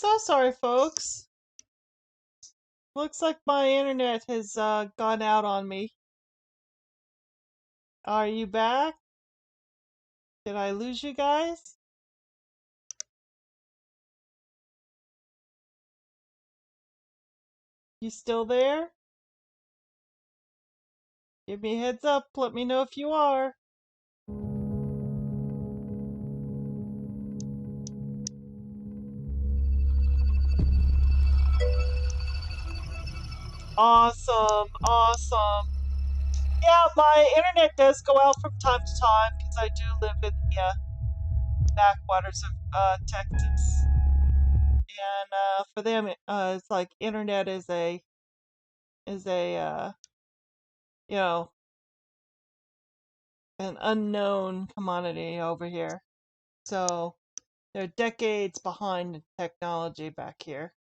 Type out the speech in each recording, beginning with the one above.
So sorry, folks. Looks like my internet has gone out on me. Are you back? Did I lose you guys? You still there? Give me a heads up. Let me know if you are. Awesome, awesome. Yeah, my internet does go out from time to time because I do live in the backwaters of Texas, and for them, it's like internet is a you know an unknown commodity over here. So they're decades behind in technology back here.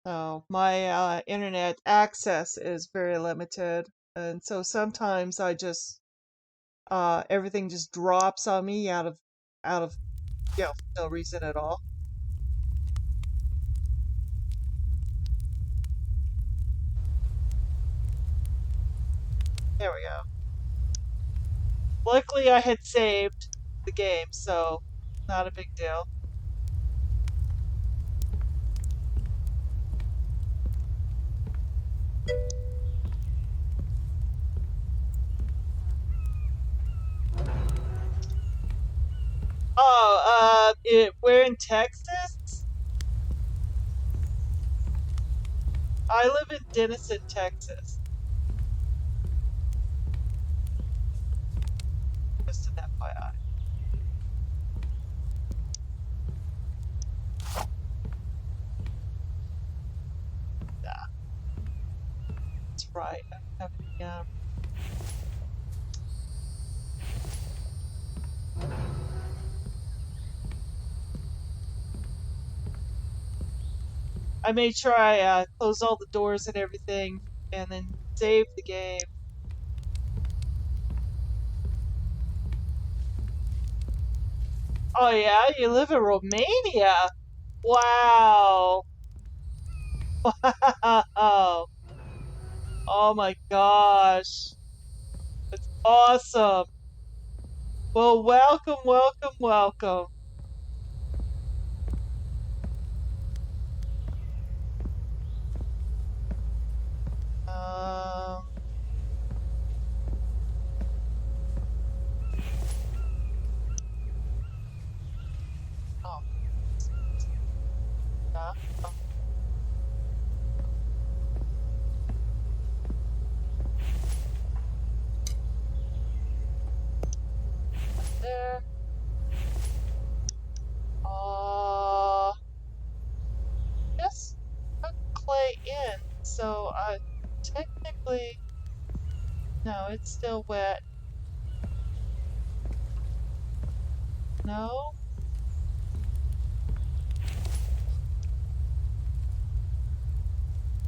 So my internet access is very limited, and so sometimes I just everything just drops on me out of no reason at all. There we go. Luckily, I had saved the game, so not a big deal. Oh, we're in Texas. I live in Denison, Texas. Just an FYI. Yeah, that's right. I'm having I made sure I closed all the doors and everything, and then saved the game. Oh yeah, you live in Romania. Wow. Wow. Oh my gosh. That's awesome. Well, welcome, welcome, welcome. Um, oh, yeah. Oh, there. Uh, just put clay in. So, technically, no, it's still wet. No?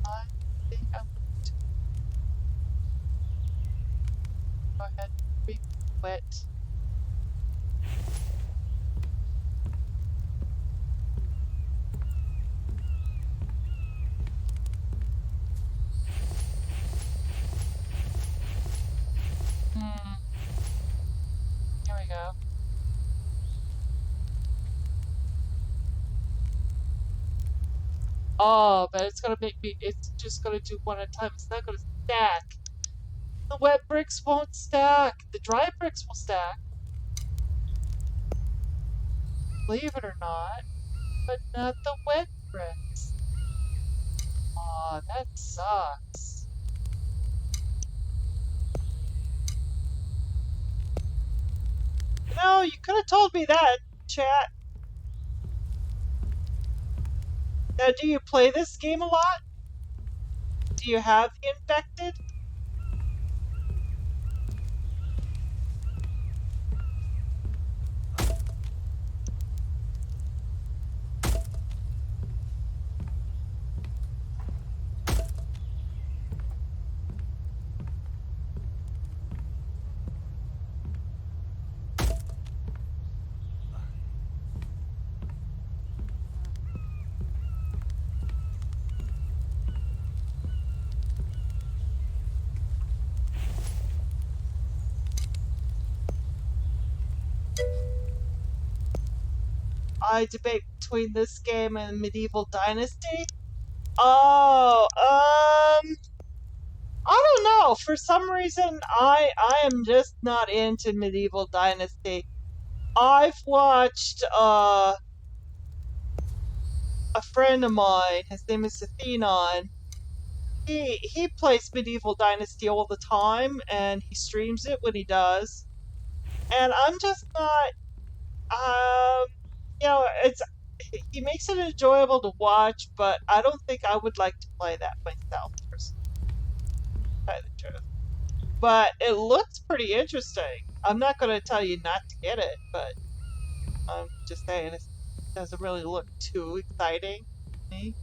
I think I'm going to go ahead and re-wet. Hmm, here we go. Oh, but it's gonna make me, it's just gonna do one at a time. It's not gonna stack. The wet bricks won't stack. The dry bricks will stack, believe it or not, but not the wet bricks. Aw, that sucks. No, you could have told me that, chat. Now, do you play this game a lot? Do you have Infected? I debate between this game and Medieval Dynasty. Oh, I don't know. For some reason, I am just not into Medieval Dynasty. I've watched a friend of mine. His name is Athenon. He plays Medieval Dynasty all the time, and he streams it when he does. And I'm just not. You know, he makes it enjoyable to watch, but I don't think I would like to play that myself. For tell you the truth. But it looks pretty interesting. I'm not going to tell you not to get it, but I'm just saying it doesn't really look too exciting to me.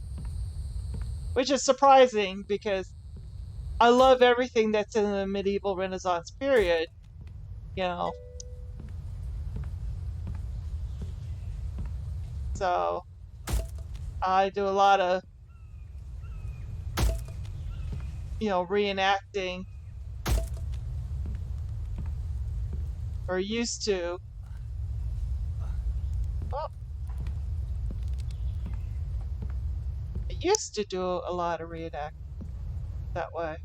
Which is surprising because I love everything that's in the medieval Renaissance period, you know. So I do a lot of, reenacting, or used to. Well, I used to do a lot of reenacting that way.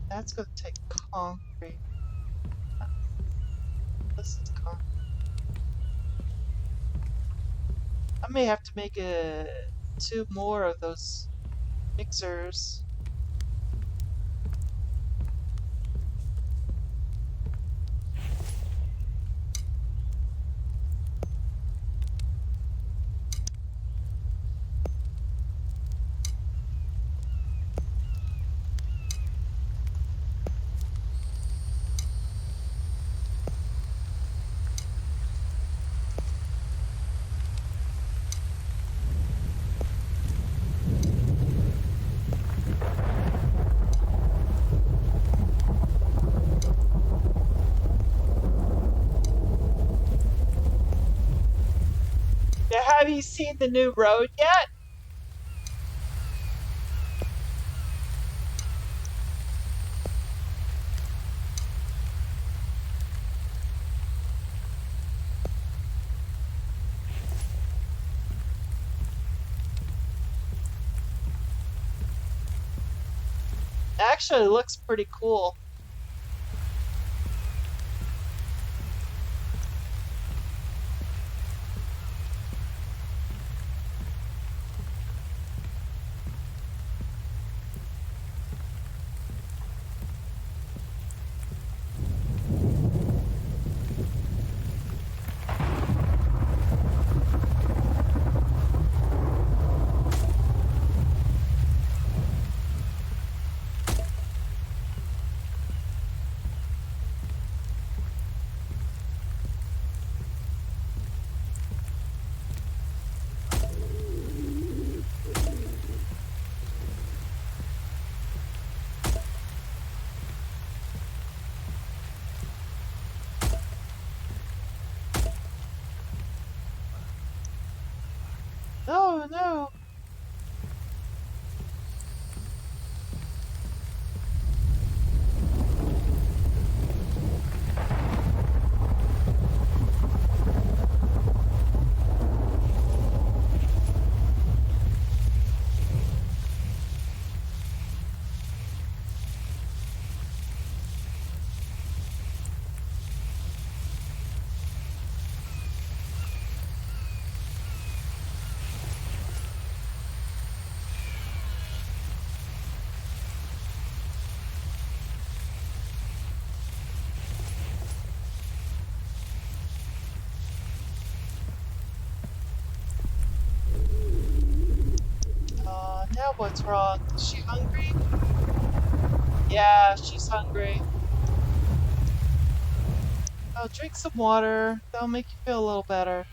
That's going to take concrete. This is concrete. I may have to make two more of those mixers. Now, have you seen the new road yet? Actually, it looks pretty cool. Oh no. Now what's wrong? Is she hungry? Yeah, she's hungry. Oh, drink some water. That'll make you feel a little better.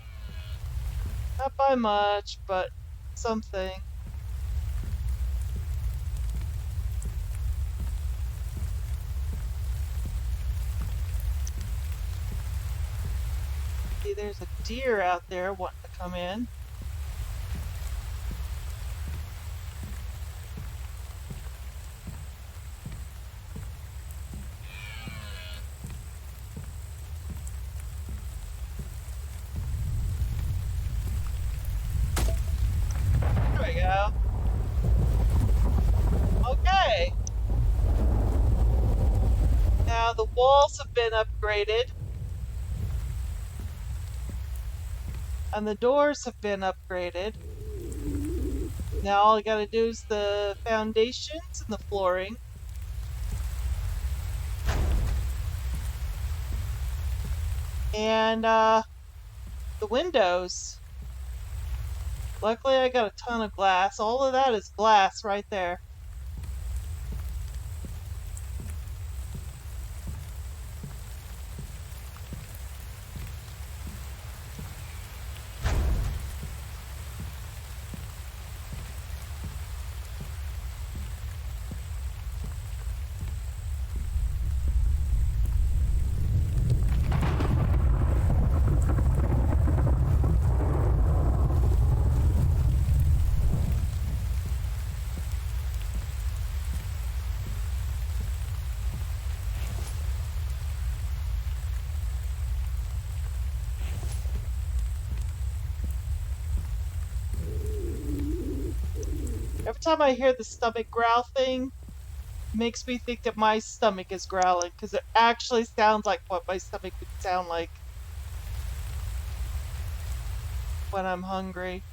Not by much, but something. See, there's a deer out there wanting to come in. the walls have been upgraded. And the doors have been upgraded. Now all I gotta do is the foundations and the flooring. And the windows. Luckily I got a ton of glass. All of that is glass right there. Every time I hear the stomach growl thing, it makes me think that my stomach is growling, because it actually sounds like what my stomach would sound like when I'm hungry.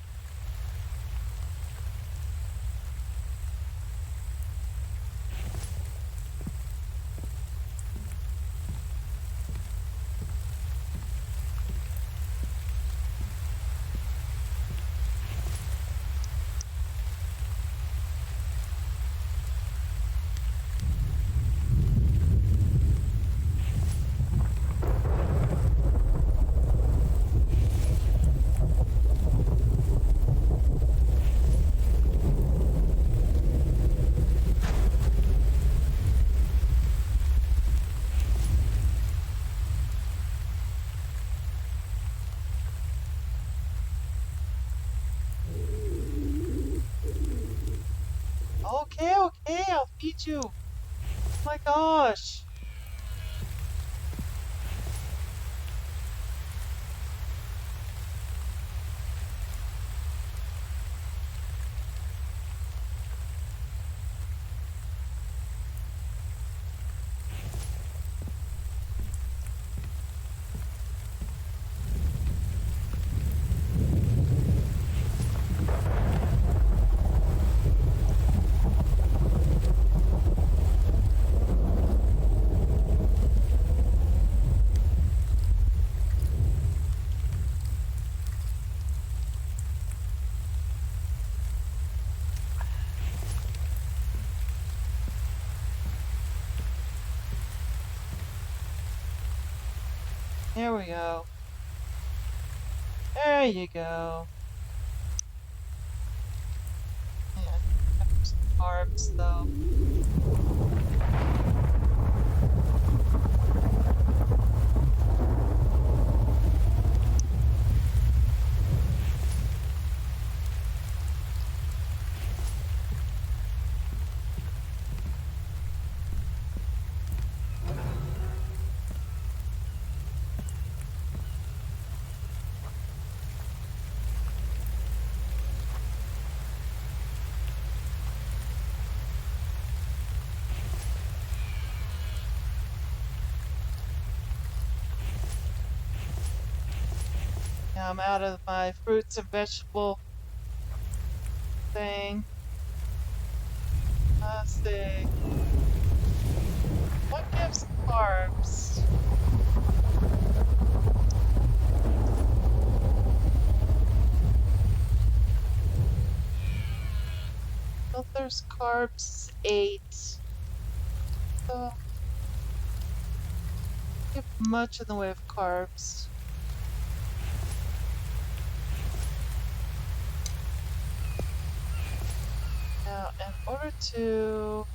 Okay, okay, I'll feed you. Oh my gosh. There we go. There you go. Man, I have some carbs though. Now I'm out of my fruits and vegetable thing. Let's see. What gives carbs? Well, there's carbs 8. So, give much in the way of carbs. Now, in order to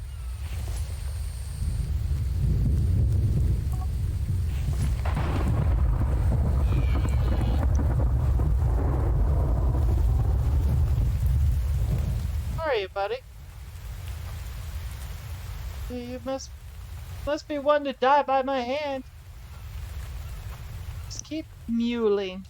sorry, buddy. You must be one to die by my hand. Just keep mewling.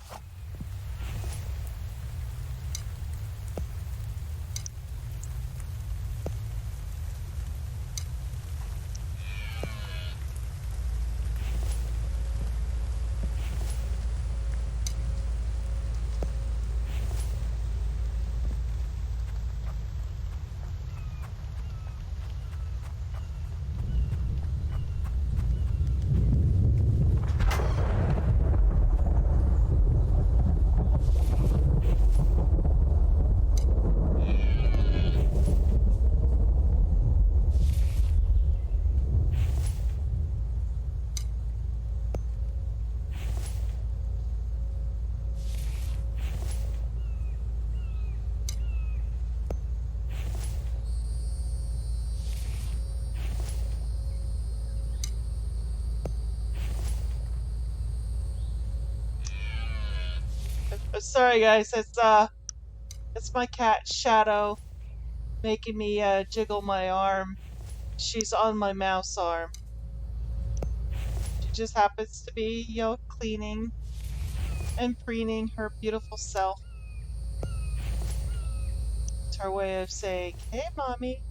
Sorry guys, it's my cat Shadow making me jiggle my arm. She's on my mouse arm. She just happens to be, cleaning and preening her beautiful self. It's her way of saying, "Hey, mommy."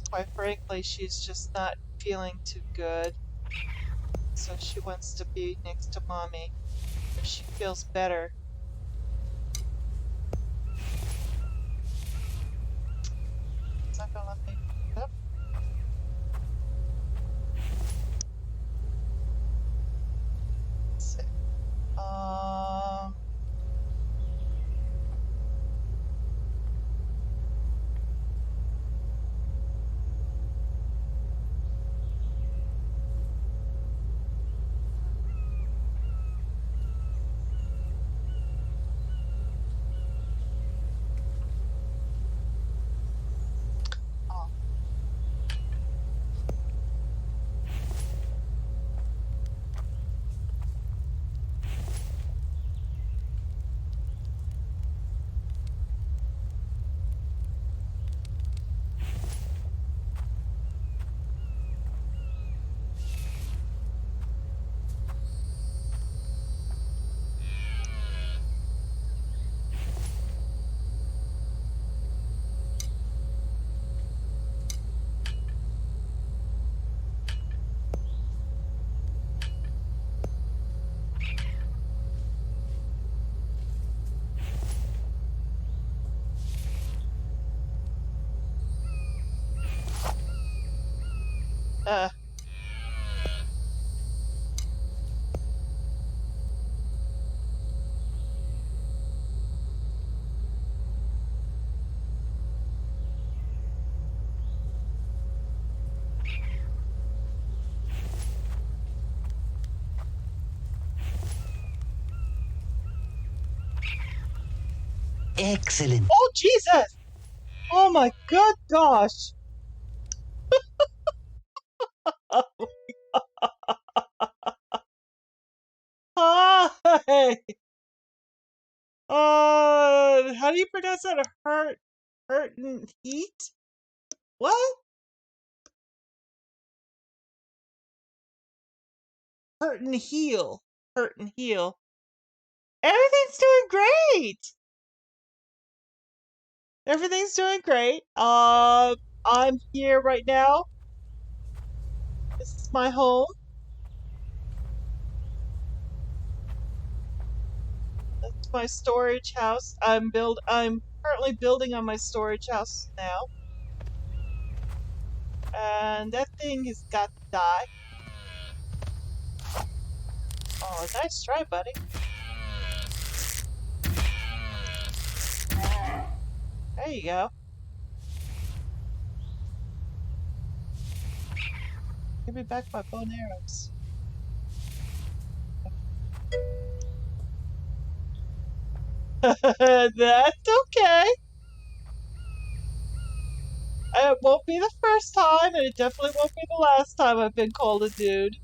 Quite frankly, she's just not feeling too good. So she wants to be next to mommy, where she feels better. Is that gonna let me pick it up? Let's see. Oh. Uh. Excellent. Oh, Jesus! Oh my good gosh! Hi! How do you pronounce that? Hurt and heat? What? Hurt and heal. Hurt and heal. Everything's doing great! Everything's doing great. I'm here right now. This is my home. That's my storage house. I'm currently building on my storage house now. And that thing has got to die. Oh, nice try, buddy. There you go. Give me back my bow and arrows. That's okay. It won't be the first time, and it definitely won't be the last time I've been called a dude.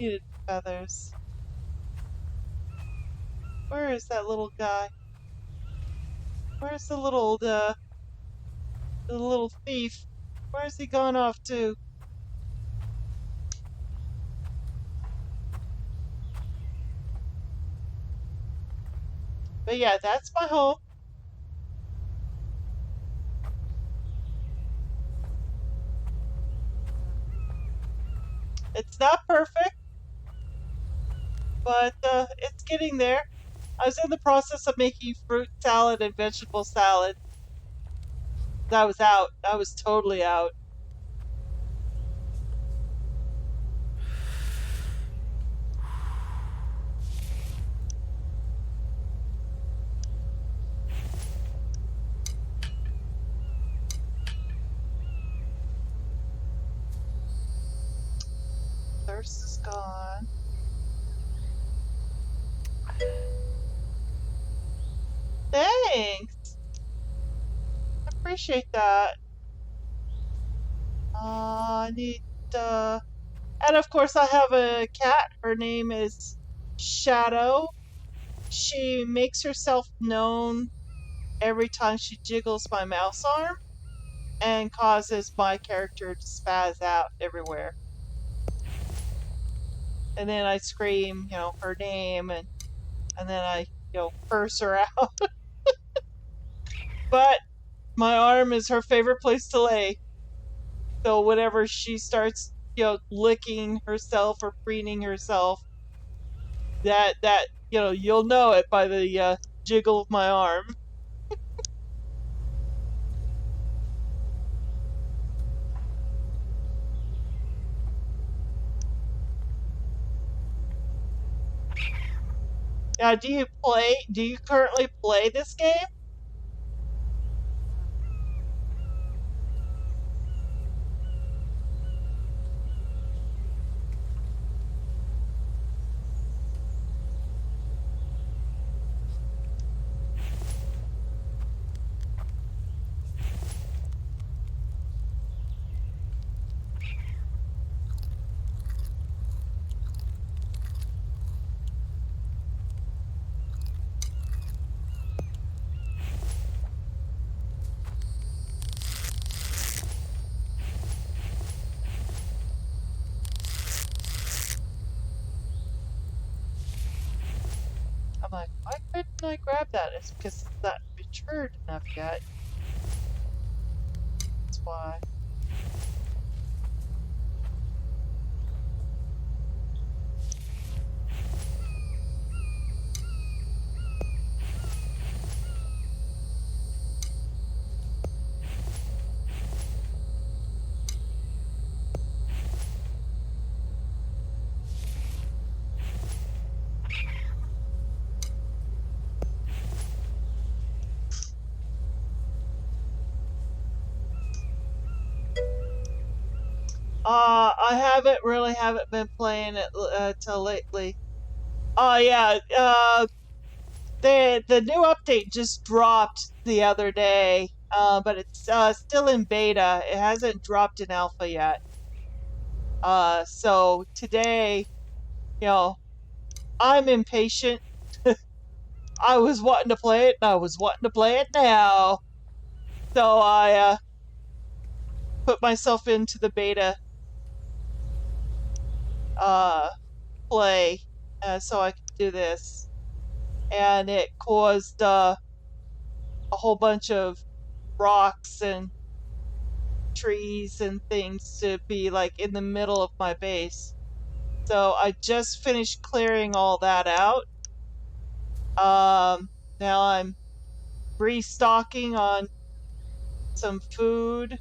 Needed feathers. Where is that little guy? Where's the little thief? Where's he gone off to? But yeah, that's my home. It's not perfect, but it's getting there. I was in the process of making fruit salad and vegetable salad. I was out. I was totally out. Thirst is gone. Thanks. I appreciate that. I need, and of course I have a cat. Her name is Shadow. She makes herself known every time she jiggles my mouse arm and causes my character to spaz out everywhere. And then I scream, her name, and then I, curse her out. But my arm is her favorite place to lay. So whenever she starts, licking herself or preening herself, that you'll know it by the jiggle of my arm. Now, do you currently play this game? I'm like, why couldn't I grab that? It's because it's not matured enough yet. That's why. I haven't been playing it till lately. Oh yeah, the new update just dropped the other day, but it's still in beta. It hasn't dropped in alpha yet. So today, I'm impatient. I was wanting to play it, and I was wanting to play it now. So I put myself into the beta play so I could do this. And it caused a whole bunch of rocks and trees and things to be like in the middle of my base. So I just finished clearing all that out. Now I'm restocking on some food.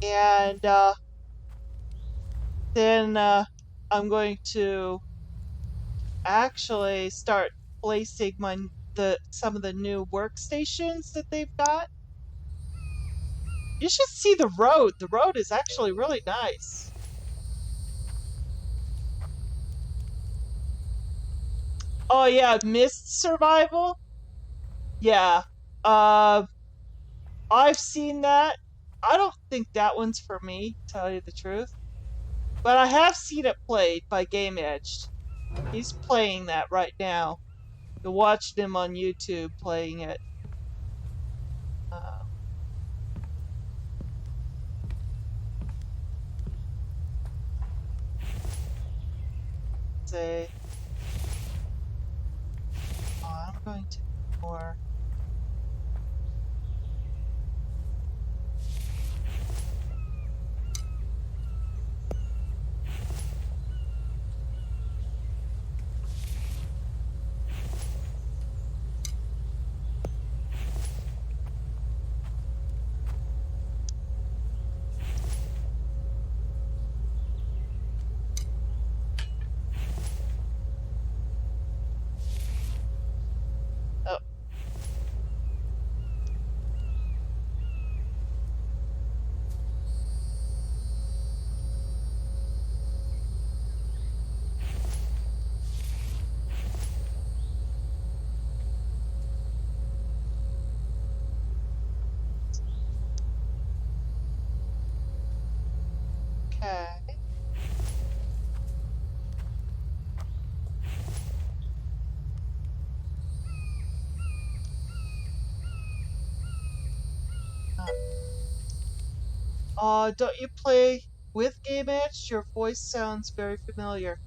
And then I'm going to actually start placing some of the new workstations that they've got. You should see the road. The road is actually really nice. Oh yeah, Mist Survival? Yeah. I've seen that. I don't think that one's for me, to tell you the truth. But I have seen it played by Game Edged. He's playing that right now. I watched him on YouTube playing it. Say, I'm going to more. Okay. Don't you play with Game Edge? Your voice sounds very familiar.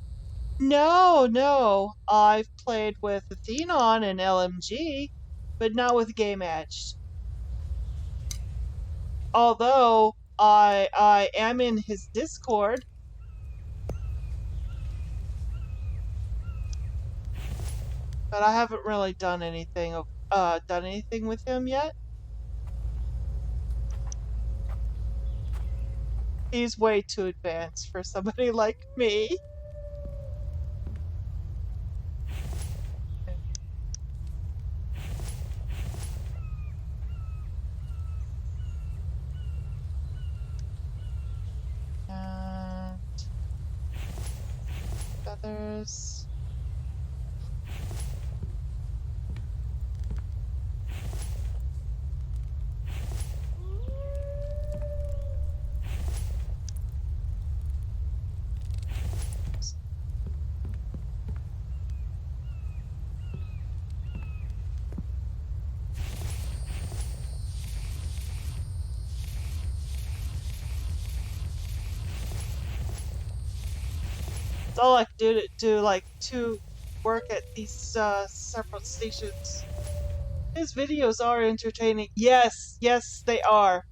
No, no. I've played with Athenon and LMG, but not with Game Edge. Although I am in his Discord. But I haven't really done anything with him yet. He's way too advanced for somebody like me. And feathers. It's all I can do like to work at these separate stations. His videos are entertaining. Yes, yes, they are.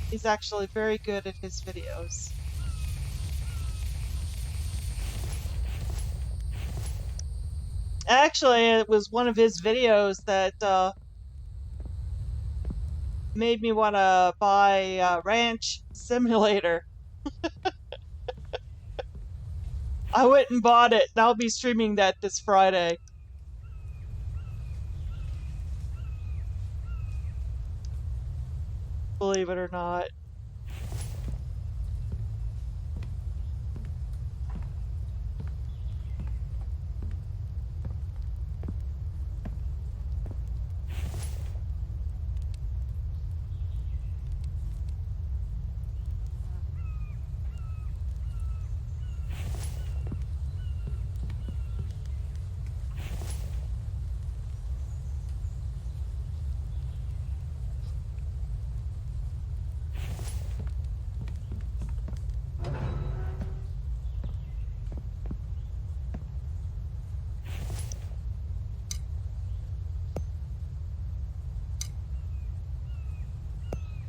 He's actually very good at his videos. Actually, it was one of his videos that made me want to buy Ranch Simulator. I went and bought it, and I'll be streaming that this Friday. Believe it or not.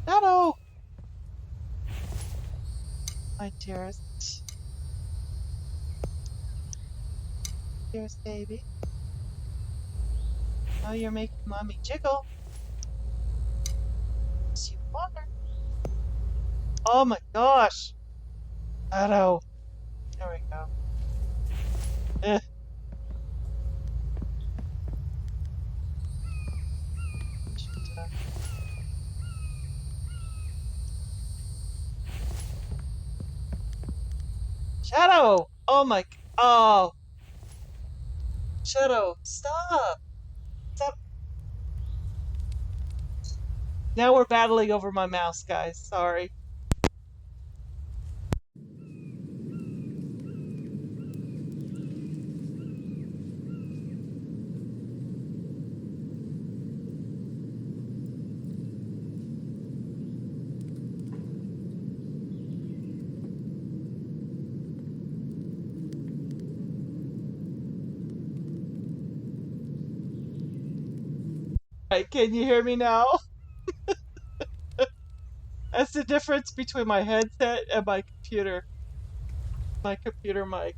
Shadow! My dearest. Dearest baby. Oh, you're making mommy jiggle. Yes, you are. Oh my gosh! Shadow. There we go. Eh. Shadow! Oh my... Oh! Shadow, stop! Stop! Now we're battling over my mouse, guys. Sorry. Right, can you hear me now? That's the difference between my headset and my computer. My computer mic.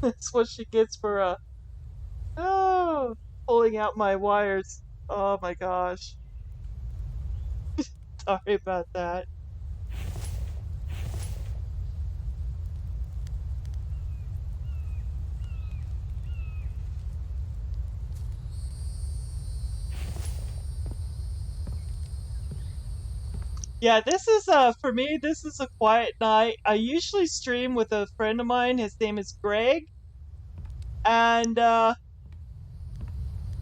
That's what she gets for pulling out my wires. Oh my gosh. Sorry about that. Yeah, this is for me, this is a quiet night. I usually stream with a friend of mine. His name is Greg. And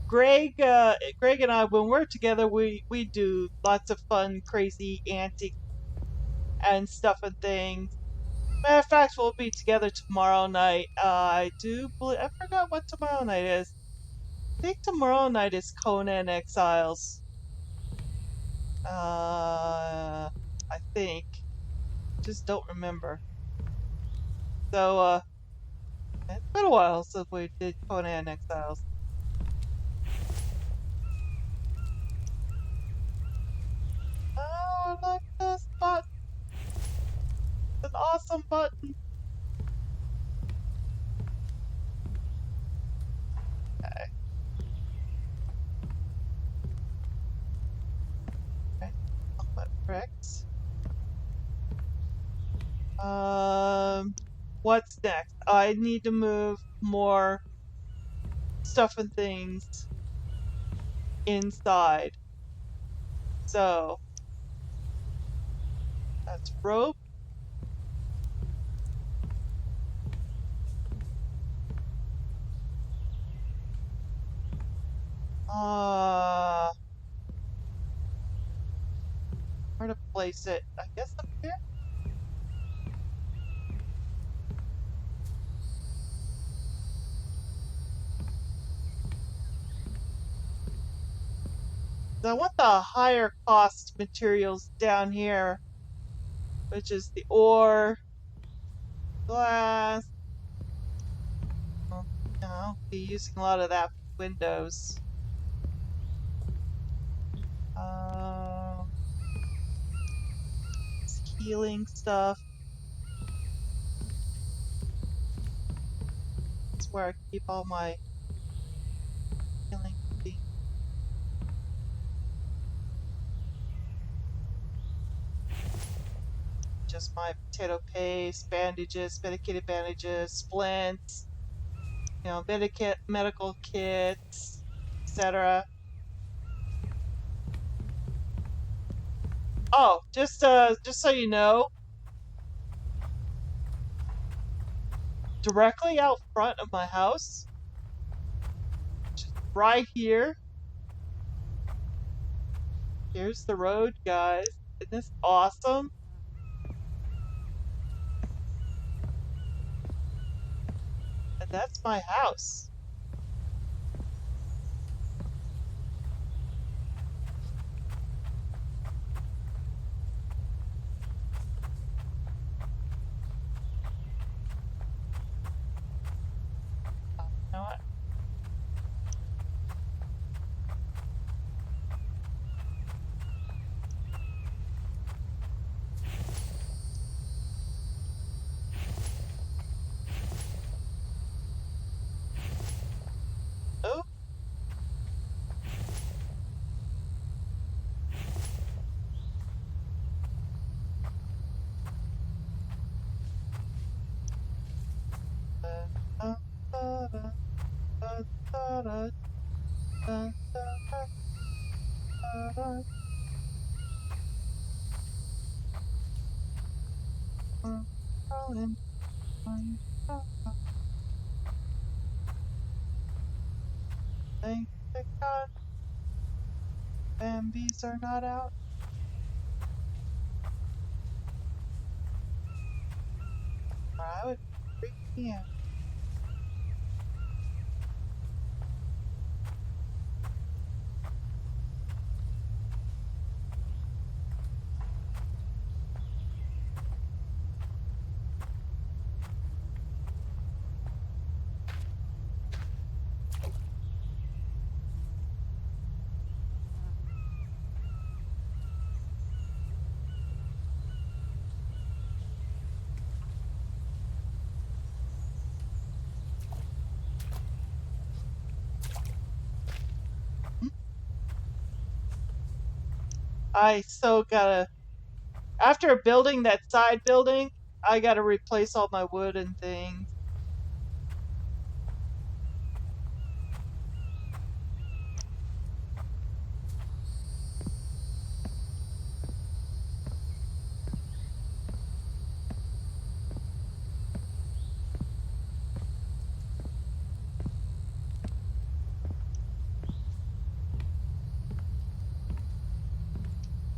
Greg and I, when we're together, we do lots of fun, crazy antics and stuff and things. Matter of fact, we'll be together tomorrow night. I do believe I forgot what tomorrow night is. I think tomorrow night is Conan Exiles. I think. Just don't remember. So, it's been a while since we did Conan Exiles. Oh, I like this button. It's an awesome button. Okay. Okay. Somewhat correct. What's next? I need to move more stuff and things inside. So, that's rope. Where to place it? I guess up here? I want the higher cost materials down here, which is the ore, glass. Well, I'll be using a lot of that for windows. Healing stuff. That's where I keep all my healing things. Just my potato paste, bandages, medicated bandages, splints, medical kits, etc. Oh, just so you know, directly out front of my house, just right here. Here's the road, guys. Isn't this awesome? And that's my house. You know what? Oh, da, da, da, da, da, da, da, da, da, Thank God Bambies are not out. Or I would freak me out. I so gotta, after building that side building, I gotta replace all my wood and things.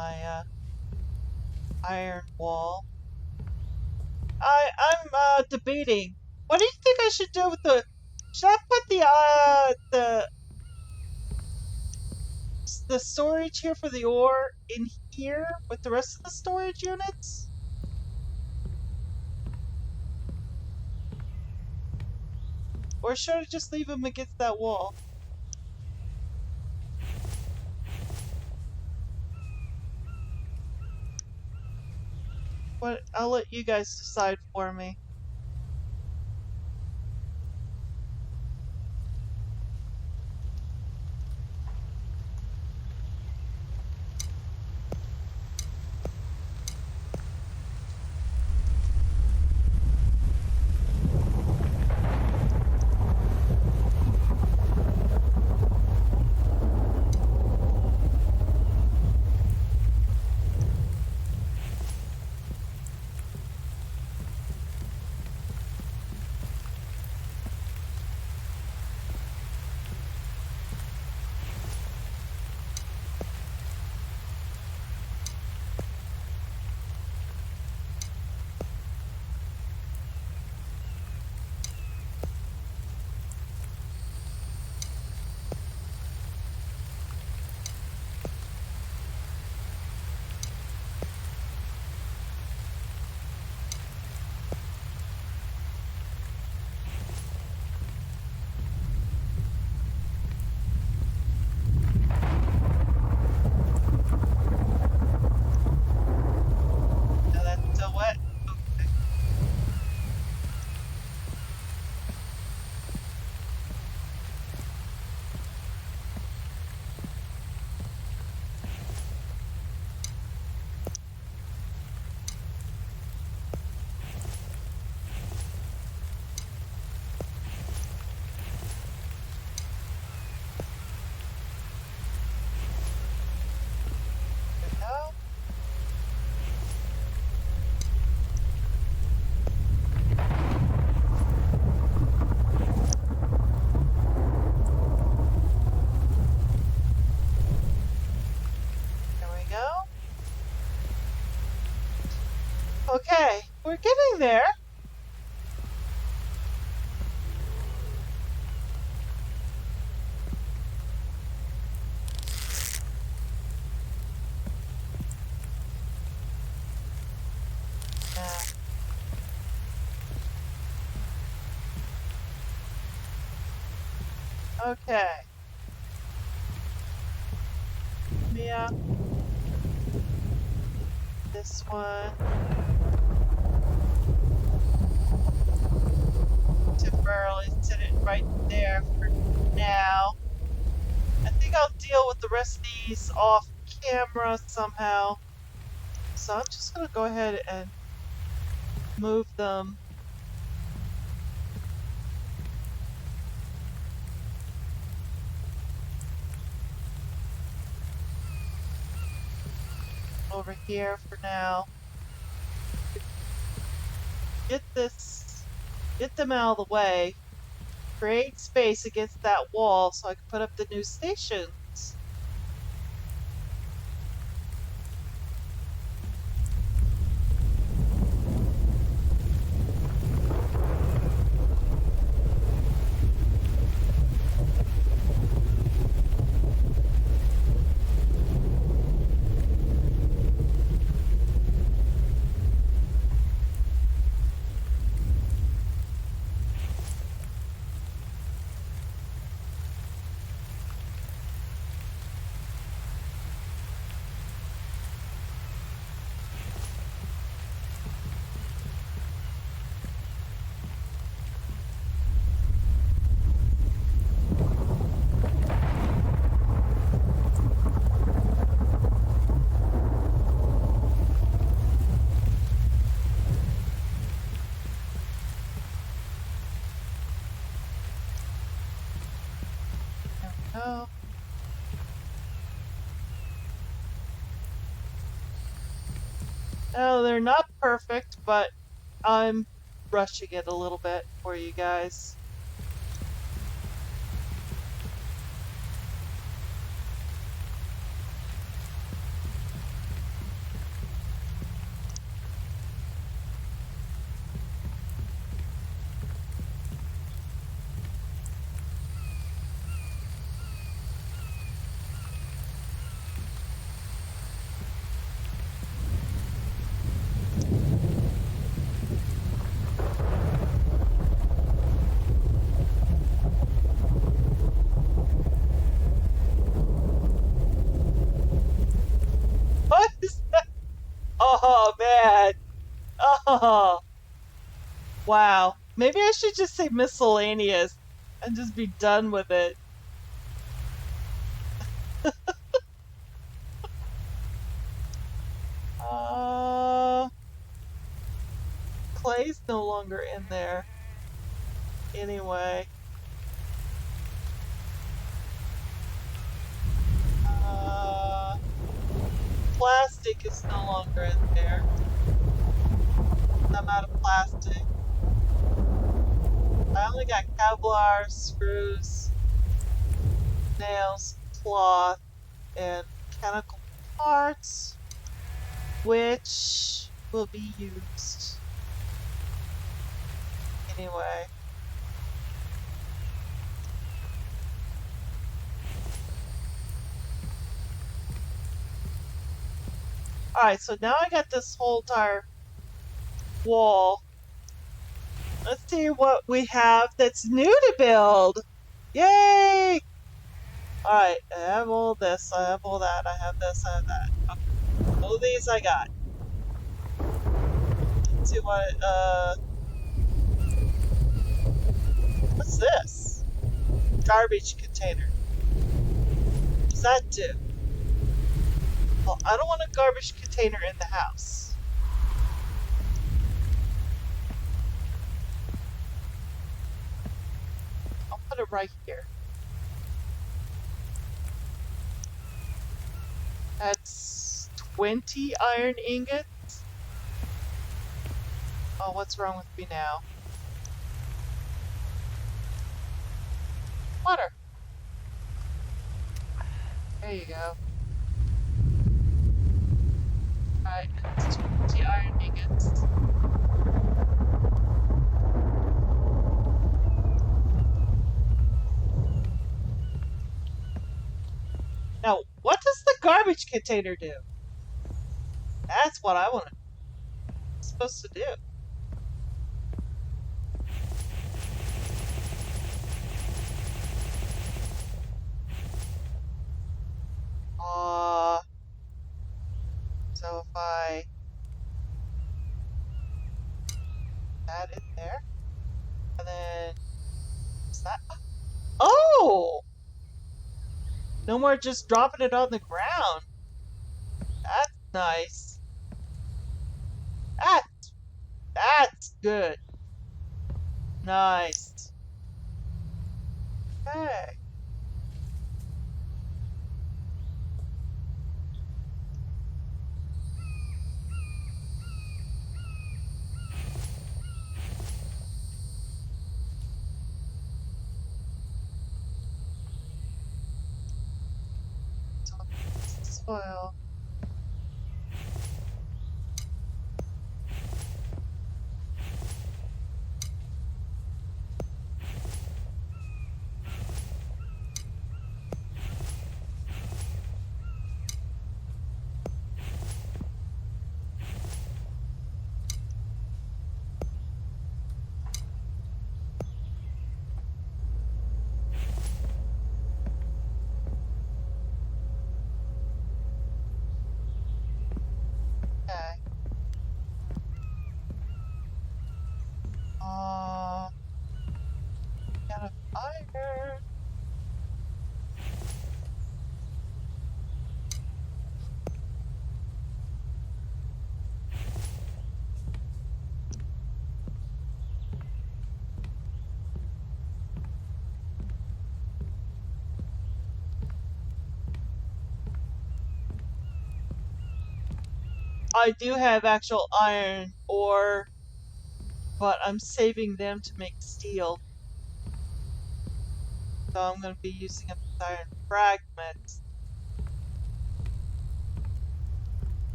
my iron wall. I'm debating. What do you think I should do with the? Should I put the storage here for the ore in here with the rest of the storage units? Or should I just leave them against that wall? What? I'll let you guys decide for me. Now that's still wet. Okay. There we go. There we go. Okay, we're getting there. Yeah. Okay. Yeah. This one. Temporarily sit it right there for now. I think I'll deal with the rest of these off camera somehow. So I'm just gonna go ahead and move them. Over here for now. Get them out of the way. Create space against that wall so I can put up the new stations. There we go. Oh, they're not perfect, but I'm rushing it a little bit for you guys. What is that? Oh man. Oh wow. Maybe I should just say miscellaneous and just be done with it. Uh, Clay's no longer in there. Anyway. Uh, Plastic is no longer in there. I'm out of plastic. I only got Kevlar, screws, nails, cloth, and mechanical parts, which will be used. Anyway. Alright, so now I got this whole entire wall. Let's see what we have that's new to build. Yay! Alright, I have all this, I have all that, I have this, I have that. Okay. All these I got. Let's see what, what's this? Garbage container. What does that do? Well, I don't want a garbage container in the house. I'll put it right here. That's 20 iron ingots. Oh, what's wrong with me now? Water. There you go. Alright, it's 20 iron ingots. Now, what does the garbage container do? That's what I want to. It's supposed to do. So if I add it there, and then is that? Oh, no more just dropping it on the ground. That's nice. That's good. Nice. Okay. Soil. Okay. Got a fire. I do have actual iron ore, but I'm saving them to make steel. So I'm going to be using iron fragments.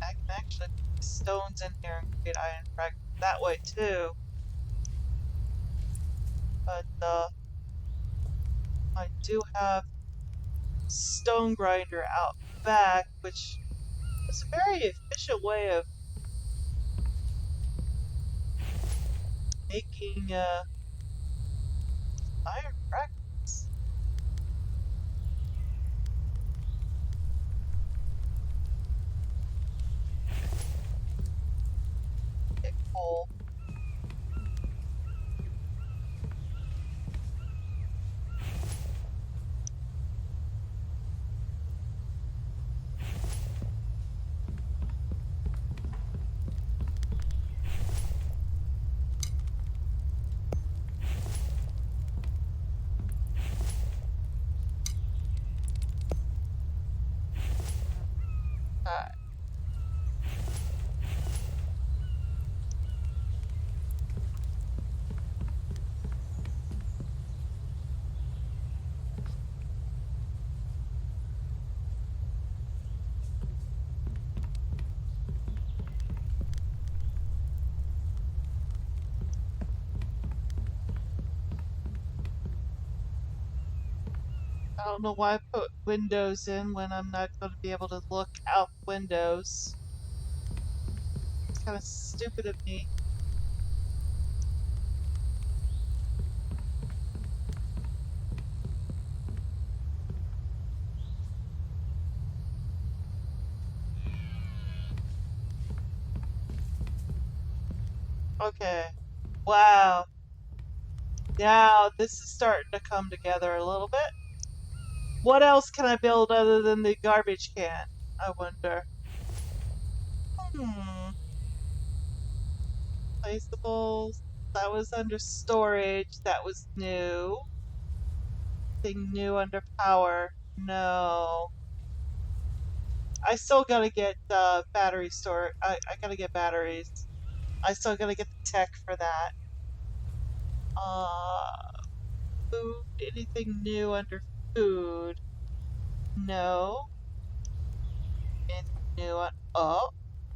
I can actually put stones in here and create iron fragments that way too. But I do have stone grinder out back, which is a very efficient way of making iron fragments. Get coal. Alright. I don't know why I put windows in when I'm not going to be able to look out windows. It's kind of stupid of me. Okay. Wow. Now this is starting to come together a little bit. What else can I build other than the garbage can? I wonder. Placeables. That was under storage. That was new. Thing new under power. No. I still gotta get battery store. I gotta get batteries. I still gotta get the tech for that. Food. Anything new under food? No. Anything new on.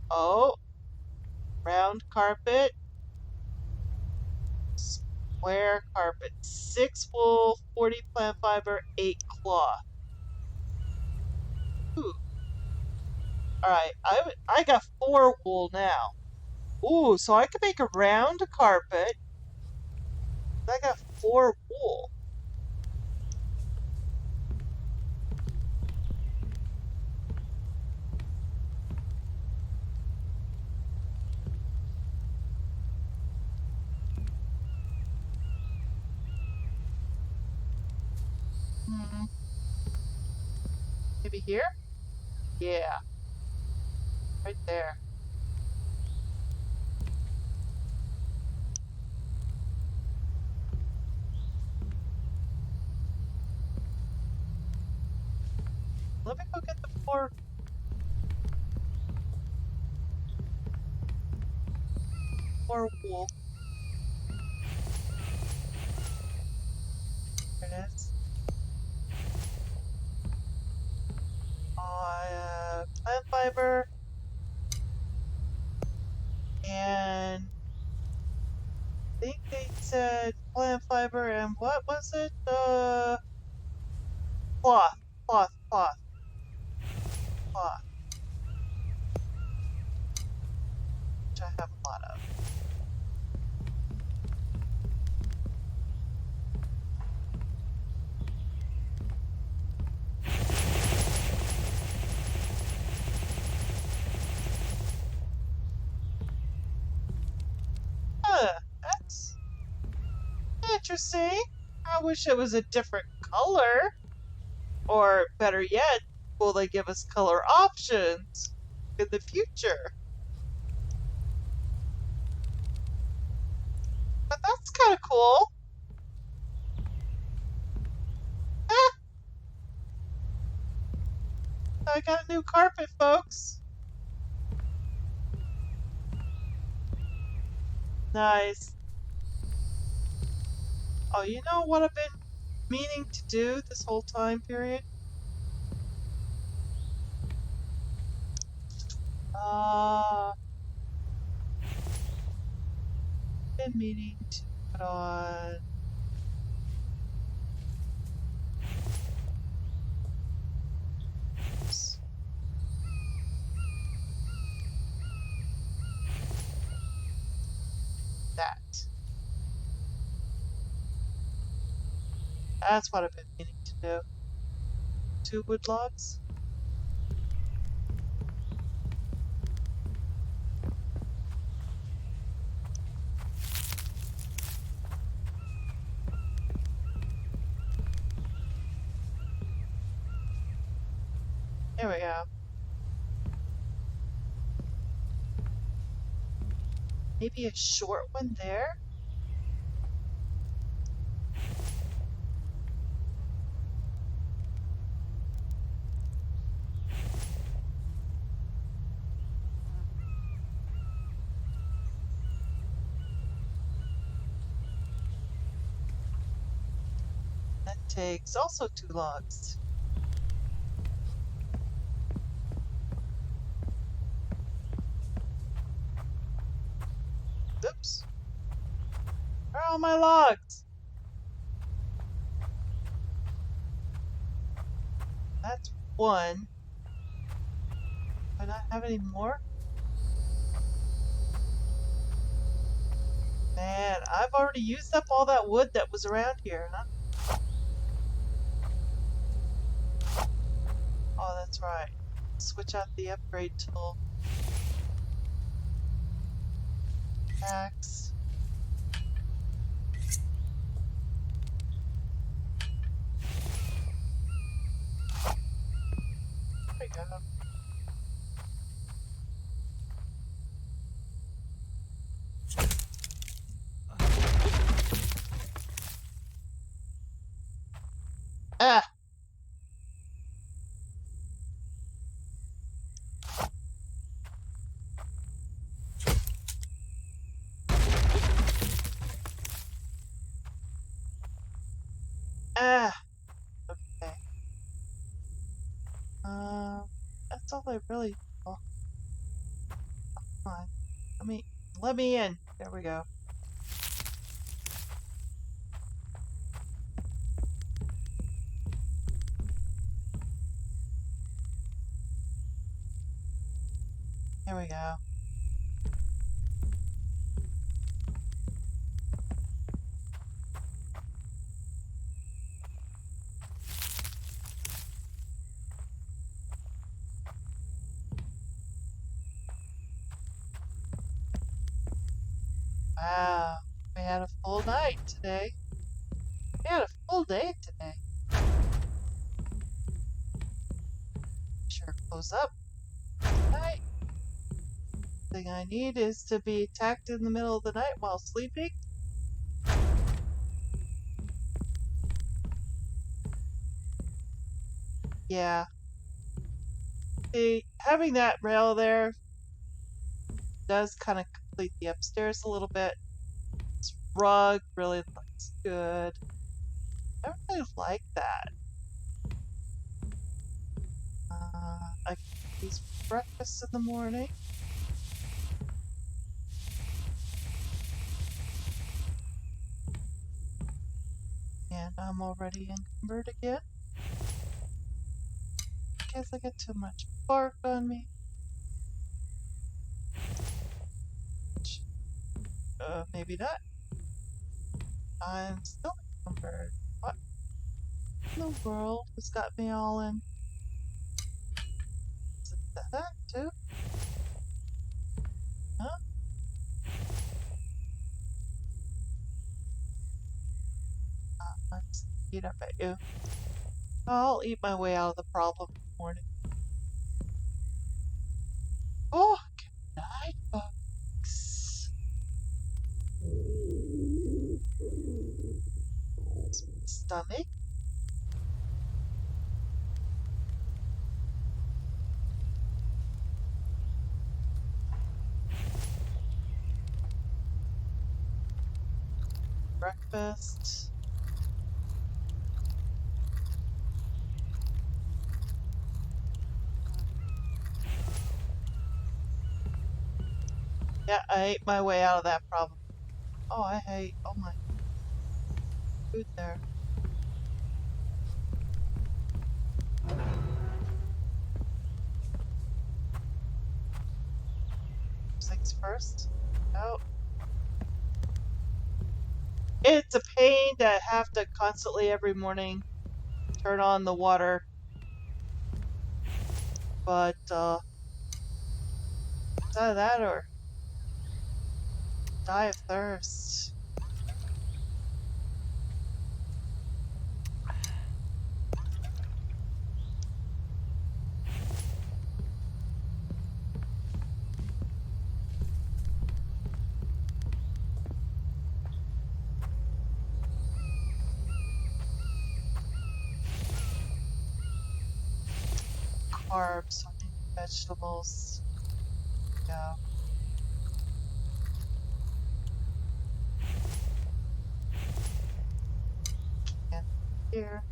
Oh. Round carpet. Square carpet. 6 wool, 40 plant fiber, 8 cloth. Ooh. Alright, I got 4 wool now. Ooh, so I could make a round carpet. I got 4 wool. Maybe here? Yeah. Right there. Let me go get the 4 wool. There it is. Plant fiber. And I think they said plant fiber and what was it? Cloth. Cloth. Which I have a lot of. That's interesting. I wish it was a different color. Or better yet, will they give us color options in the future? But that's kind of cool. I got a new carpet, folks. Nice. Oh, you know what I've been meaning to do this whole time period? Been meaning to put on that. That's what I've been meaning to do. 2 wood logs. There we go. Maybe a short one there? That takes also 2 logs. Oops. Where are all my logs? That's 1. Do I not have any more? Man, I've already used up all that wood that was around here, huh? Oh, that's right. Switch out the upgrade tool. Axe. There we go. Ah! Ah! Okay. That's all I really... Oh, come on. Let me in. There we go. There we go. Wow. We had a full night today. We had a full day today. Sure close up. Night. Thing I need is to be attacked in the middle of the night while sleeping. Yeah. See, having that rail there does kind of complete the upstairs a little bit. This rug really looks good. I really like that. I can use breakfast in the morning. And I'm already encumbered again. Guess I got too much bark on me. Maybe not. I'm still encumbered. What in the world has got me all in? Is it that too? Huh? Let's eat up at you. I'll eat my way out of the problem in the morning. Oh, good night, folks. Stomach. Breakfast. Yeah, I ate my way out of that problem. Oh, I hate all my food there. Things first. Oh. It's a pain to have to constantly every morning turn on the water, but it's either that or die of thirst. Carbs, I need vegetables. Yeah. And here.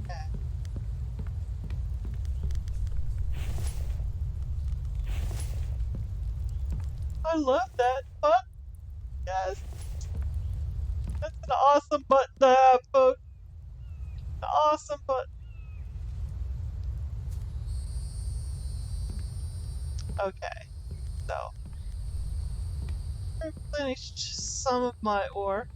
Okay. I love that button. Yes, that's an awesome button to have, folks. An awesome button. Okay, so I replenished some of my ore,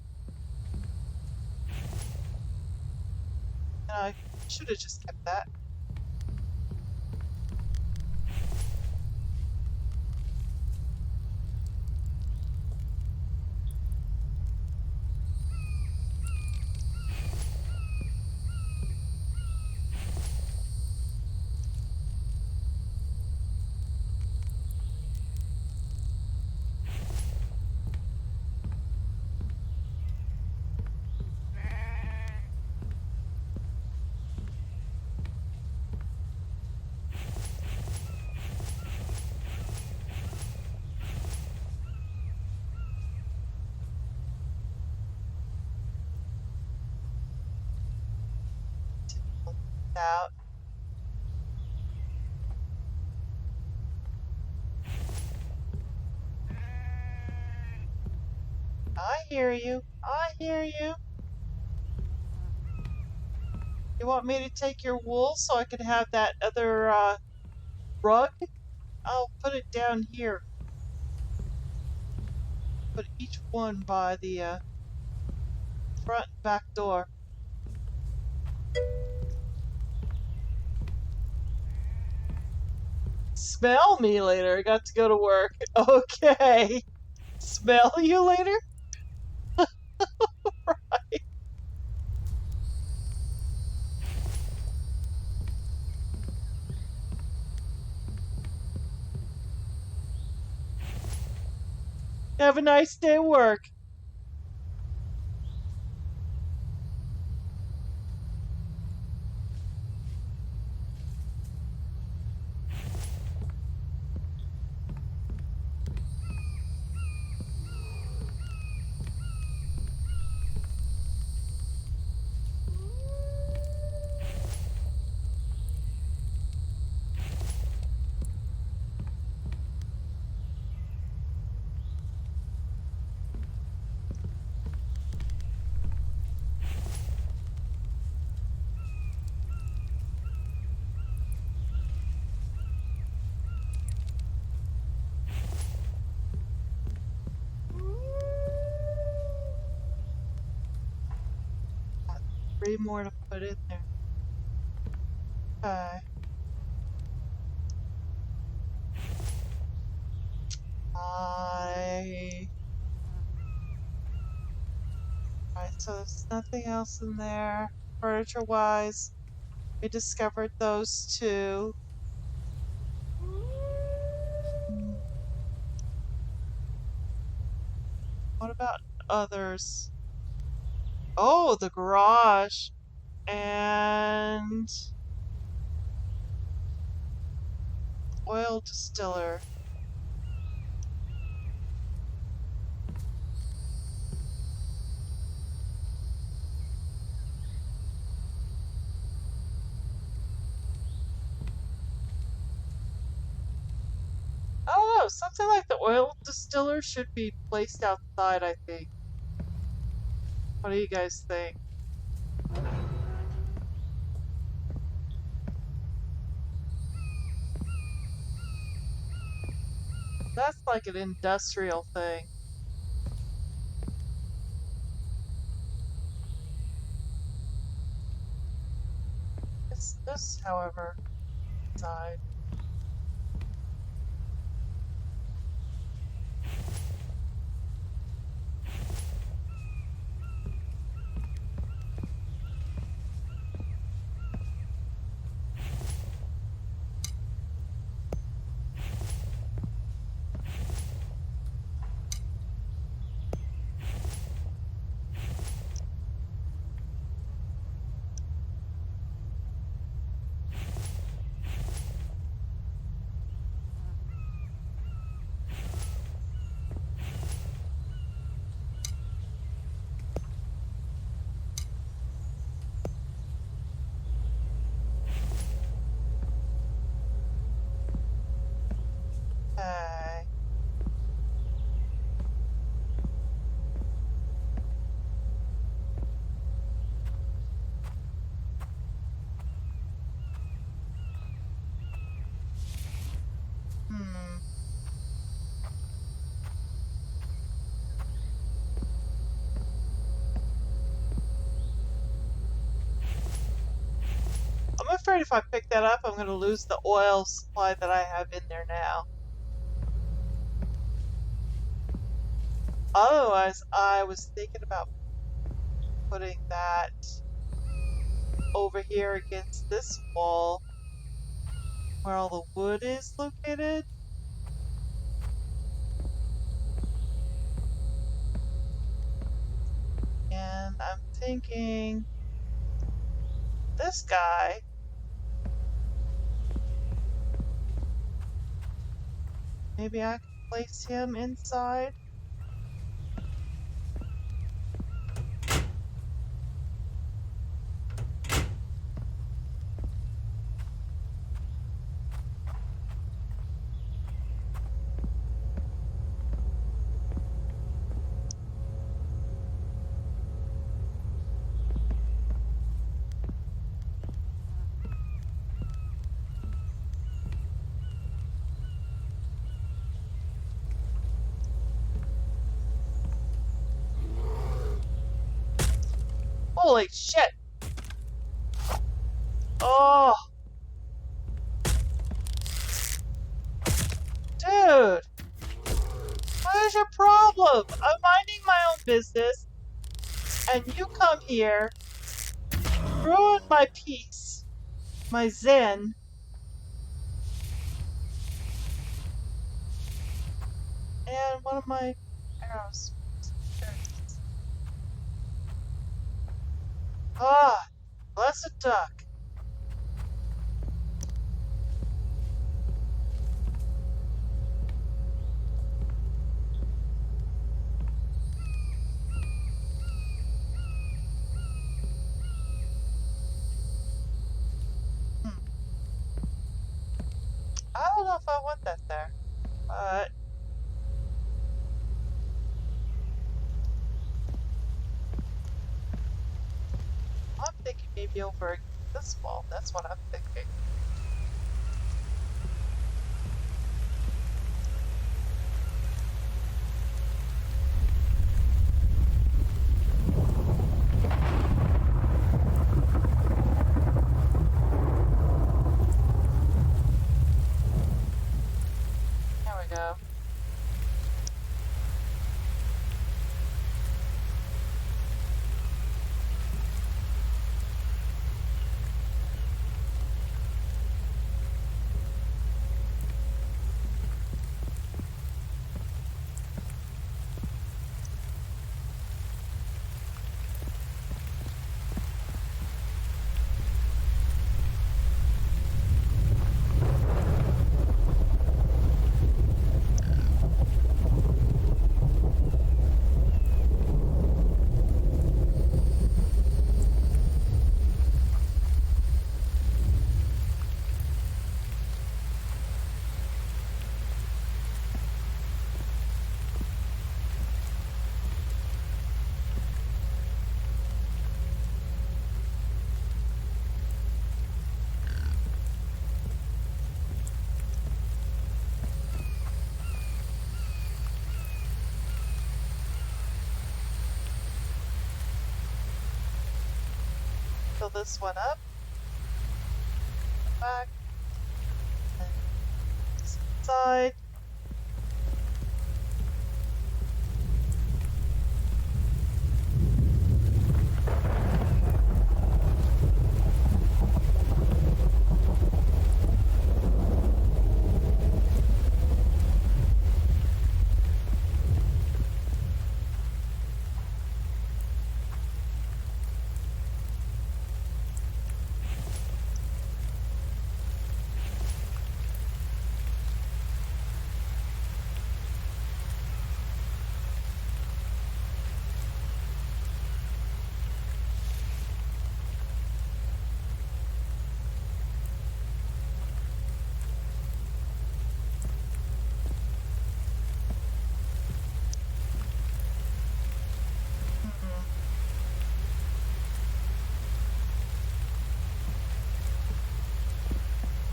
and I should have just kept that. Out. I hear you. I hear you. You want me to take your wool so I can have that other rug? I'll put it down here. Put each one by the front and back door. Smell me later. I got to go to work. Okay. Smell you later? Right. Have a nice day at work. Got 3 more to put in there. Okay. Alright, so there's nothing else in there. Furniture wise, we discovered those 2. What about others? Oh, the garage. And oil distiller. I don't know, something like the oil distiller should be placed outside, I think. What do you guys think? That's like an industrial thing. This, however, side. Okay. Hmm. I'm afraid if I pick that up, I'm going to lose the oil supply that I have in there now. Otherwise, I was thinking about putting that over here against this wall where all the wood is located. And I'm thinking this guy, maybe I can place him inside. Holy shit! Oh! Dude! What is your problem? I'm minding my own business, and you come here, ruin my peace, my zen. And one of my arrows. Ah! Blessed duck. I don't know if I want that there, but I'm thinking maybe over this wall. That's what I'm thinking. There we go. fill this one up. Back. And this inside.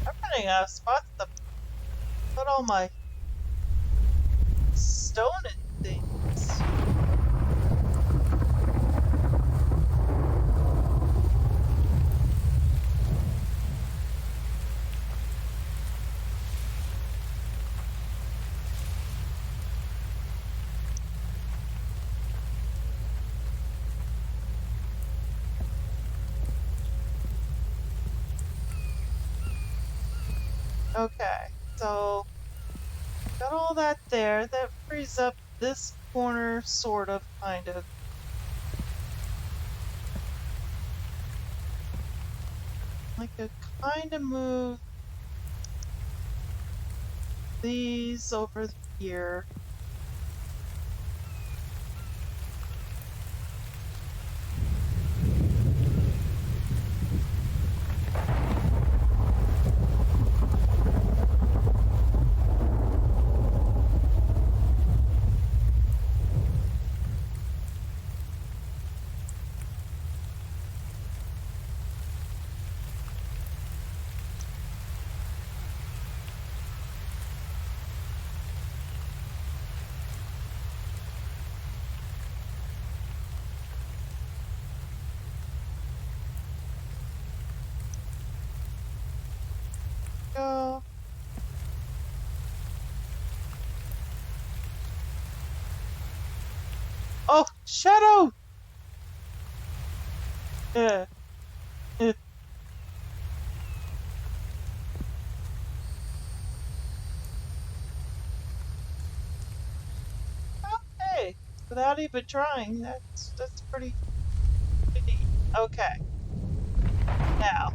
I'm running out of spots to put all my stone and things. Okay, so got all that there. That frees up this corner, sort of, kind of. I could kind of move these over here. Go. Oh, Shadow! Yeah. Yeah. Okay, without even trying, that's pretty neat. Okay, now,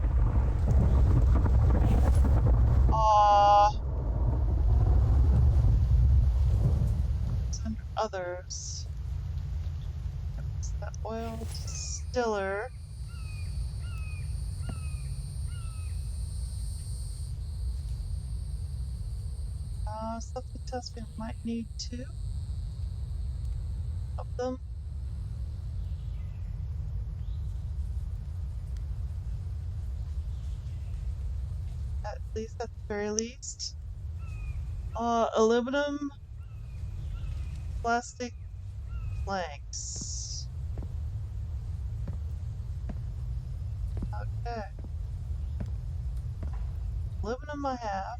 it's under others. It's the oil distiller. Something tells me I might need two of them. At least, at the very least. Aluminum, plastic planks. Okay. Aluminum I have.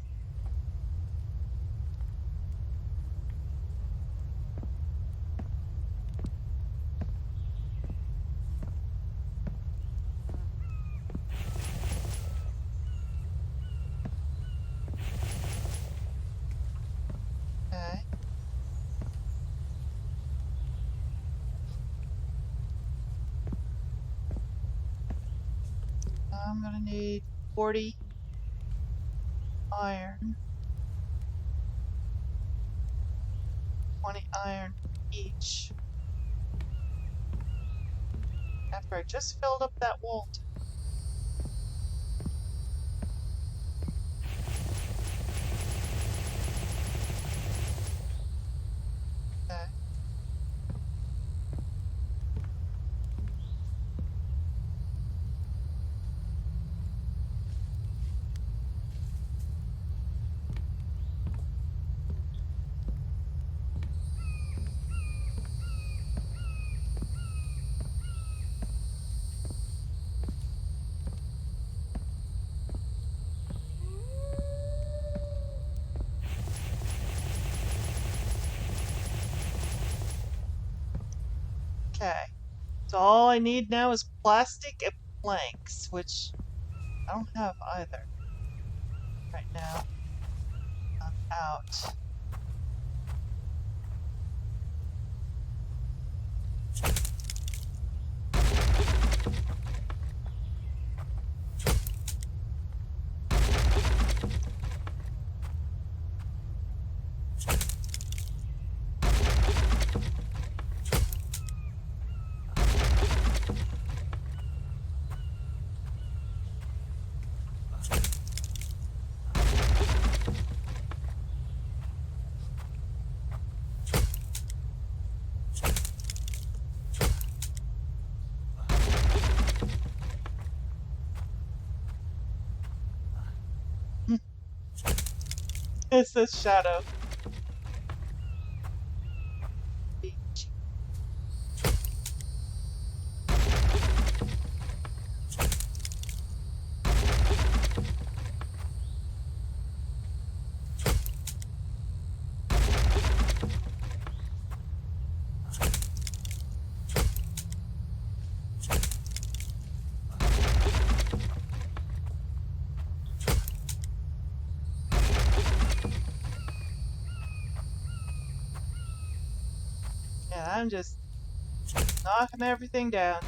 Okay. I'm gonna need 40 iron, 20 iron each. After I just filled up that wool. Okay. Okay. So all I need now is plastic and planks, which I don't have either right now. I'm out. It's this shadow. And I'm just knocking everything down.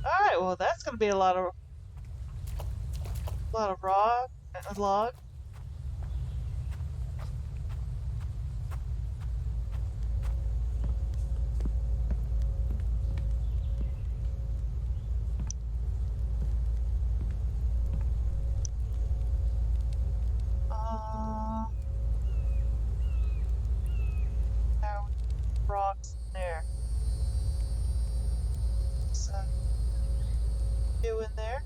Alright, well that's gonna be a lot of rock log. There are rocks in there. So you in there?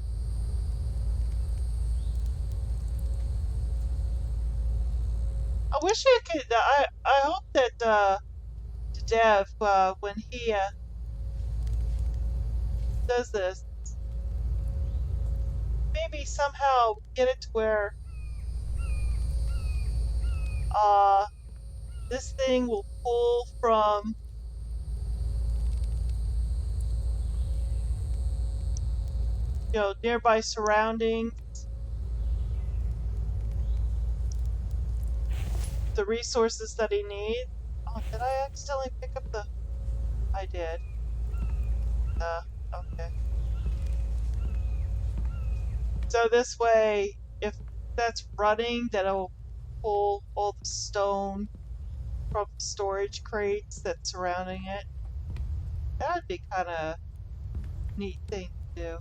I wish I could. I hope that the dev, when he does this, maybe somehow get it to where uh this thing will pull from nearby surroundings, the resources that he needs. Oh, did I accidentally pick up the? I did. Okay. So this way, if that's running, then it'll pull all the stone from the storage crates that's surrounding it. That'd be kind of neat thing to do,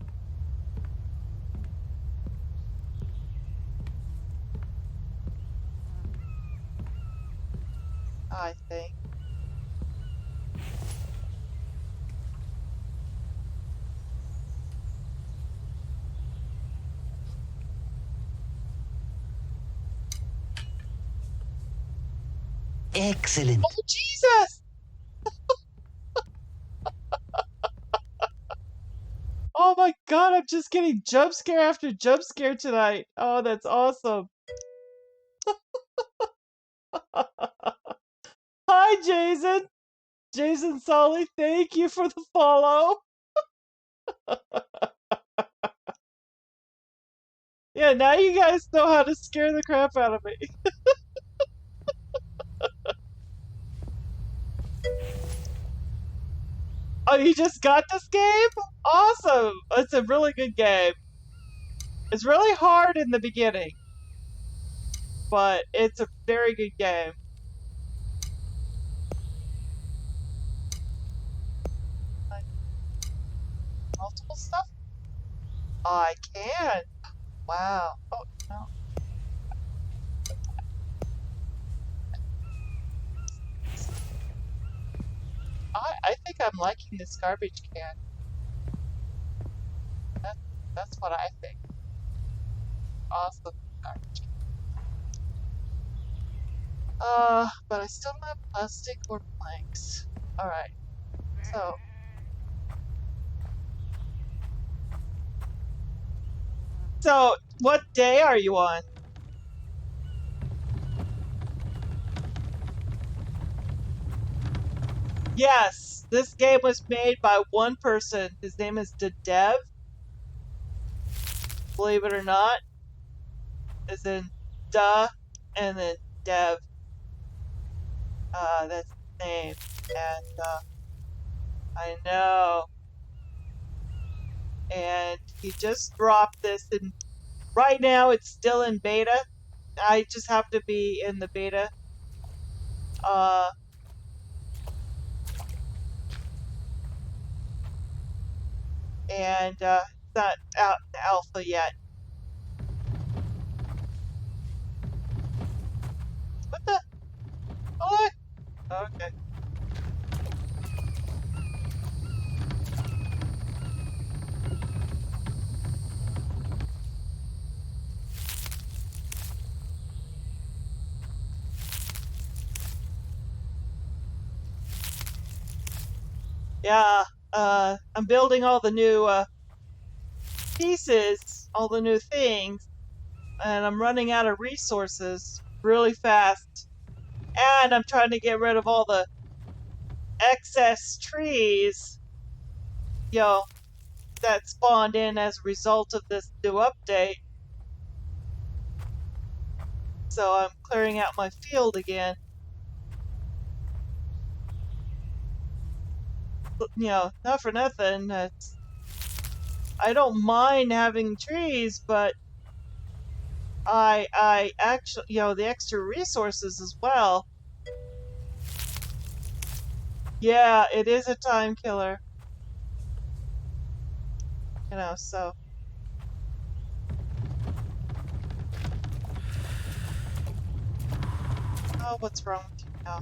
I think. Excellent. Oh, Jesus! Oh my god, I'm just getting jump scare after jump scare tonight. Oh, that's awesome. Hi, Jason. Jason Solly, thank you for the follow. Yeah, now you guys know how to scare the crap out of me. Oh, you just got this game? Awesome. It's a really good game. It's really hard in the beginning, but it's a very good game. Multiple stuff? I can. Wow. Oh, no. I think I'm liking this garbage can. That, that's what I think. Awesome garbage can. But I still don't have plastic or planks. Alright, so what day are you on? Yes, this game was made by one person. His name is Dev, believe it or not. As in duh and then Dev. That's his name. And I know. And he just dropped this, and right now it's still in beta. I just have to be in the beta. Uh, and it's not out in alpha yet. What the? Oh, okay. Yeah, I'm building all the new pieces, all the new things, and I'm running out of resources really fast. And I'm trying to get rid of all the excess trees, you know, that spawned in as a result of this new update. So I'm clearing out my field again. You know, not for nothing. I don't mind having trees, but I actually, you know, the extra resources as well. Yeah, it is a time killer. You know, so. Oh, what's wrong with you now?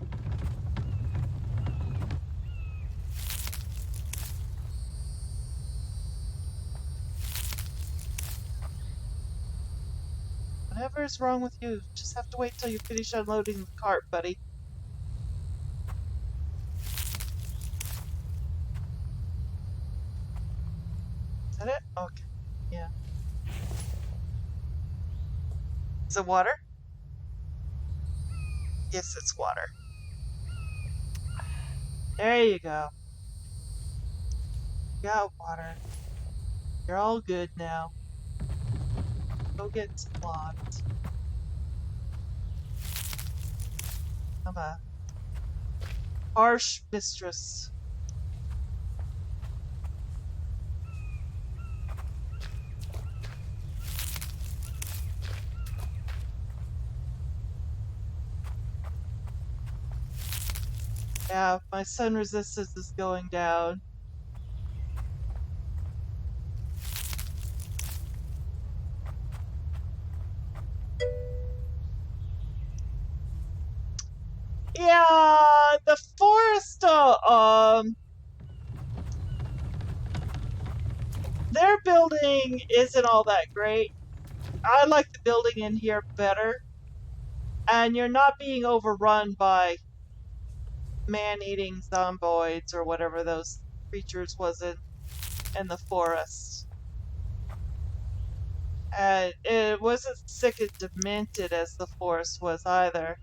Whatever is wrong with you, just have to wait till you finish unloading the cart, buddy. Is that it? Okay. Yeah. Is it water? Yes, it's water. There you go. You got water. You're all good now. Go get some logs. I'm a harsh mistress. Yeah, my sun resistance is going down. Yeah, the forest, their building isn't all that great. I like the building in here better. And you're not being overrun by man-eating zomboids or whatever those creatures was in the forest. And it wasn't sick and demented as the forest was either.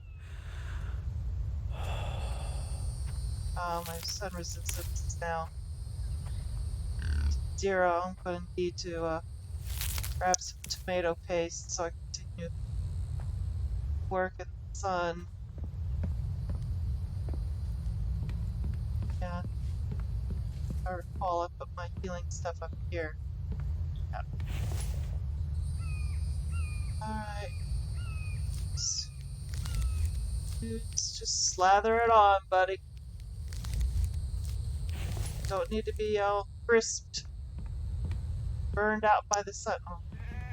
My sun resistance is now 0. I'm going to need to grab some tomato paste so I can continue work in the sun. Yeah. If I recall, I put my healing stuff up here. Yeah. Alright. Just slather it on, buddy. Don't need to be all crisped. Burned out by the sun. Oh,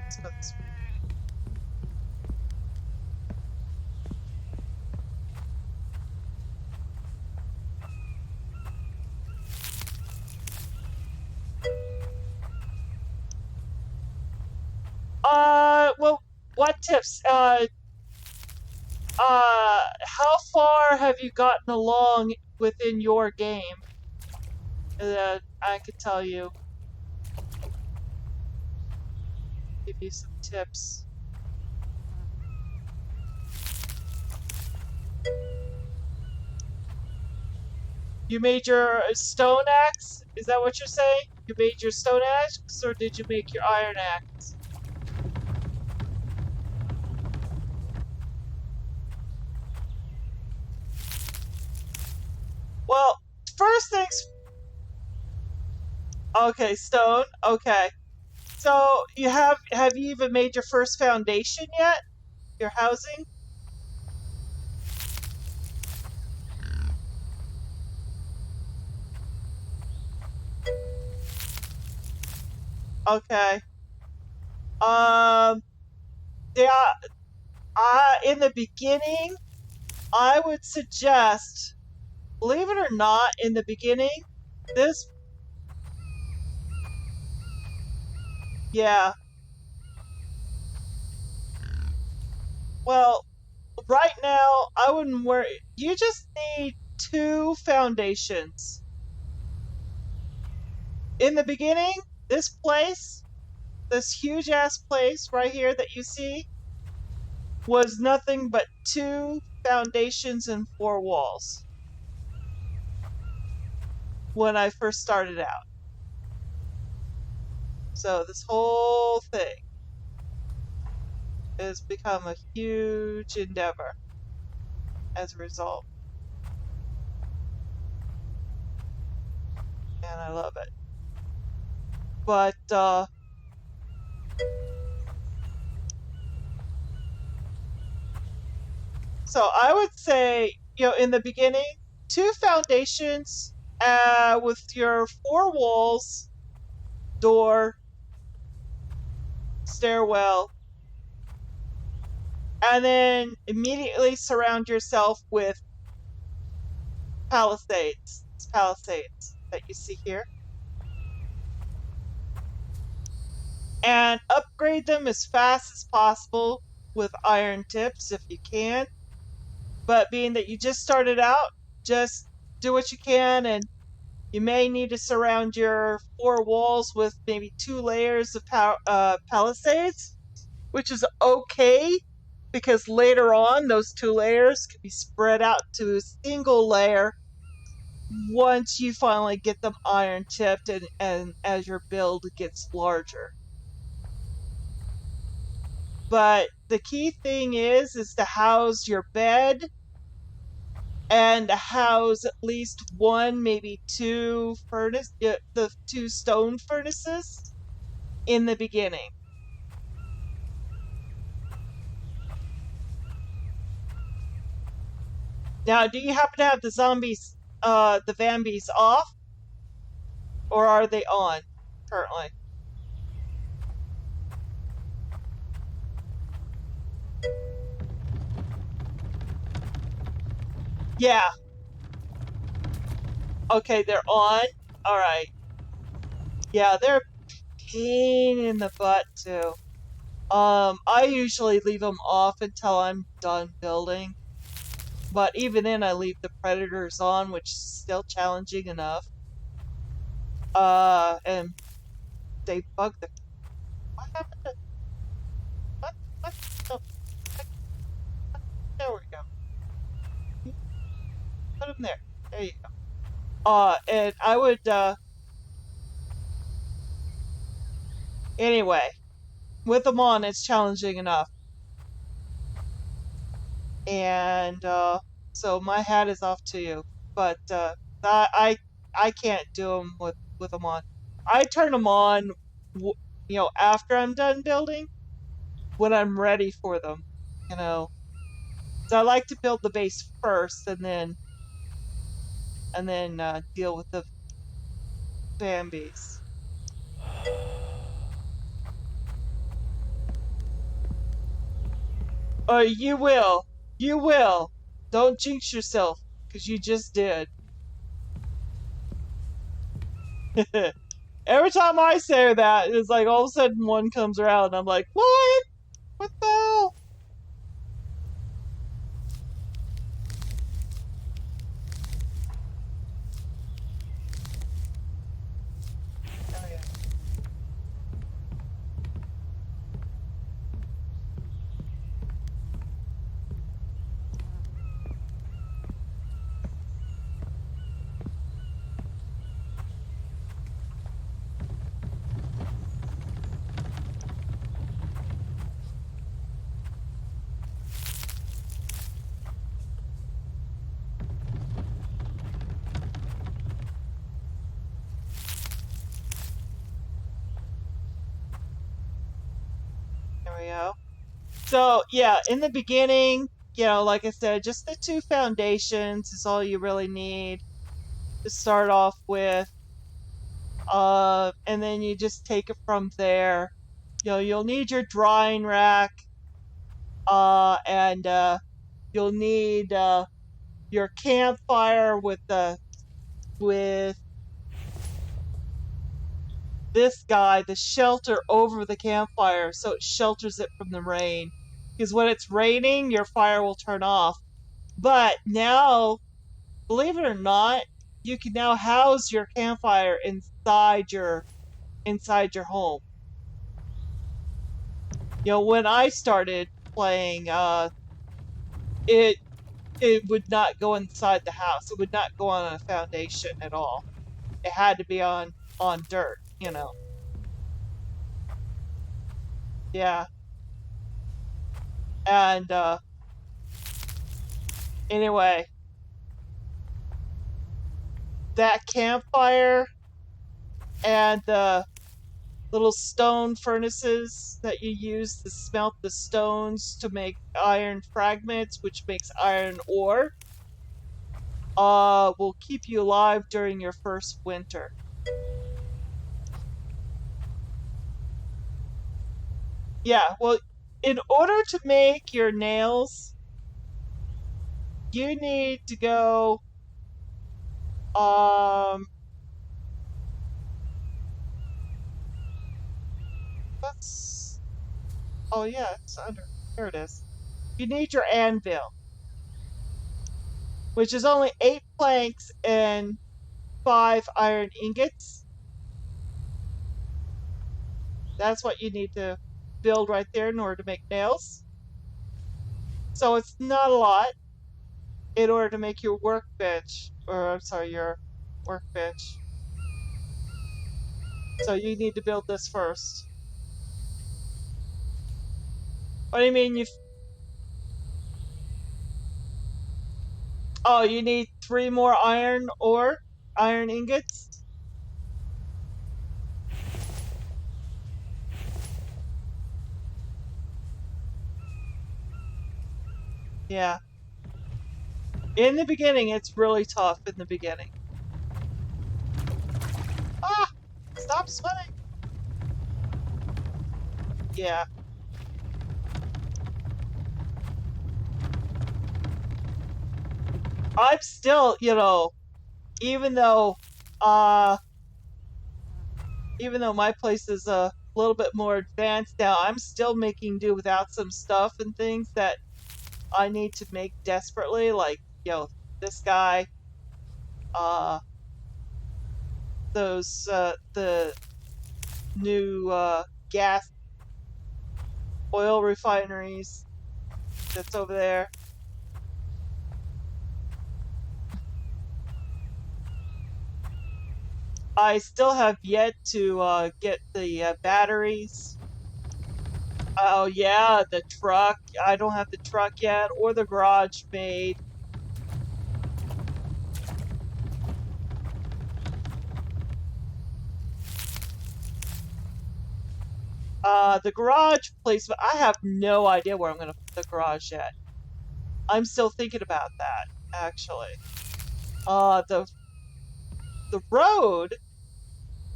let's go this way. Well, what tips? How far have you gotten along within your game? I could tell you, give you some tips. You made your stone axe? Is that what you're saying? You made your stone axe, or did you make your iron axe? Well, first things. Okay, stone. Okay. So have you even made your first foundation yet? Your housing? Okay. Um. Yeah. In the beginning, I would suggest, believe it or not, in the beginning, this. Yeah. Well, right now, I wouldn't worry. You just need 2 foundations. In the beginning, this place, this huge ass place right here that you see, was nothing but 2 foundations and 4 walls when I first started out. So this whole thing has become a huge endeavor as a result. And I love it. But, so I would say, in the beginning, 2 foundations with your 4 walls, door, stairwell, and then immediately surround yourself with palisades that you see here, and upgrade them as fast as possible with iron tips if you can. But being that you just started out, just do what you can, and you may need to surround your 4 walls with maybe 2 layers of palisades, which is okay, because later on those 2 layers can be spread out to a single layer once you finally get them iron tipped and as your build gets larger. But the key thing is to house your bed and to house at least 1, maybe 2 the 2 stone furnaces in the beginning. Now, do you happen to have the zombies, the Vambies off? Or are they on currently? Yeah. Okay, they're on. Alright. Yeah, they're a pain in the butt, too. I usually leave them off until I'm done building. But even then, I leave the predators on, which is still challenging enough. And they bug the. What happened to. What? Oh, there we go. Put them there. There you go. And I would, anyway, with them on, it's challenging enough. And, so my hat is off to you. But, I can't do them with them on. I turn them on, after I'm done building, when I'm ready for them, So I like to build the base first, and then deal with the Bambies. You will. You will. Don't jinx yourself, because you just did. Every time I say that, it's like all of a sudden one comes around and I'm like, what? What the hell? Oh, yeah. There we go. So, yeah, in the beginning, like I said, just the 2 foundations is all you really need to start off with. And then you just take it from there. You'll need your drying rack, and you'll need your campfire with this guy, the shelter over the campfire, so it shelters it from the rain. Because when it's raining, your fire will turn off. But now, believe it or not, you can now house your campfire inside your home. When I started playing, it would not go inside the house. It would not go on a foundation at all. It had to be on dirt. Yeah. And anyway, that campfire and the little stone furnaces that you use to smelt the stones to make iron fragments, which makes iron ore, will keep you alive during your first winter. Yeah, well, in order to make your nails, you need to go, that's, oh yeah, it's under, here it is. You need your anvil, which is only 8 planks and 5 iron ingots. That's what you need to build right there in order to make nails. So it's not a lot in order to make your workbench, or I'm sorry, your workbench. So you need to build this first. What do you mean Oh, you need 3 more iron ingots? Yeah. In the beginning, it's really tough in the beginning. Ah! Stop swimming! Yeah. I'm still, even though, my place is a little bit more advanced now, I'm still making do without some stuff and things that I need to make desperately, like, this guy, the new, gas oil refineries that's over there. I still have yet to get the batteries. Oh yeah, the truck. I don't have the truck yet, or the garage made. The garage placement, I have no idea where I'm going to put the garage yet. I'm still thinking about that, actually. The road,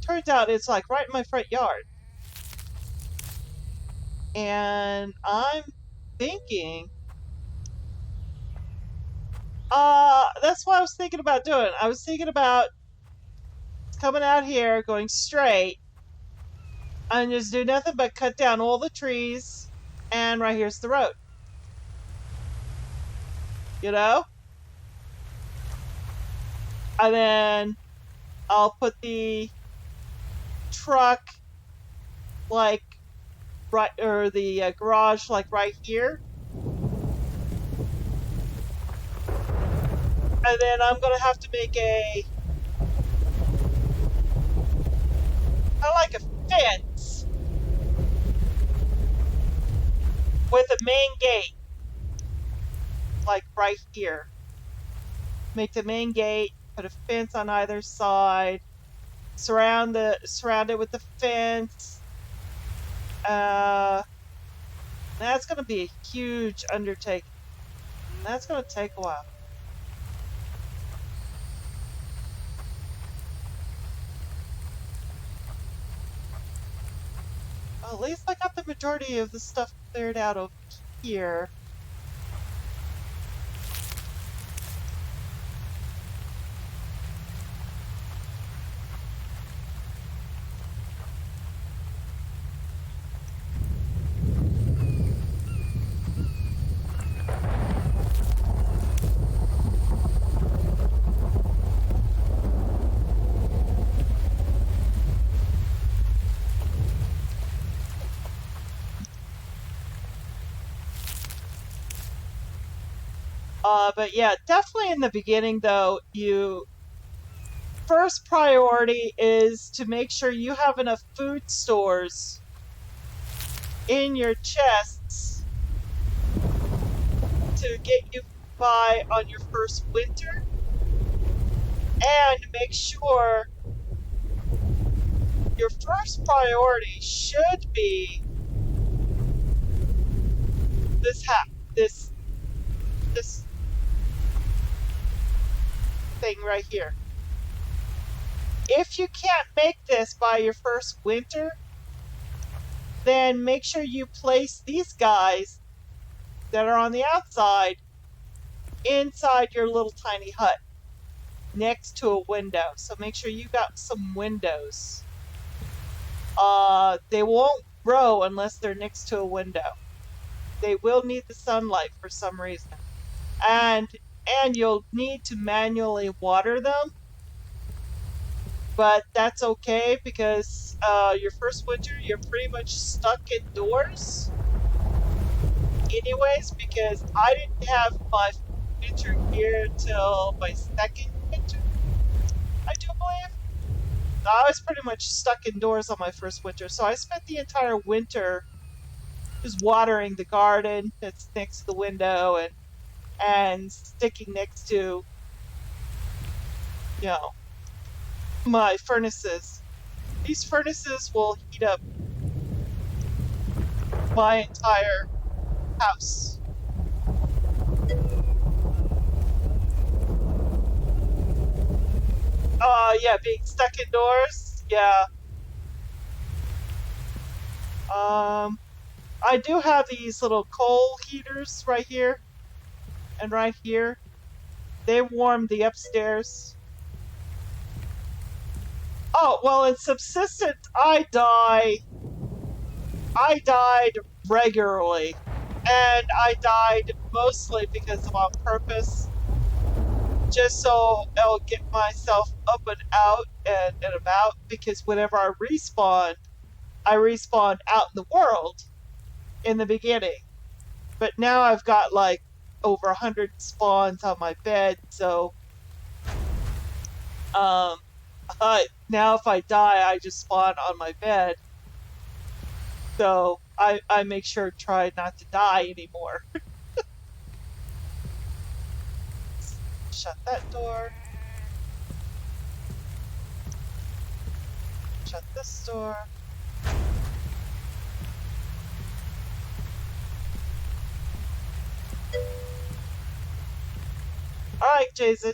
turns out it's like right in my front yard. And I'm thinking, that's what I was thinking about doing. I was thinking about coming out here, going straight, and just do nothing but cut down all the trees, and right here's the road. You know? And then I'll put the truck like right, or the garage like right here. And then I'm gonna have to make a kind of like a fence with a main gate, like right here. Make the main gate, put a fence on either side, surround it with the fence. That's gonna be a huge undertaking. That's gonna take a while. Well, at least I got the majority of the stuff cleared out over here. But yeah, definitely in the beginning though, first priority is to make sure you have enough food stores in your chests to get you by on your first winter, and make sure your first priority should be this thing right here. If you can't make this by your first winter, then make sure you place these guys that are on the outside inside your little tiny hut next to a window. So make sure you got some windows. They won't grow unless they're next to a window. They will need the sunlight for some reason. And you'll need to manually water them. But that's okay because your first winter, you're pretty much stuck indoors. Anyways, because I didn't have my winter here till my second winter, I do believe. I was pretty much stuck indoors on my first winter, so I spent the entire winter just watering the garden that's next to the window and sticking next to, you know, my furnaces. These furnaces will heat up my entire house. Yeah, being stuck indoors, yeah. I do have these little coal heaters right here and right here. They warm the upstairs. Oh, well, in subsistent, I died regularly. And I died mostly because of on purpose. Just so I'll get myself up and out and about, because whenever I respawned out in the world in the beginning. But now I've got like over 100 spawns on my bed, so now if I die, I just spawn on my bed. So I make sure to try not to die anymore. Shut that door. Shut this door. Alright, Jason.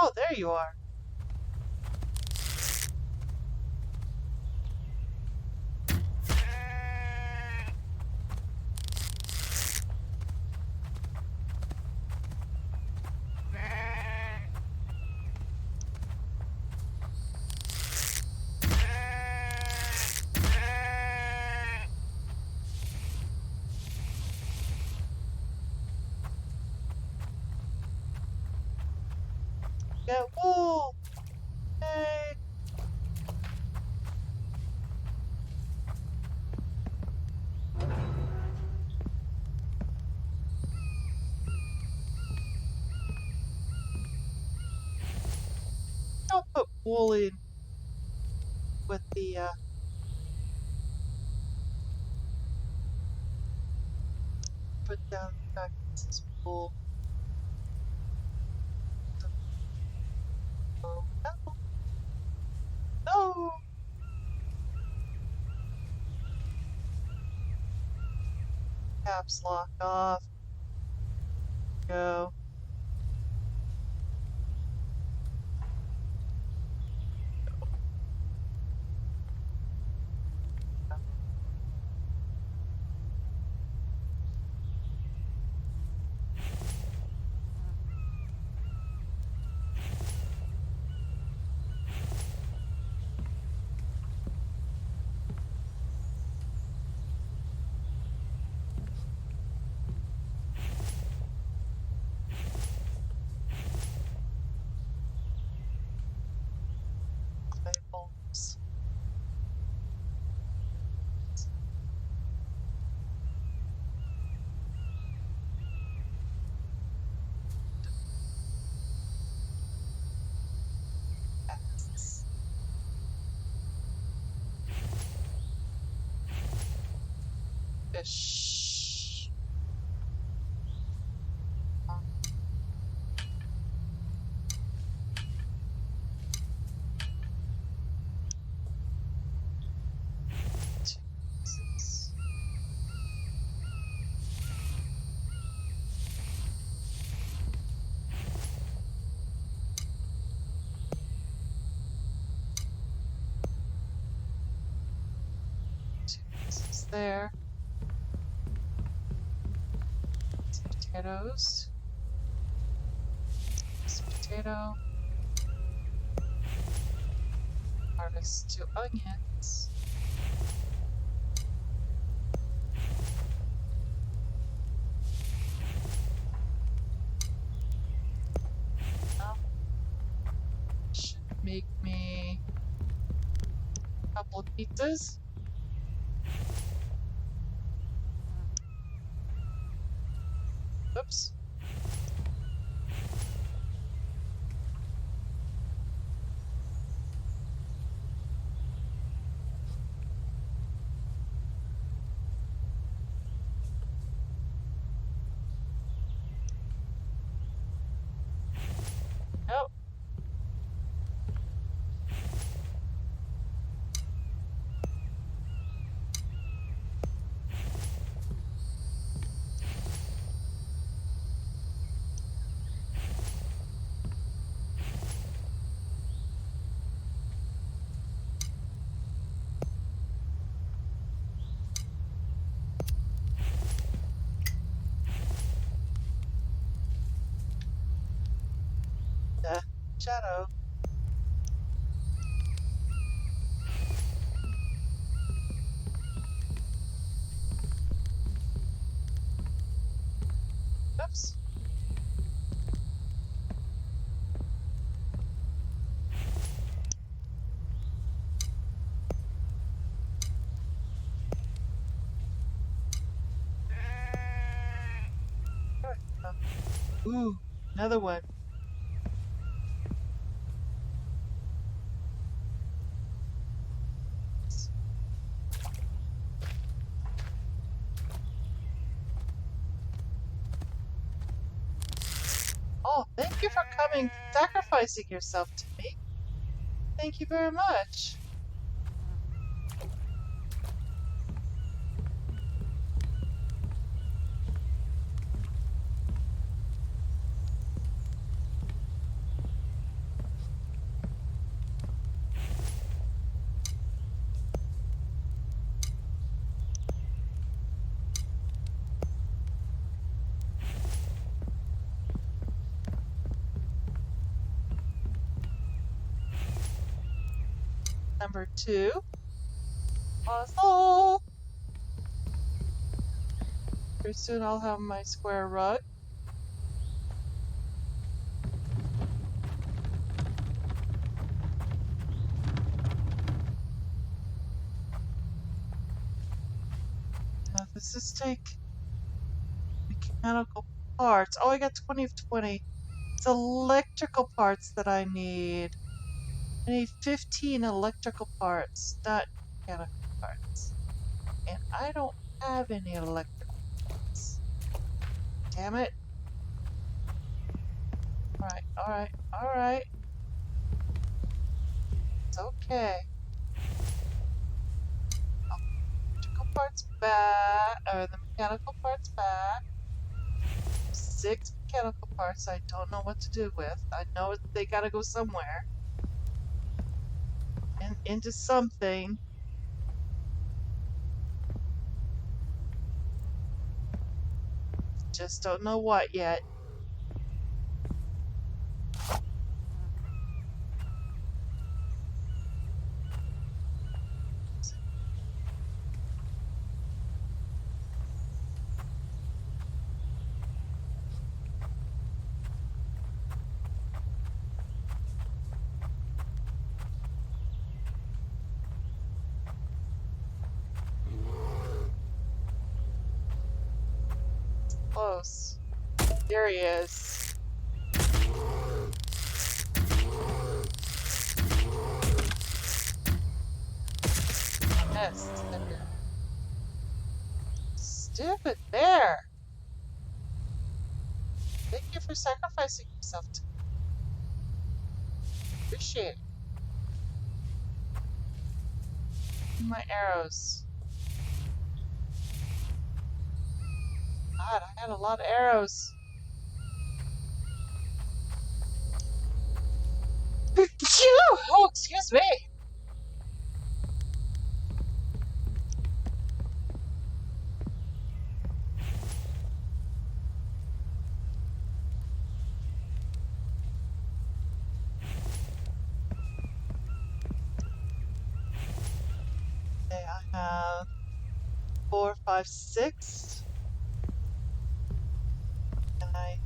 Oh, there you are. Get wool. Hey. Don't put wool in with the put down the fact that this is wool. Oh, no. No. Caps lock off. Go. Labels. X. Fish. Jesus. Jesus there. Some potatoes. This potato. Harvest 2 onions. Now, should make me a couple of pizzas. Oops. Nope. Shadow. Oops. There we go. Ooh, another one. Oh, thank you for coming, sacrificing yourself to me. Thank you very much. number 2. Puzzle! Pretty soon I'll have my square rug. Now does this take mechanical parts? Oh, I got 20 of 20. It's electrical parts that I need. I need 15 electrical parts, not mechanical parts. And I don't have any electrical parts. Damn it. Alright. It's okay. Electrical parts back, or the mechanical parts back. 6 mechanical parts I don't know what to do with. I know they gotta go somewhere. And into something. Just don't know what yet. Close. There he is. Yes. Stupid bear. Thank you for sacrificing yourself to me. Appreciate it. My arrows. God, I had a lot of arrows. Oh, excuse me. Okay, I have 4, 5, 6. And I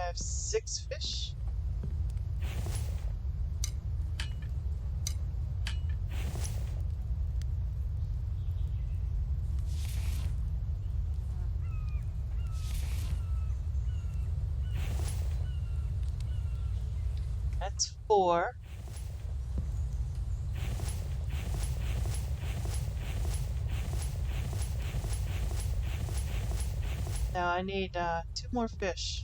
have 6 fish. That's 4. Now I need 2 more fish.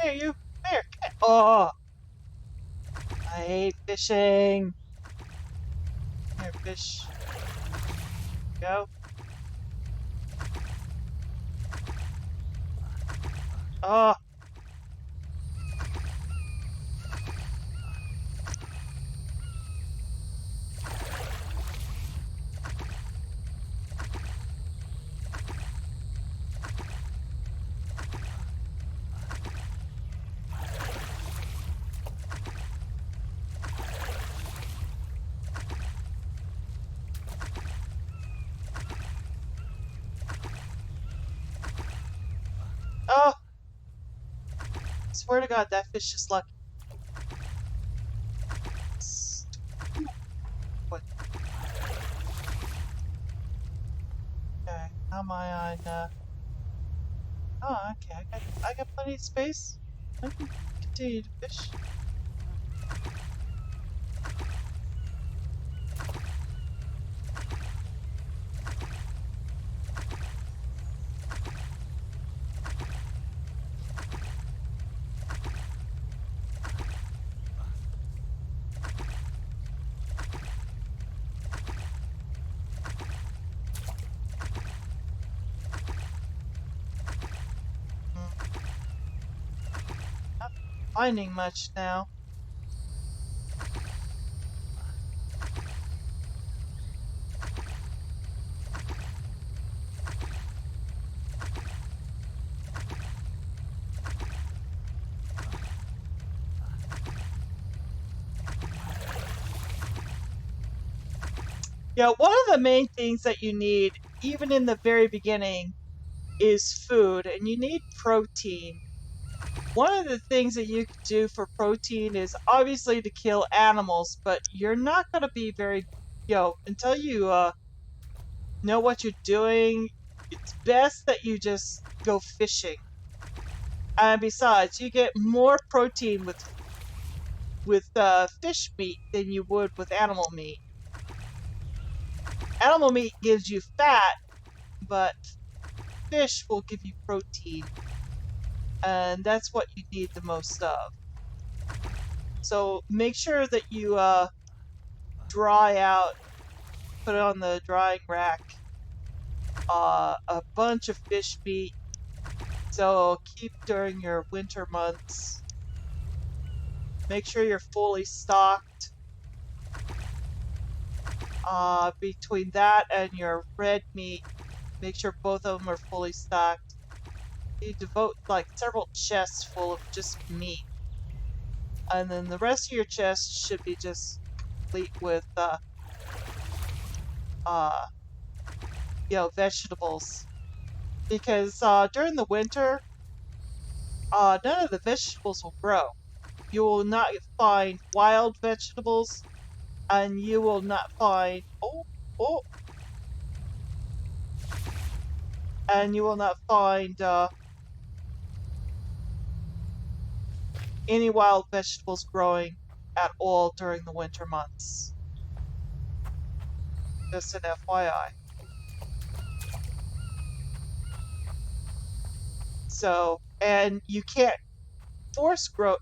There you, there. Oh, I hate fishing. Here, fish. Go. Oh. Oh. Swear to God, that fish is lucky. What? Okay, how am I on, oh, okay, I got plenty of space. I can continue to fish. finding much now. Yeah, one of the main things that you need, even in the very beginning, is food, and you need protein. One of the things that you can do for protein is obviously to kill animals, but you're not going to be very, until you know what you're doing, it's best that you just go fishing. And besides, you get more protein with fish meat than you would with animal meat. Animal meat gives you fat, but fish will give you protein, and that's what you need the most of. So make sure that you dry out, put it on the drying rack, a bunch of fish meat, so keep during your winter months. Make sure you're fully stocked. Between that and your red meat, make sure both of them are fully stocked. You devote like several chests full of just meat, and then the rest of your chest should be just complete with vegetables. Because during the winter, none of the vegetables will grow. You will not find wild vegetables, and you will not find and you will not find any wild vegetables growing at all during the winter months. Just an FYI. So, and you can't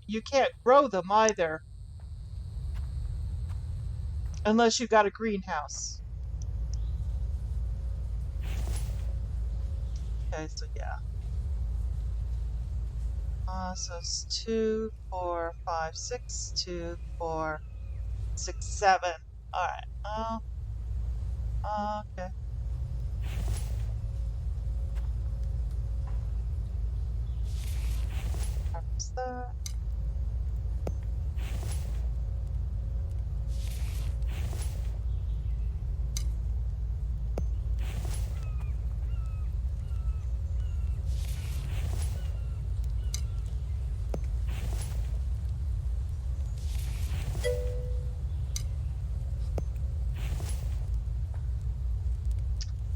you can't grow them either unless you've got a greenhouse. Okay, so yeah. So it's 2, 4, 5, 6, 2, 4, 6, 7. Alright, okay. Harvest that.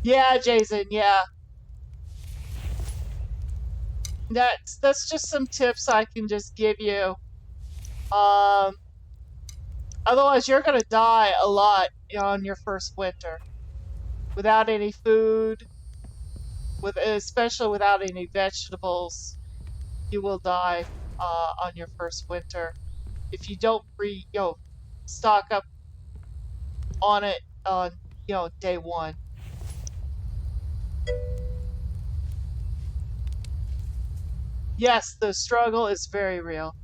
Yeah, Jason, yeah. That's just some tips I can just give you. Otherwise you're gonna die a lot on your first winter. Without any food, especially without any vegetables, you will die on your first winter if you don't stock up on it on day one. Yes, the struggle is very real.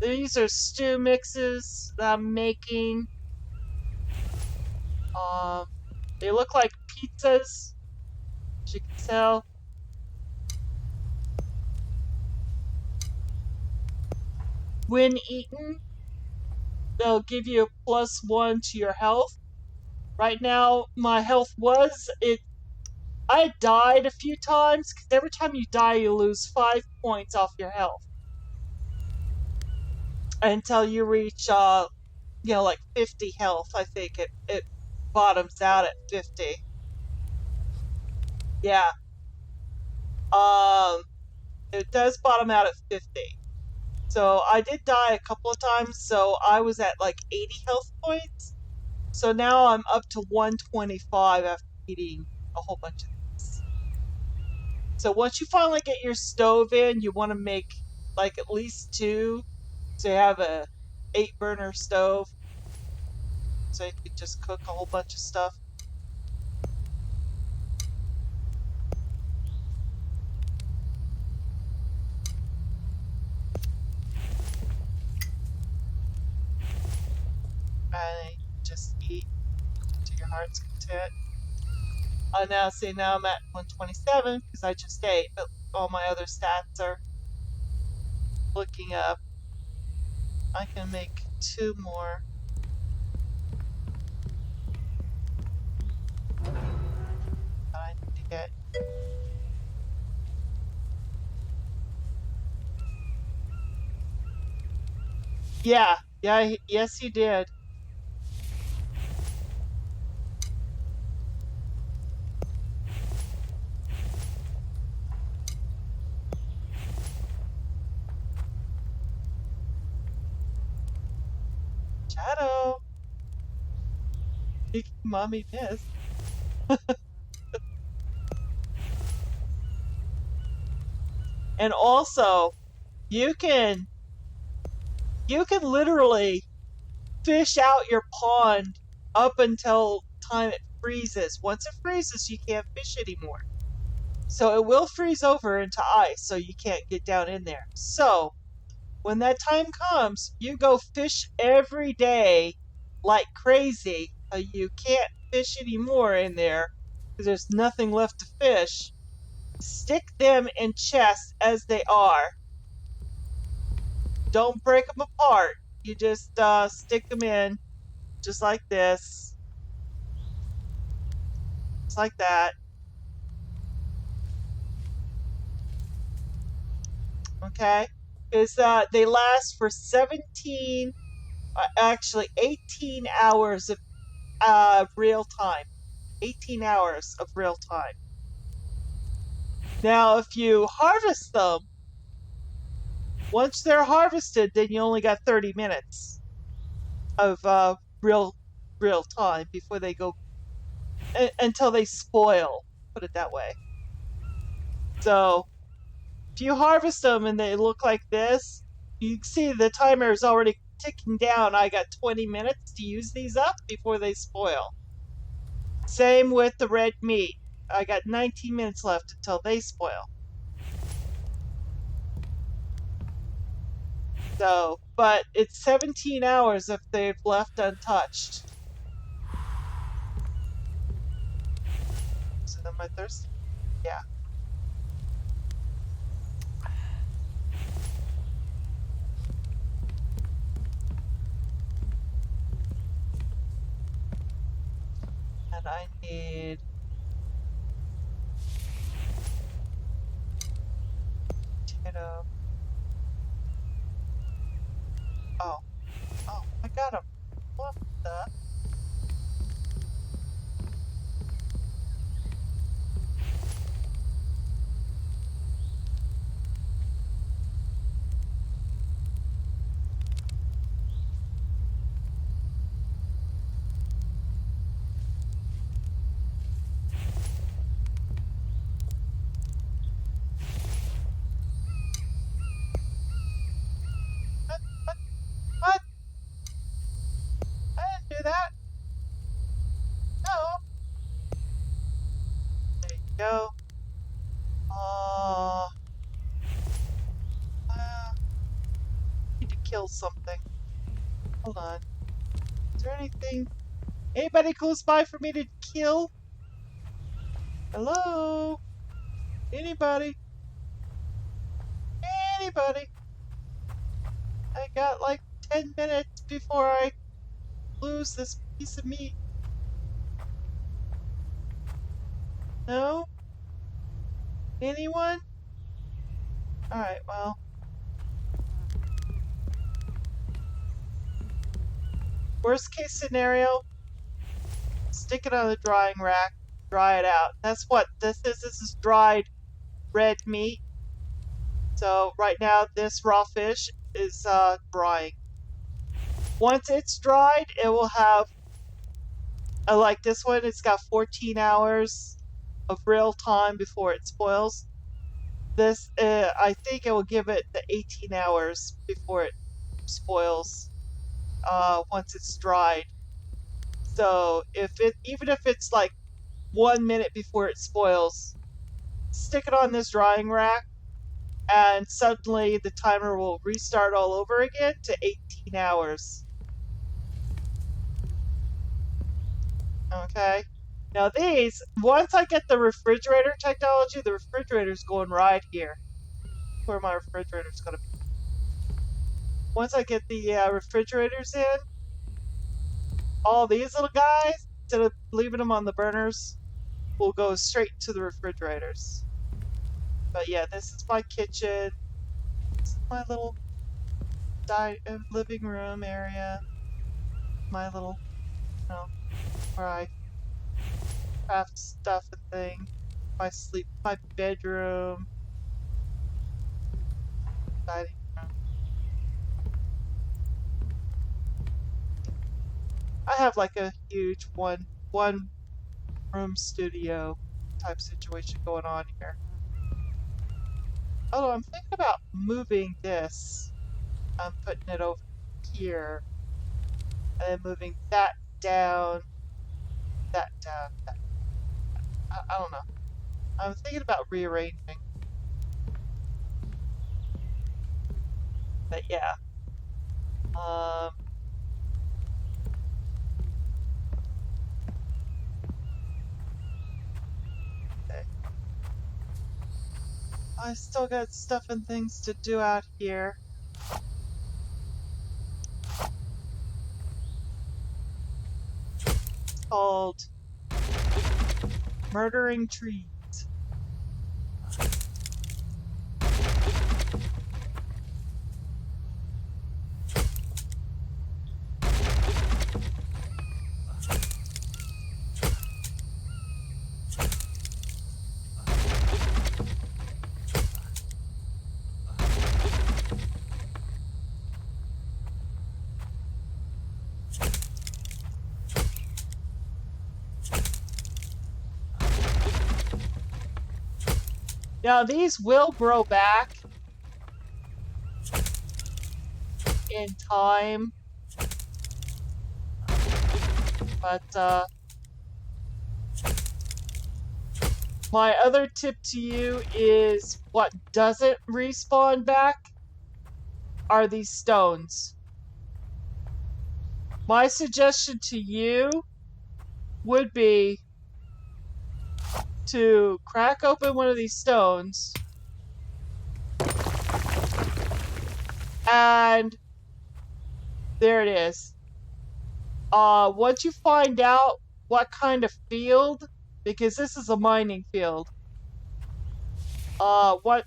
These are stew mixes that I'm making. They look like pizzas, as you can tell. When eaten, they'll give you a +1 to your health. Right now, my health I died a few times, because every time you die, you lose 5 points off your health. Until you reach, like 50 health, I think it bottoms out at 50. Yeah. It does bottom out at 50. So I did die a couple of times, so I was at like 80 health points. So now I'm up to 125 after eating a whole bunch of these. So once you finally get your stove in, you want to make like at least 2. So you have a 8-burner stove. So you could just cook a whole bunch of stuff. And just eat to your heart's content. Now see, now I'm at 127 because I just ate, but all my other stats are looking up. I can make 2 more. I need to get. Yeah, yes, you did. Shadow. Making mommy miss. And also, you can literally fish out your pond up until time it freezes. Once it freezes, you can't fish anymore. So it will freeze over into ice, so you can't get down in there. So when that time comes, you go fish every day like crazy. You can't fish anymore in there because there's nothing left to fish. Stick them in chests as they are. Don't break them apart. You just stick them in just like this. Just like that. Okay? Because they last for 17, actually 18 hours of real time. 18 hours of real time. Now, if you harvest them, once they're harvested, then you only got 30 minutes of real time before they go until they spoil. Put it that way. So, if you harvest them and they look like this, you can see the timer is already ticking down. I got 20 minutes to use these up before they spoil. Same with the red meat. I got 19 minutes left until they spoil. So, but it's 17 hours if they've left untouched. So am I thirsty? Yeah. And I need potato. Oh, I got them. What the? What? I didn't do that. No. There you go. Need to kill something. Hold on. Is there anybody close by for me to kill? Hello? Anybody? Anybody? I got like 10 minutes before I lose this piece of meat. No? Anyone? Alright, well. Worst case scenario, stick it on the drying rack, dry it out. That's what this is. This is dried red meat. So right now this raw fish is drying. Once it's dried, it will have, like this one, it's got 14 hours. of real time before it spoils. This, I think it will give it the 18 hours before it spoils, once it's dried. So even if it's like 1 minute before it spoils, stick it on this drying rack, and suddenly the timer will restart all over again to 18 hours. Okay? Now these, once I get the refrigerator technology, the refrigerator's going right here. Where my refrigerator's gonna be. Once I get the refrigerators in, all these little guys, instead of leaving them on the burners, will go straight to the refrigerators. But yeah, this is my kitchen. This is my little living room area. My little, you know, where I craft stuff and things. My bedroom. Dining room. I have like a huge one room studio type situation going on here. Although I'm thinking about moving this. I'm putting it over here. And then moving that down. That down. I don't know. I'm thinking about rearranging. But yeah. Okay. I still got stuff and things to do out here. Called Murdering Trees. Now these will grow back in time, but my other tip to you is what doesn't respawn back are these stones. My suggestion to you would be to crack open one of these stones and there it is. Once you find out what kind of field, because this is a mining field, what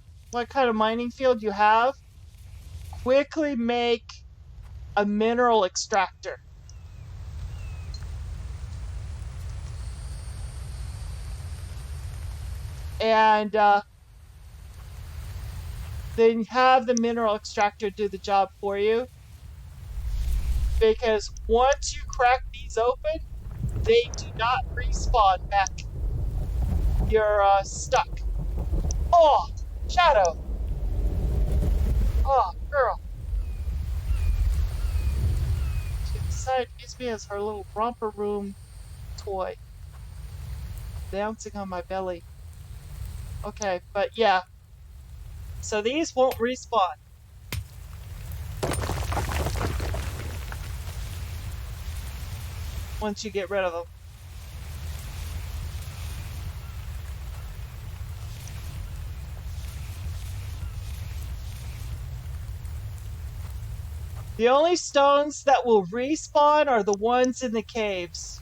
kind of mining field you have, quickly make a mineral extractor. And then have the mineral extractor do the job for you. Because once you crack these open, they do not respawn back. You're stuck. Oh, Shadow. Oh, girl. She decided to use me as her little romper room toy. Bouncing on my belly. Okay, but yeah. So these won't respawn. Once you get rid of them. The only stones that will respawn are the ones in the caves.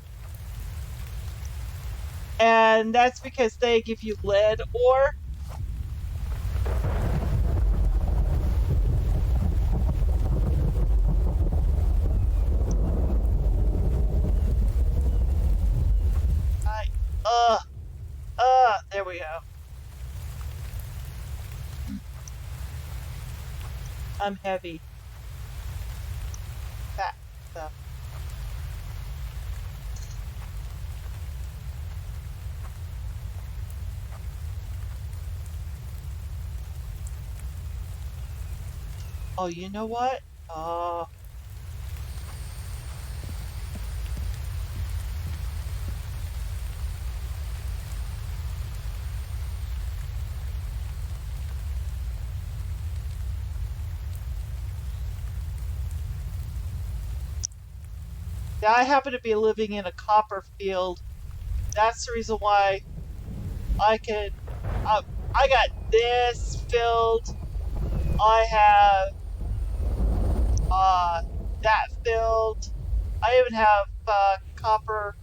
And that's because they give you lead ore. There we go. I'm heavy. Fat stuff. Oh, you know what? Yeah, I happen to be living in a copper field. That's the reason why I can. I got this filled. I have that filled. I even have copper.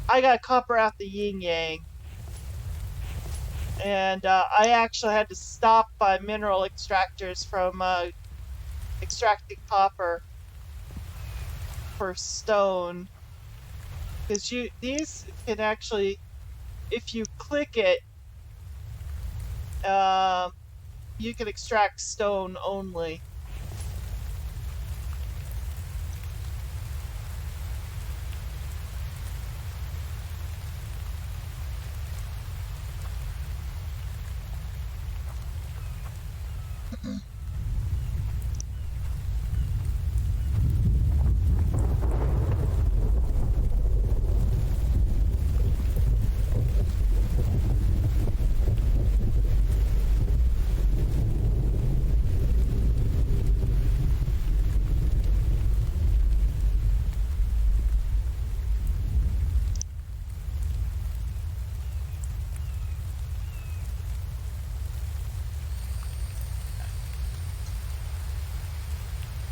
I got copper out the yin yang, and I actually had to stop by mineral extractors from extracting copper for stone, because these can actually, if you click it, you can extract stone only.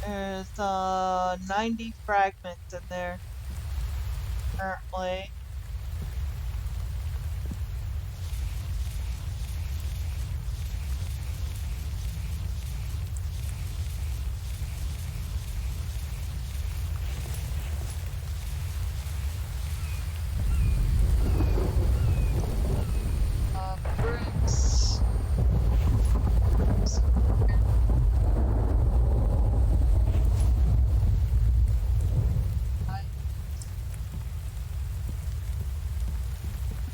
There's 90 fragments in there currently. Bricks.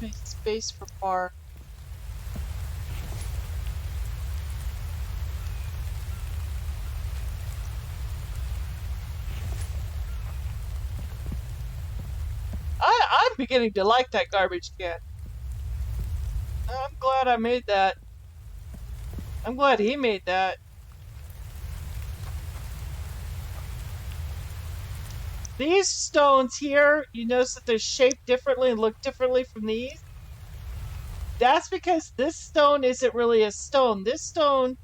Make space for bark. I'm beginning to like that garbage can. I'm glad I made that. I'm glad he made that. These stones here, you notice that they're shaped differently and look differently from these? That's because this stone isn't really a stone. This stone,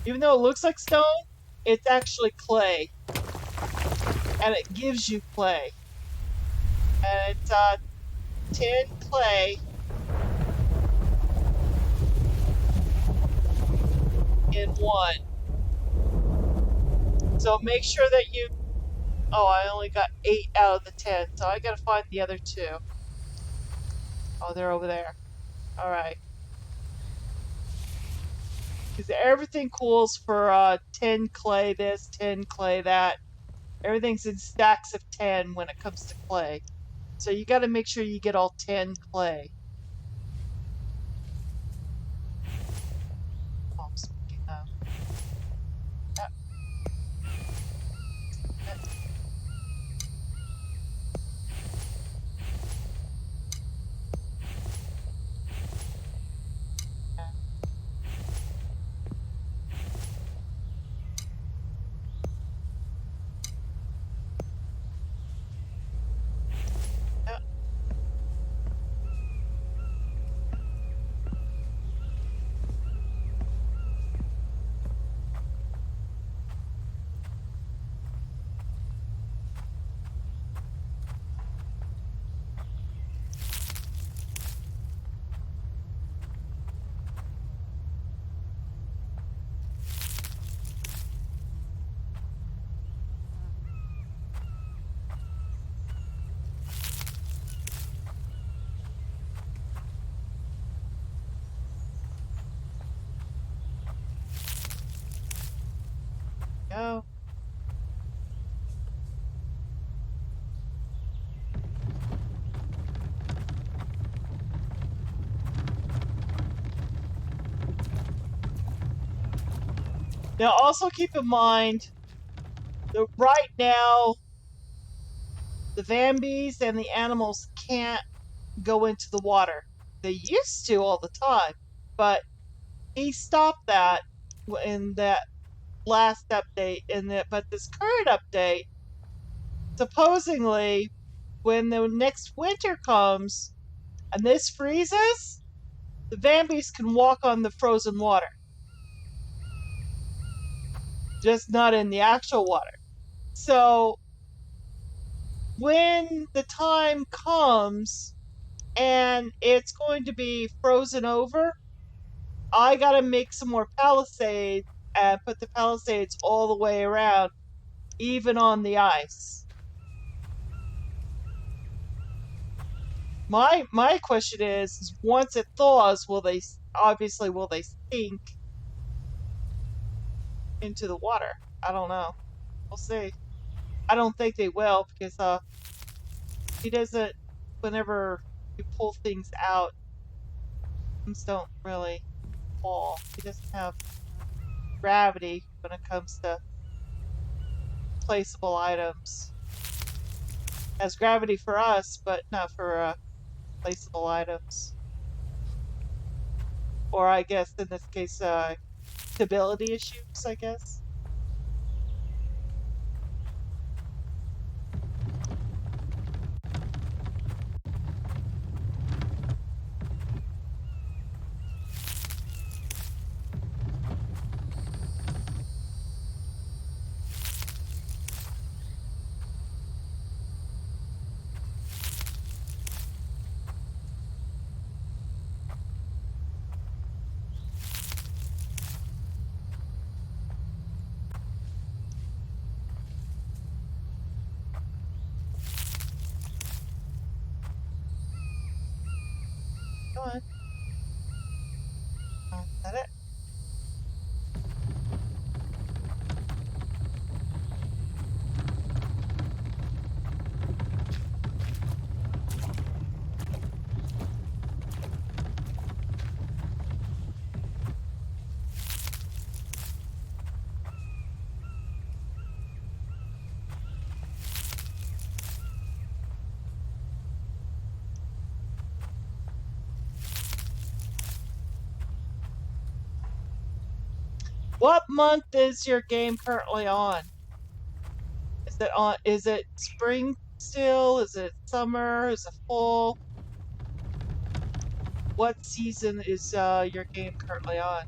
even though it looks like stone, it's actually clay. And it gives you clay. And it's tin clay in one. So make sure that you... Oh, I only got 8 out of the 10, so I gotta find the other 2. Oh, they're over there. Alright. Because everything cools for 10 clay this, 10 clay that. Everything's in stacks of 10 when it comes to clay. So you gotta make sure you get all 10 clay. Oh, speaking of... Go. Now, also keep in mind that right now, the Vambies and the animals can't go into the water. They used to all the time, but he stopped that in that last update. But this current update, supposedly, when the next winter comes and this freezes, the Vambies can walk on the frozen water, just not in the actual water. So when the time comes and it's going to be frozen over, I gotta make some more palisades and put the palisades all the way around, even on the ice. My question is once it thaws, will they sink into the water? I don't know. We'll see. I don't think they will because he doesn't. Whenever you pull things out, things don't really fall. He doesn't have gravity when it comes to placeable items. Has gravity for us, but not for placeable items. Or I guess in this case, stability issues, I guess. Go on. Oh, is that it? What month is your game currently on? Is it spring still? Is it summer? Is it fall? What season is your game currently on?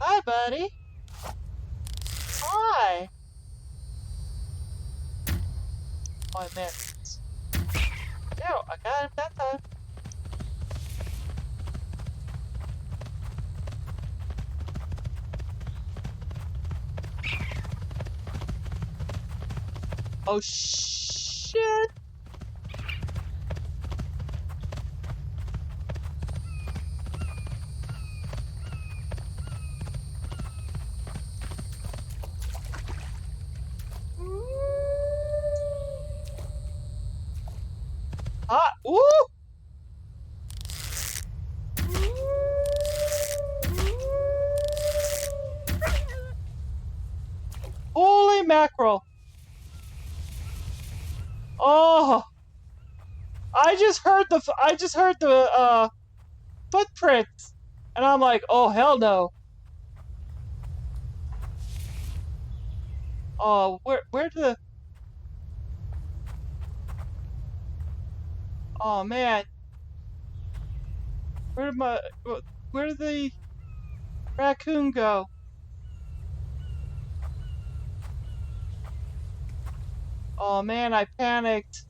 Hi, buddy. Hi. Oh, I missed. No, I got him that time. Oh, shit. Ah, ooh! Holy mackerel. Oh, I just heard the footprints, and I'm like, oh hell no. Oh, where the? Oh man, where did the raccoon go? Oh man, I panicked.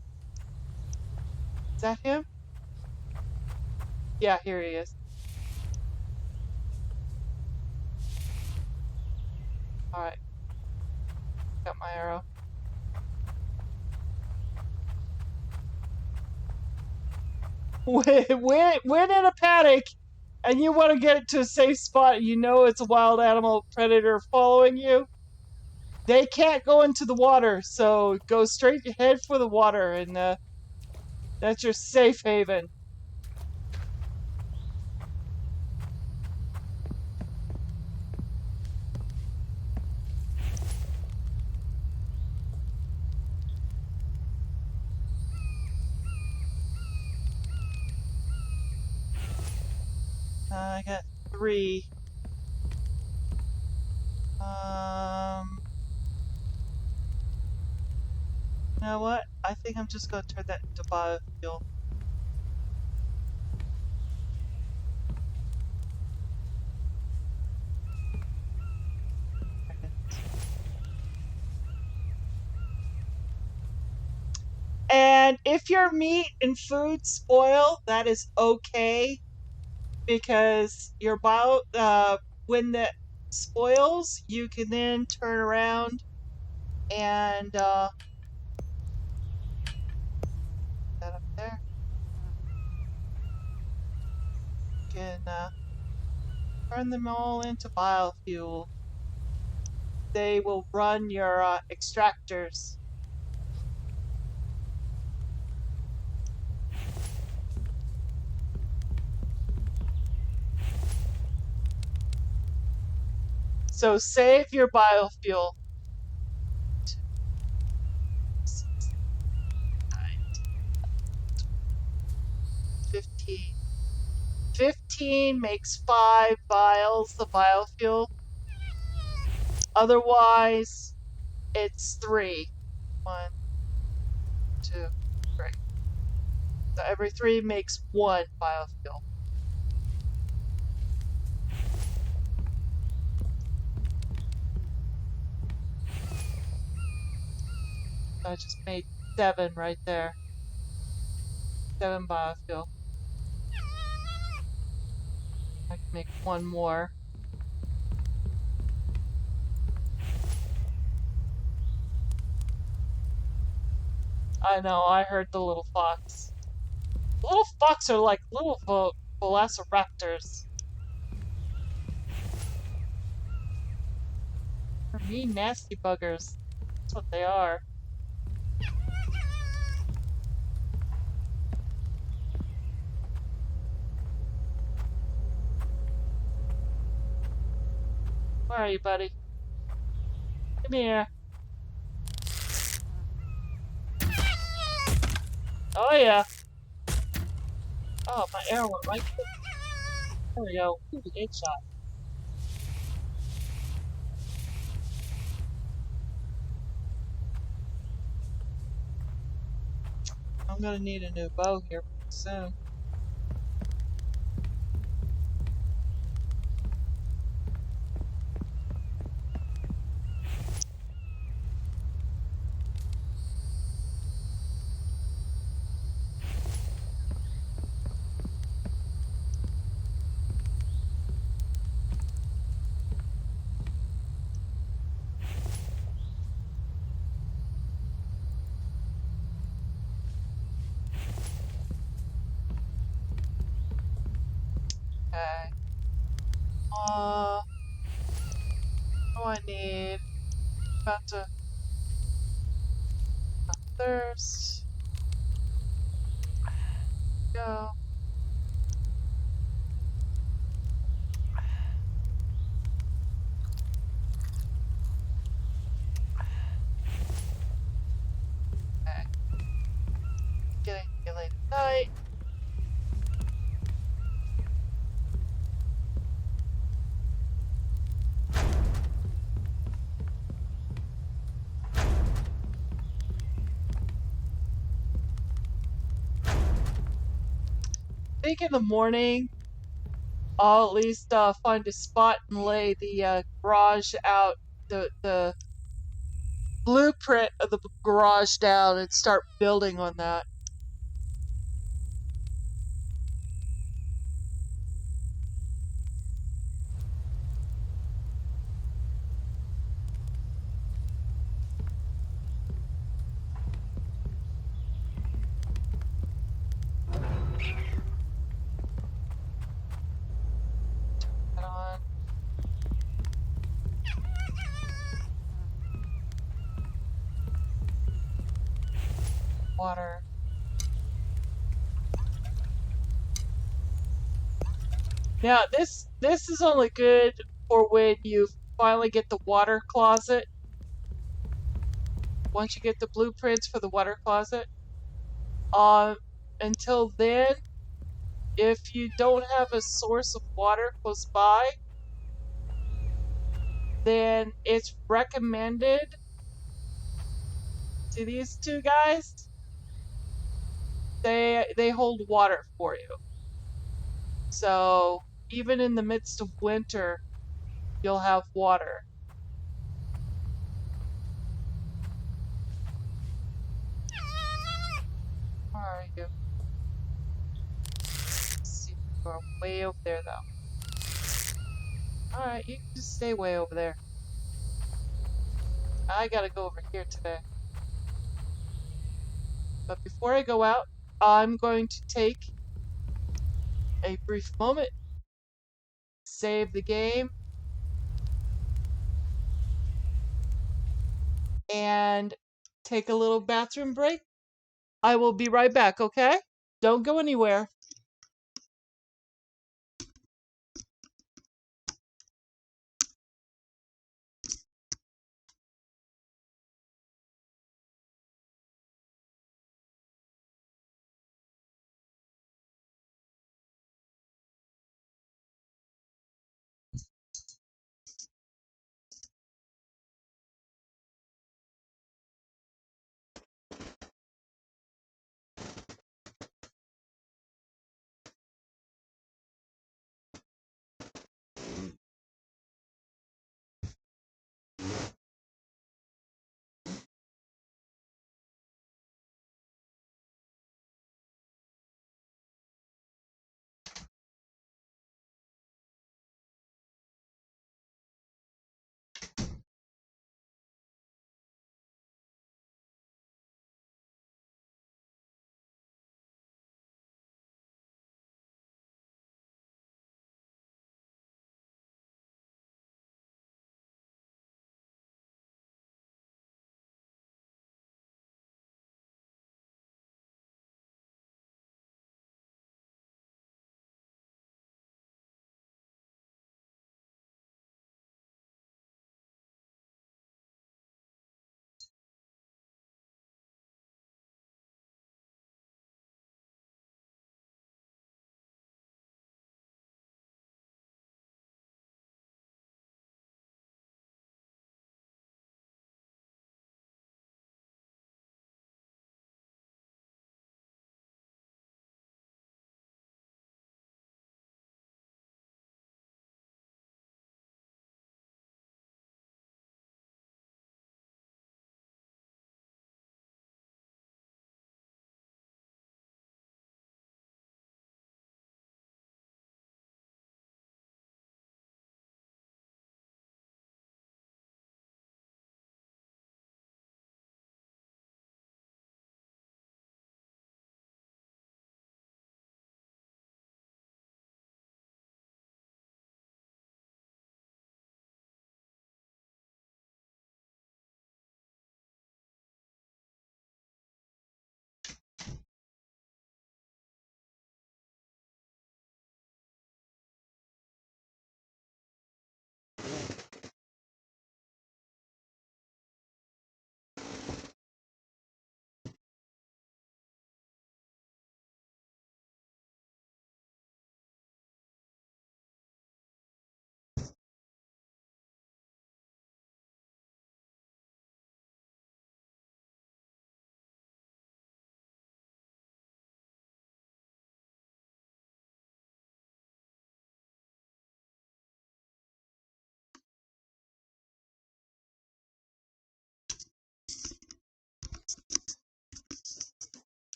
Is that him? Yeah, here he is. Alright. Got my arrow. when in a panic and you want to get it to a safe spot and you know it's a wild animal predator following you, they can't go into the water, so go straight ahead for the water, and that's your safe haven. I got 3. You know what? I think I'm just gonna turn that into biofuel. And if your meat and food spoil, that is okay, because your when that spoils, you can then turn around and that up there. You can turn them all into biofuel. They will run your extractors. So save your biofuel. 15. 15 makes 5 vials of biofuel. Otherwise, it's 3. 1, 2, 3. So every 3 makes 1 biofuel. So I just made 7 right there. 7 biofuel. I can make 1 more. I know, I heard the little fox. Little fox are like little velociraptors. They're mean, nasty buggers. That's what they are. Where are you, buddy? Come here. Oh yeah. Oh, my arrow went right there. There we go. Ooh, good shot. I'm gonna need a new bow here soon. Okay. What do I need? About to thirst. Go. Okay. Getting late at night. I think in the morning I'll at least find a spot and lay the garage out, the blueprint of the garage down, and start building on that. water. Now, this is only good for when you finally get the water closet. Once you get the blueprints for the water closet. Until then, if you don't have a source of water close by, then it's recommended to these two guys. They hold water for you. So even in the midst of winter, you'll have water. Where are you? Let's see, you're way over there though. Alright, you can just stay way over there. I gotta go over here today. But before I go out, I'm going to take a brief moment, save the game, and take a little bathroom break. I will be right back, okay? Don't go anywhere.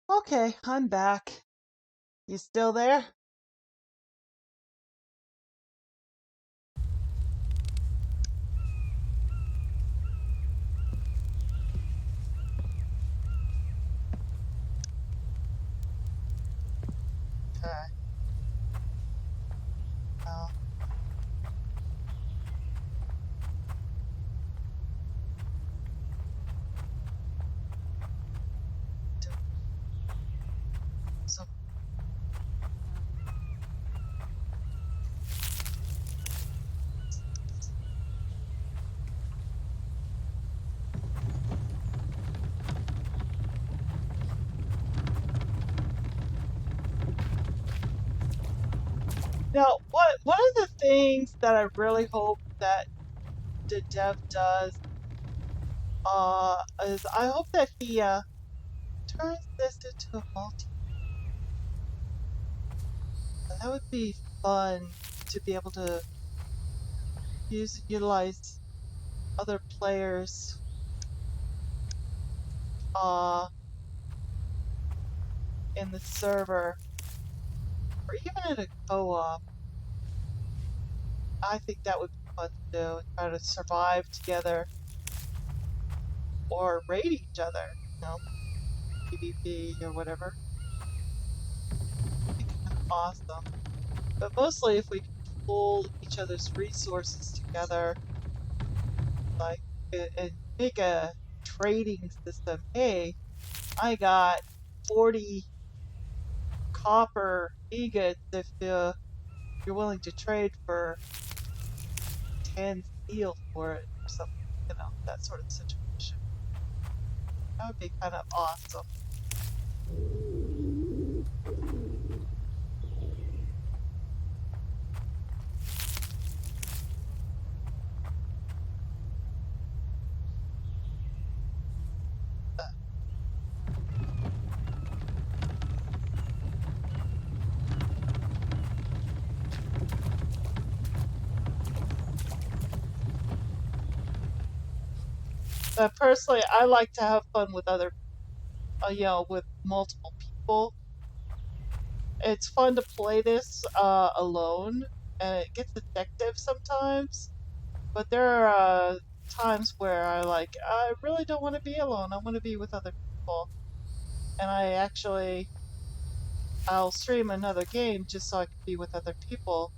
Okay, I'm back. You still there? Okay. Well, Now, one of the things that I really hope that the dev does is I hope that he turns this into a multi. That would be fun to be able to utilize other players in the server or even in a co-op. I think that would be fun to do. Try to survive together or raid each other, PvP or whatever. It'd be kind of awesome. But mostly if we can pull each other's resources together, like, and make a trading system. Hey, I got 40 copper ingots if you're willing to trade for 10 steel for it or something, that sort of situation. That would be kind of awesome. But personally, I like to have fun with other, with multiple people. It's fun to play this alone, and it gets addictive sometimes. But there are times where I really don't want to be alone. I want to be with other people, and I'll stream another game just so I can be with other people,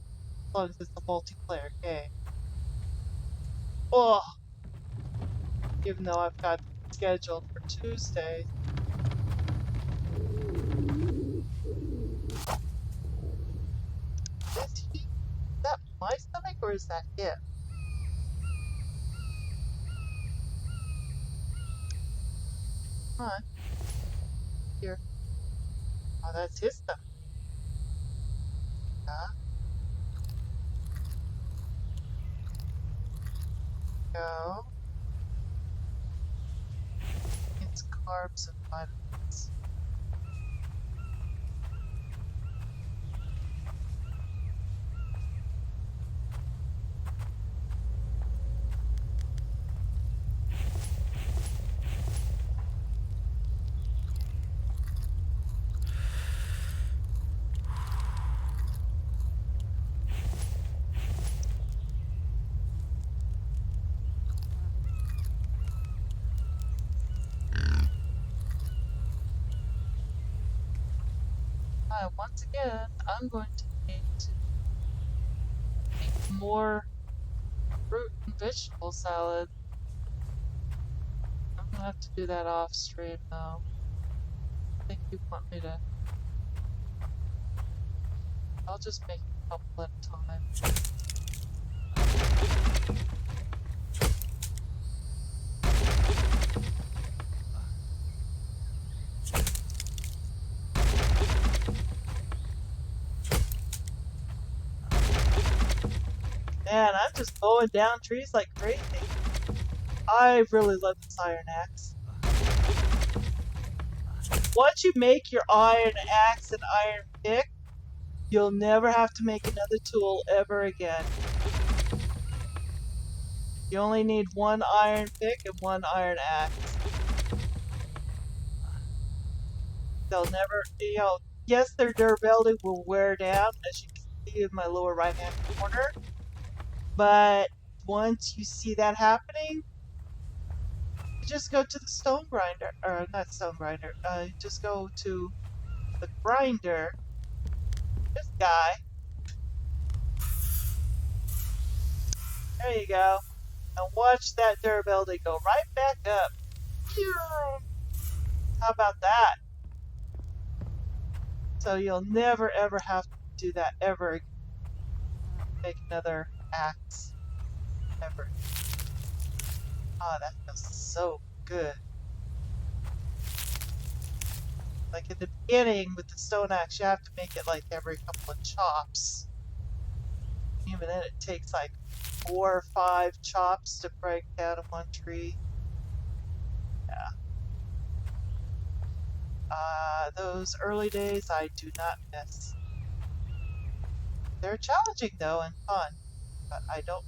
as long as it's a multiplayer game. Oh, even though I've got scheduled for Tuesday. Is that my stomach or is that it? Come on. Here. Oh, that's his stomach. Go. It's carbs and vitamins. Once again, I'm going to need to make more fruit and vegetable salad. I'm gonna have to do that off stream though. I think you want me to. I'll just make a couple at a time. Man, I'm just mowing down trees like crazy. I really love this iron axe. Once you make your iron axe and iron pick, you'll never have to make another tool ever again. You only need one iron pick and one iron axe. They'll never, yes, their durability will wear down, as you can see in my lower right hand corner. But once you see that happening, you just go to the stone grinder, or not stone grinder, just go to the grinder, this guy. There you go. And watch that durability go right back up. How about that? So you'll never ever have to do that ever again. Make another axe ever. Oh, that feels so good. Like in the beginning with the stone axe, you have to make it like every couple of chops. Even then, it takes like 4 or 5 chops to break down one tree. Yeah. Those early days I do not miss. They're challenging though and fun, but I don't.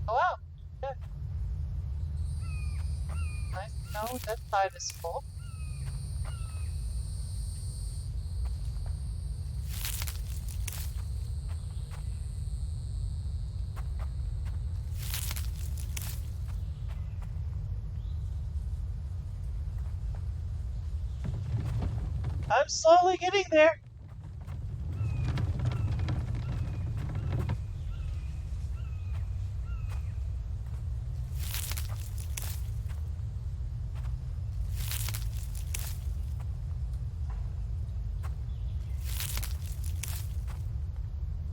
Oh wow, good. Nice to know that side is full. I'm slowly getting there.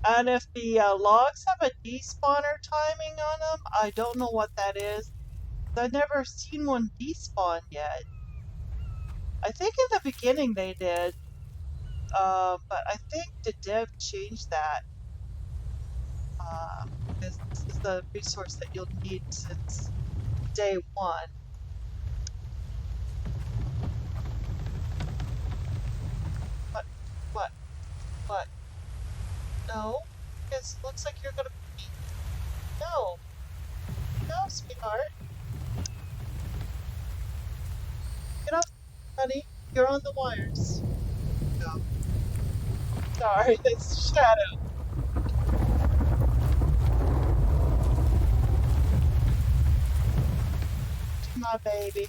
And if the logs have a despawner timing on them, I don't know what that is. I've never seen one despawn yet. I think in the beginning they did, but I think the dev changed that. This is the resource that you'll need since day 1. What? What? What? No? Because it looks like you're gonna be... No! No, sweetheart. Get up, honey. You're on the wires. No. Sorry, it's Shadow. My baby.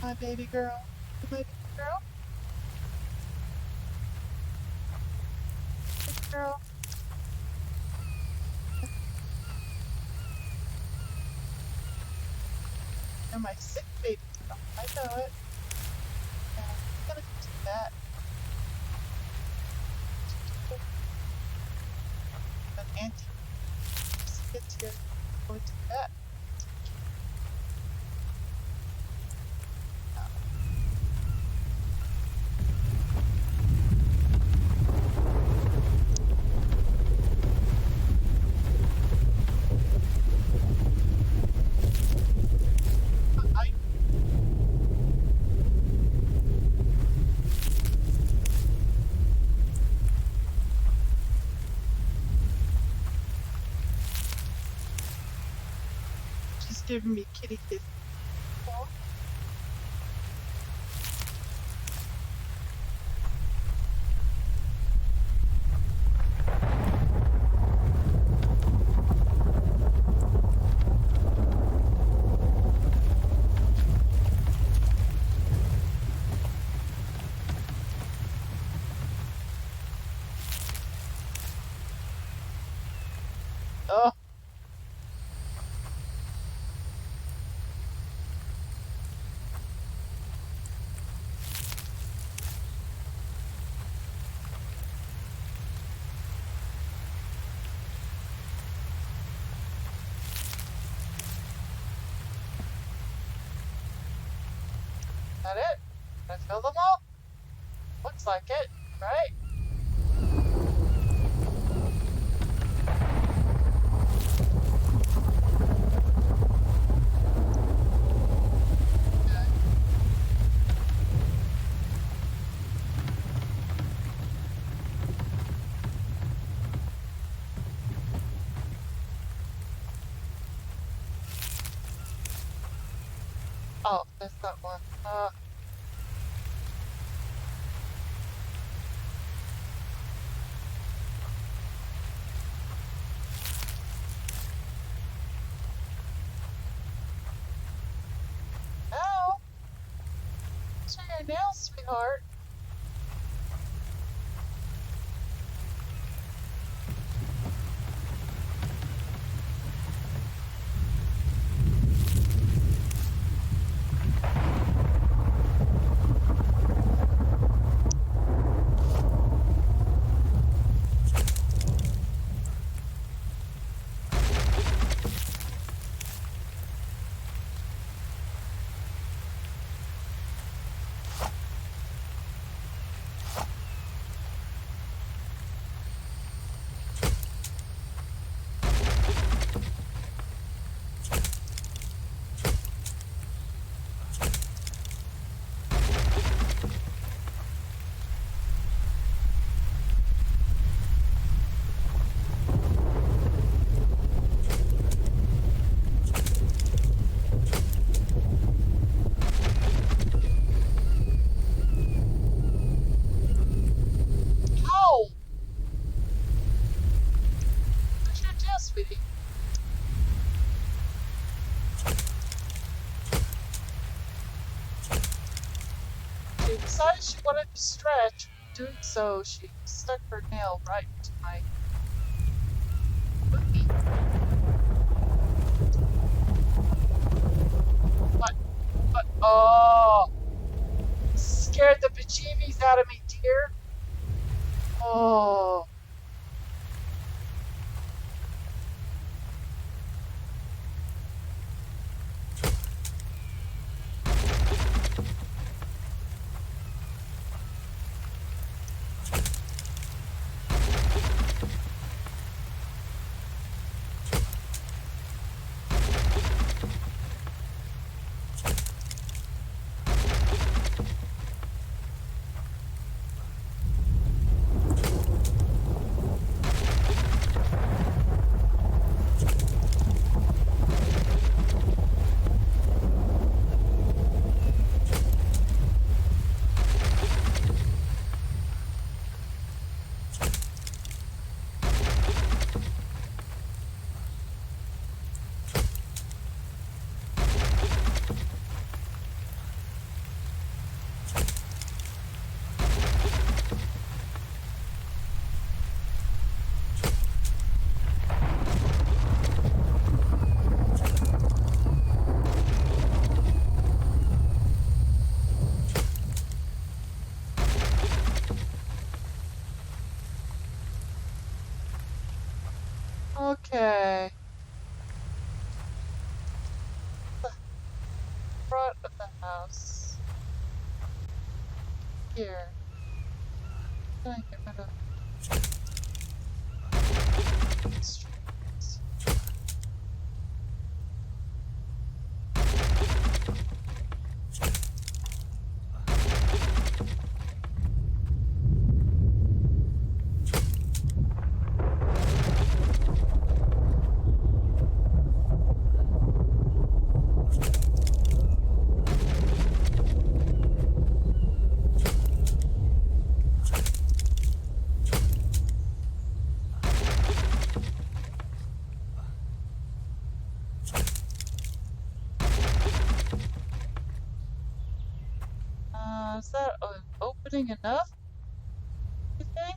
My baby girl. My baby girl. Baby girl. You're my sick baby girl. I know it. Yeah, I'm gonna do that. An auntie gets here. Going to that. She's giving me kitty kiss. Oh. Oh. That it? Did I fill them all? Looks like it, right? Okay. Oh, that's that one. Ow! Those are your nails, sweetheart. decided she wanted to stretch. Doing so, she stuck her nail right into my booty. But, oh, scared the bejeebies out of me, dear. Oh. Okay. Front of the house. Here. Can I get rid of these trees? Is that opening enough, you think?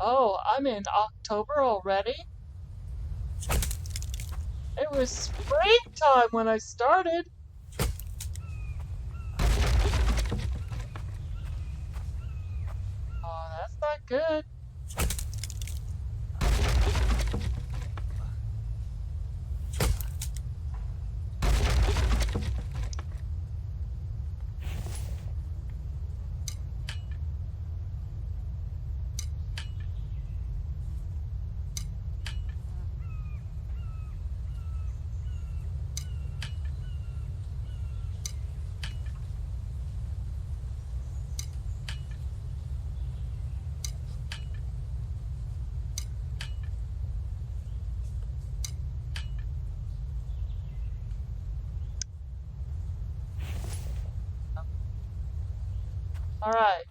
Oh, I'm in October already? It was springtime when I started. Oh, that's not good. Alright.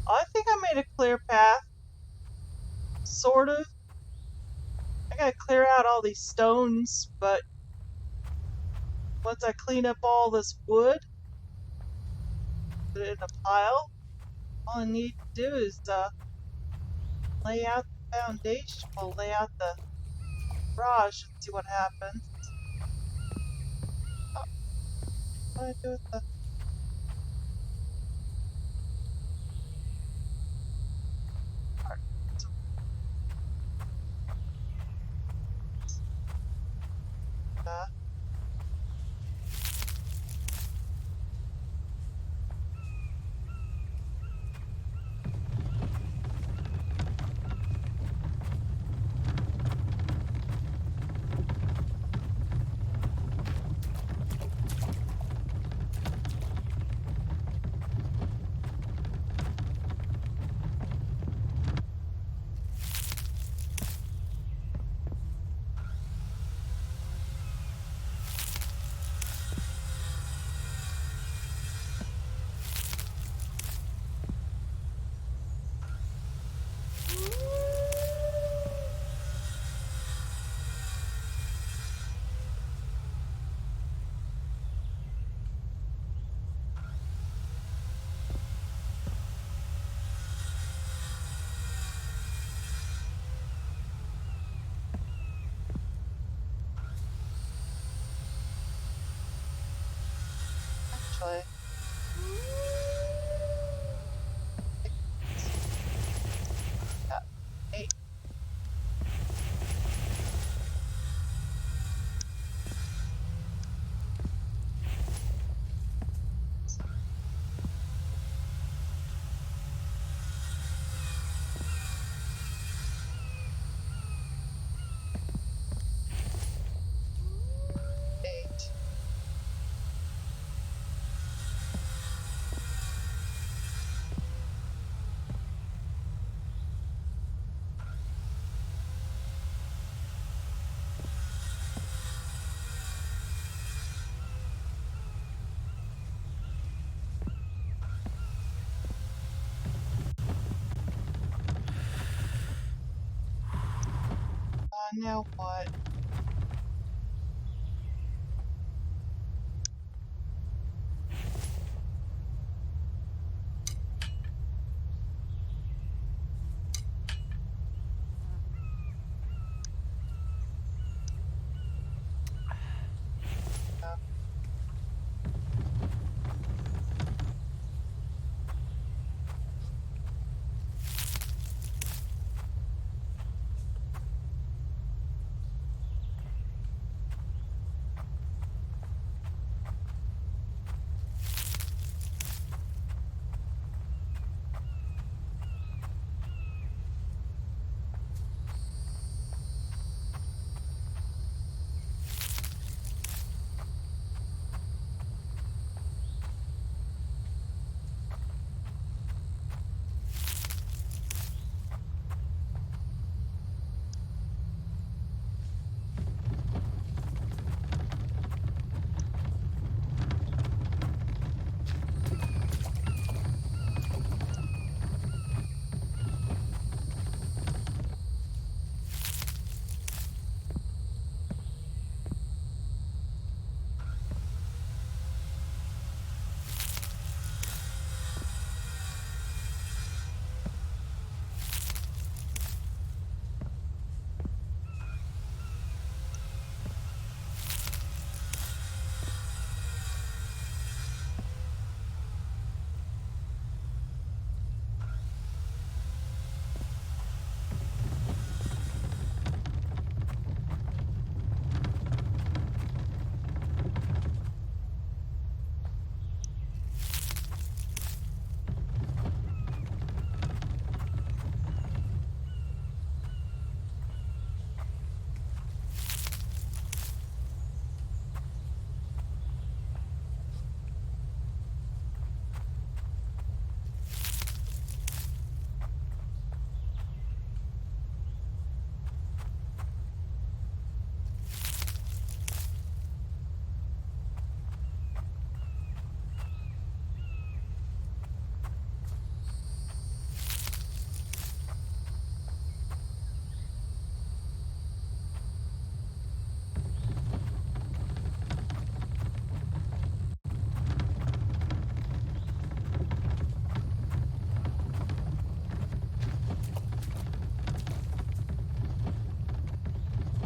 I think I made a clear path. Sort of. I gotta clear out all these stones, but once I clean up all this wood, put it in a pile, all I need to do is lay out the foundation. We'll lay out the garage and see what happens. Oh, what do I do with the... actually. Yeah, 8. Now what?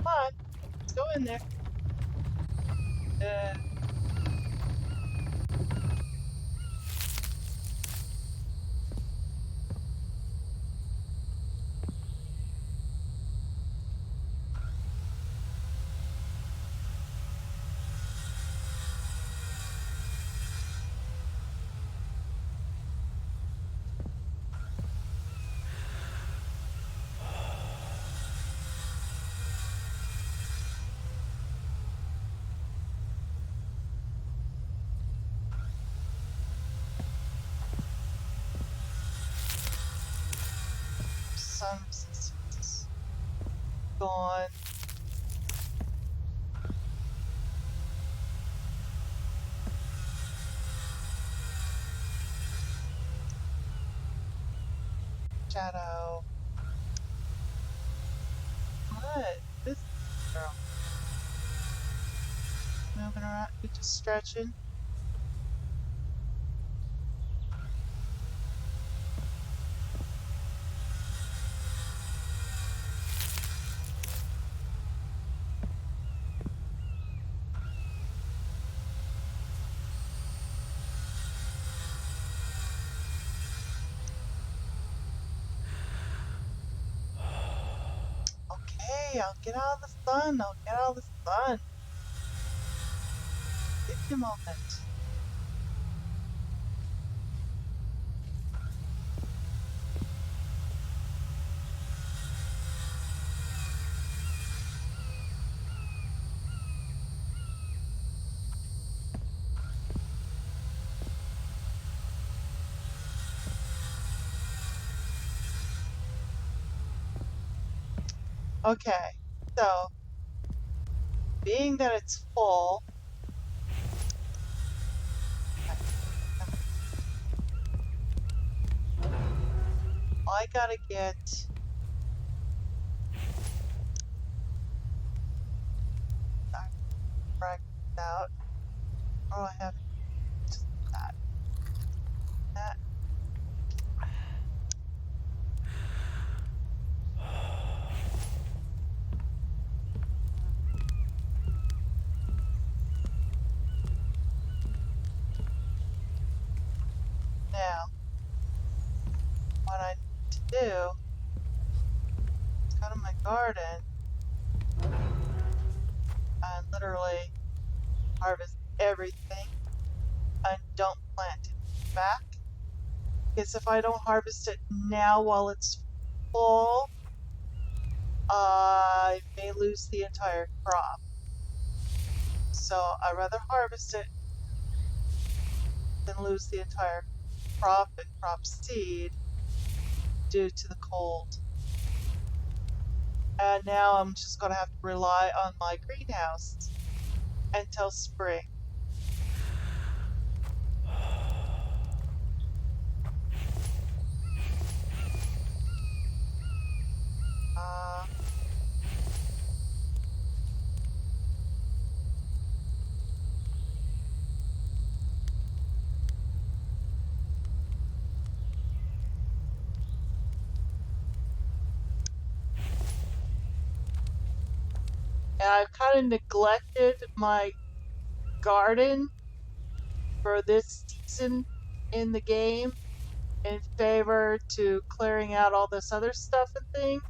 Come on, let's go in there. Uh, some resistance. Gone. Shadow. What? This girl. Moving around, you just stretching. okay. I'll get out of the sun. I'll get out of the sun. Give me a moment. Okay, so being that it's full, I gotta get fragments out. Oh, I have just that. That. Now, what I need to do is go to my garden and literally harvest everything and don't plant it back. Because if I don't harvest it now while it's full, I may lose the entire crop. So I'd rather harvest it than lose the entire crop and crop seed due to the cold. And now I'm just going to have to rely on my greenhouse until spring. And I've kind of neglected my garden for this season in the game in favor to clearing out all this other stuff and thing.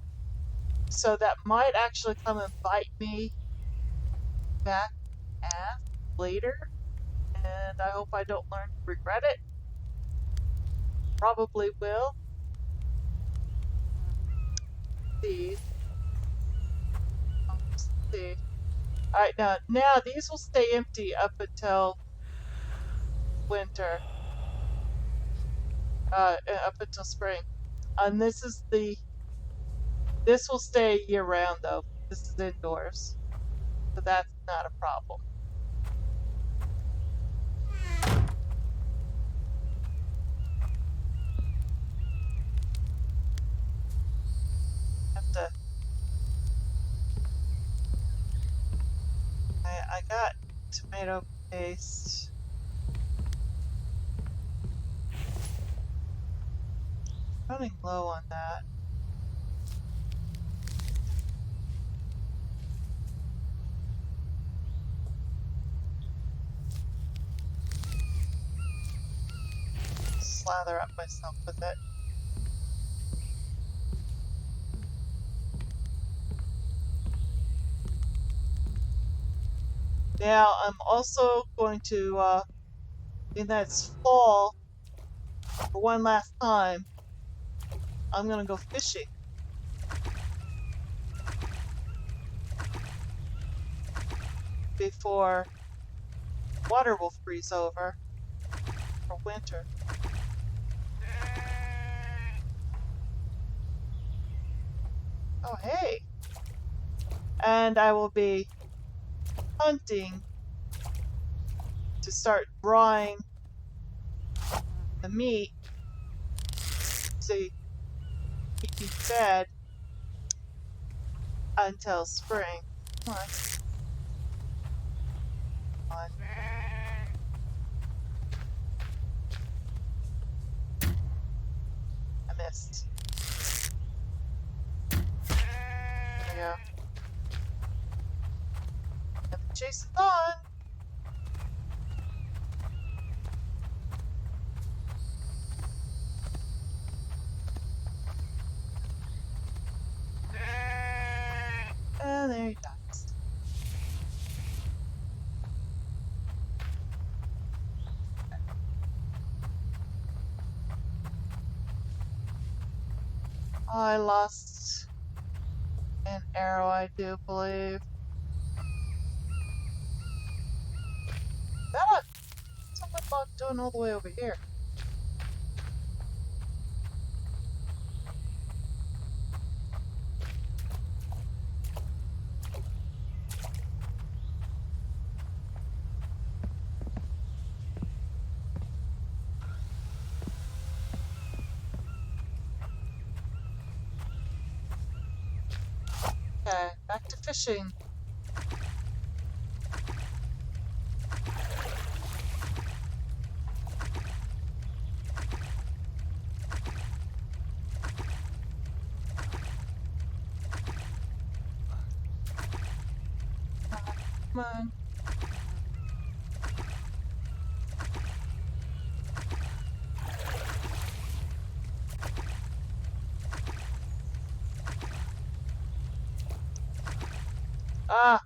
So that might actually come and bite me back ass later. And I hope I don't learn to regret it. Probably will. See. See. Alright, now these will stay empty up until winter. Up until spring. And this will stay year round though. This is indoors. So that's not a problem. I got tomato paste. Running low on that. Slather up myself with it. Now I'm also going to, in that it's fall, for one last time, I'm gonna go fishing. Before water will freeze over for winter. Oh, hey! And I will be hunting to start drawing the meat to keep me fed until spring. Come on. Come on. I missed. There we go. And the chase is on! there he dies. I lost an arrow, I do believe. What's a woodblock doing all the way over here? Okay, back to fishing. Come on. Ah!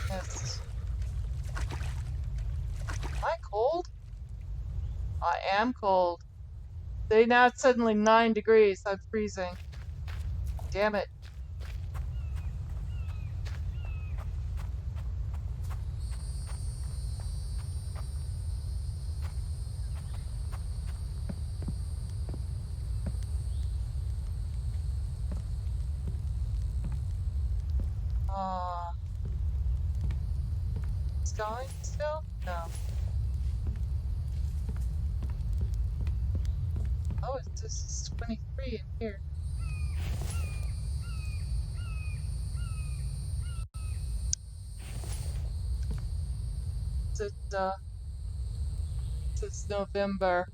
Yes. Am I cold? I am cold. They now it's suddenly 9 degrees. I'm freezing. Damn it. It's going still? No. Oh, it's just 23 in here. It's November.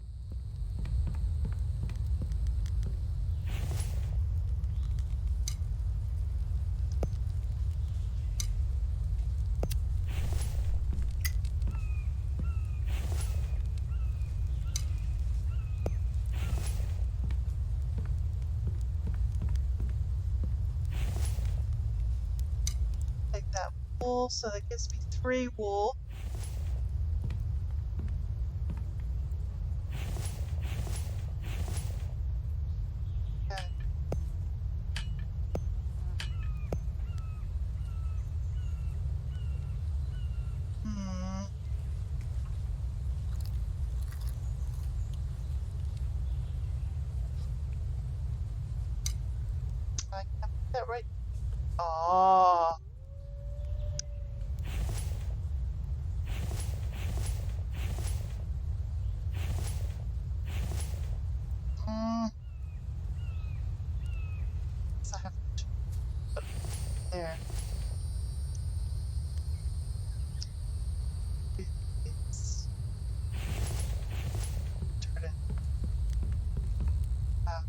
Take that wool, so that gives me 3 wool. Okay. Hmm. I can't put that right. Oh. Hmm. So I have to put it there. It's turn it out.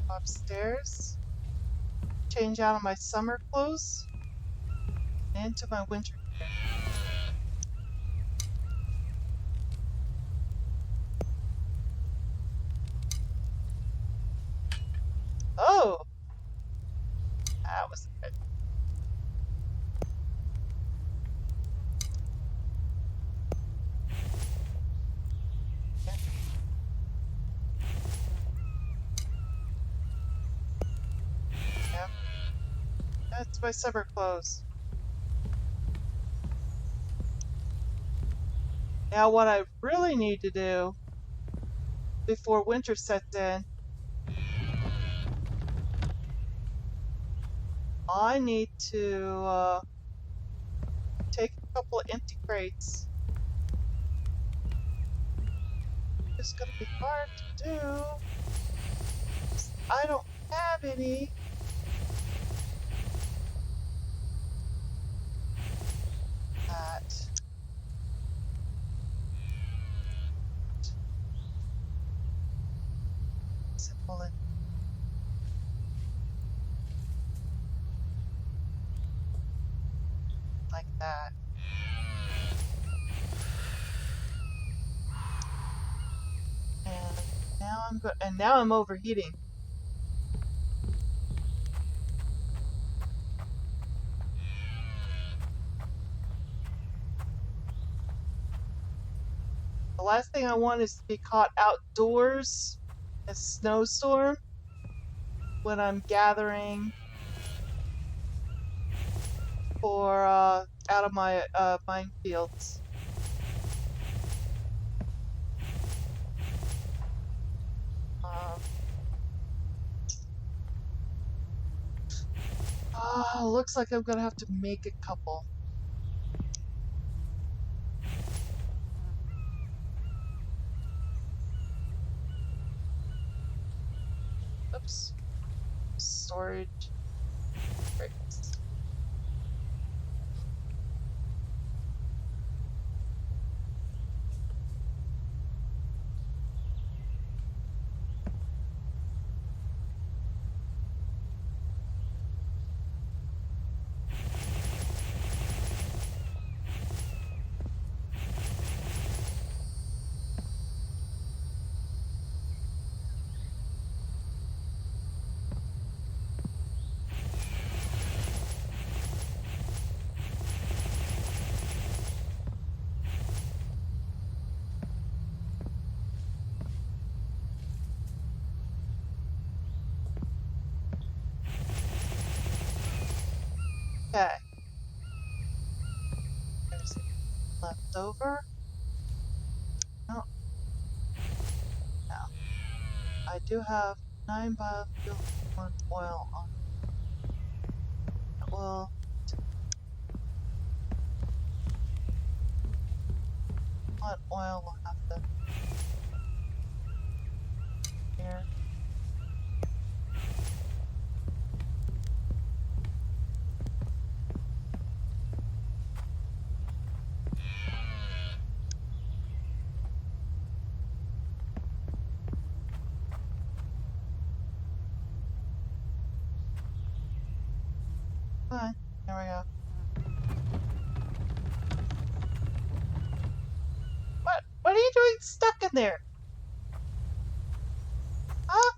Upstairs. Change out of my summer clothes and into my winter gear. Oh! That was good. Yeah. That's my summer clothes. Now what I really need to do before winter sets in, I need to take a couple of empty crates. It's gonna be hard to do. I don't have any. like that. And now I'm overheating. The last thing I want is to be caught outdoors in a snowstorm when I'm gathering for out of my minefields. Looks like I'm gonna have to make a couple. Oops. Storage. Crates. Okay. There's left over. No. No. I do have 9 biofuel, 1 oil on it. Well, what oil will have to here. Fine. There we go. What are you doing stuck in there? Huh?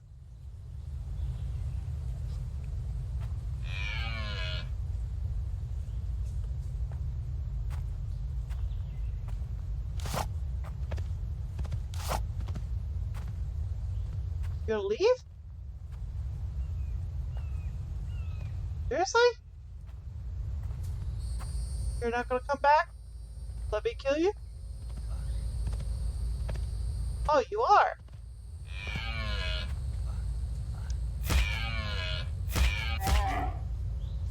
You gonna leave? Seriously? You're not gonna come back? Let me kill you? Oh, you are.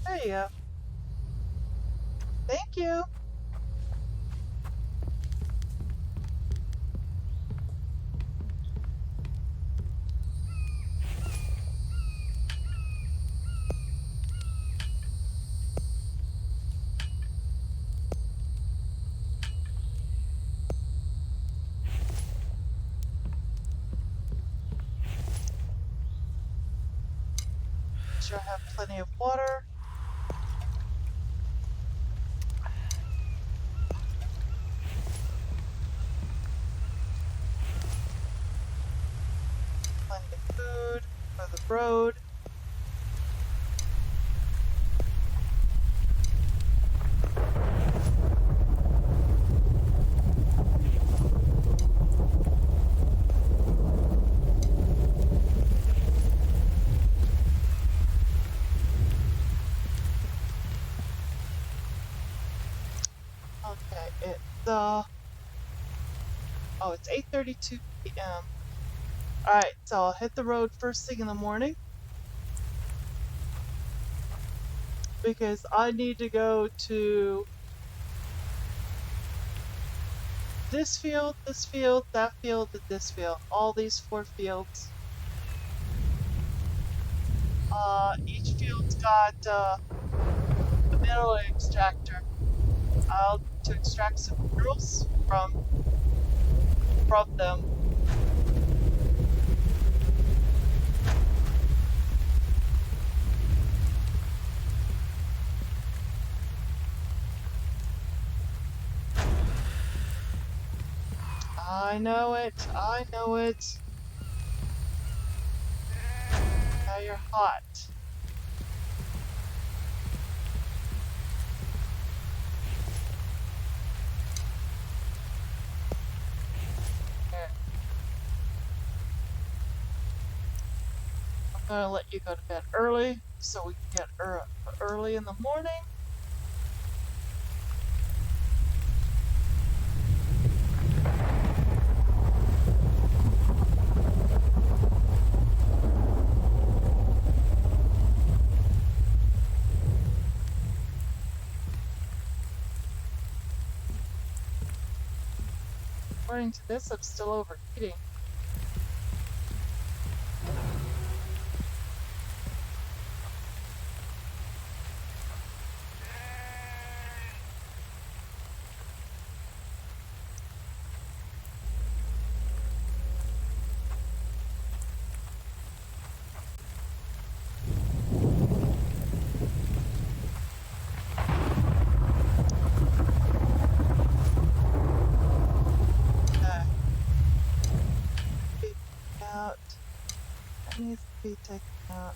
There you go. Thank you. Sure have plenty of water. Plenty of food for the road. Okay, it's 8:32 p.m. Alright, so I'll hit the road first thing in the morning. Because I need to go to this field, that field, and this field. All these 4 fields. Each field's got a mineral extractor. I'll need to extract some minerals from them. I know it. I know it. Now you're hot. Okay. I'm gonna let you go to bed early so we can get early in the morning. According to this, I'm still overheating. Be out. That needs to be taken out.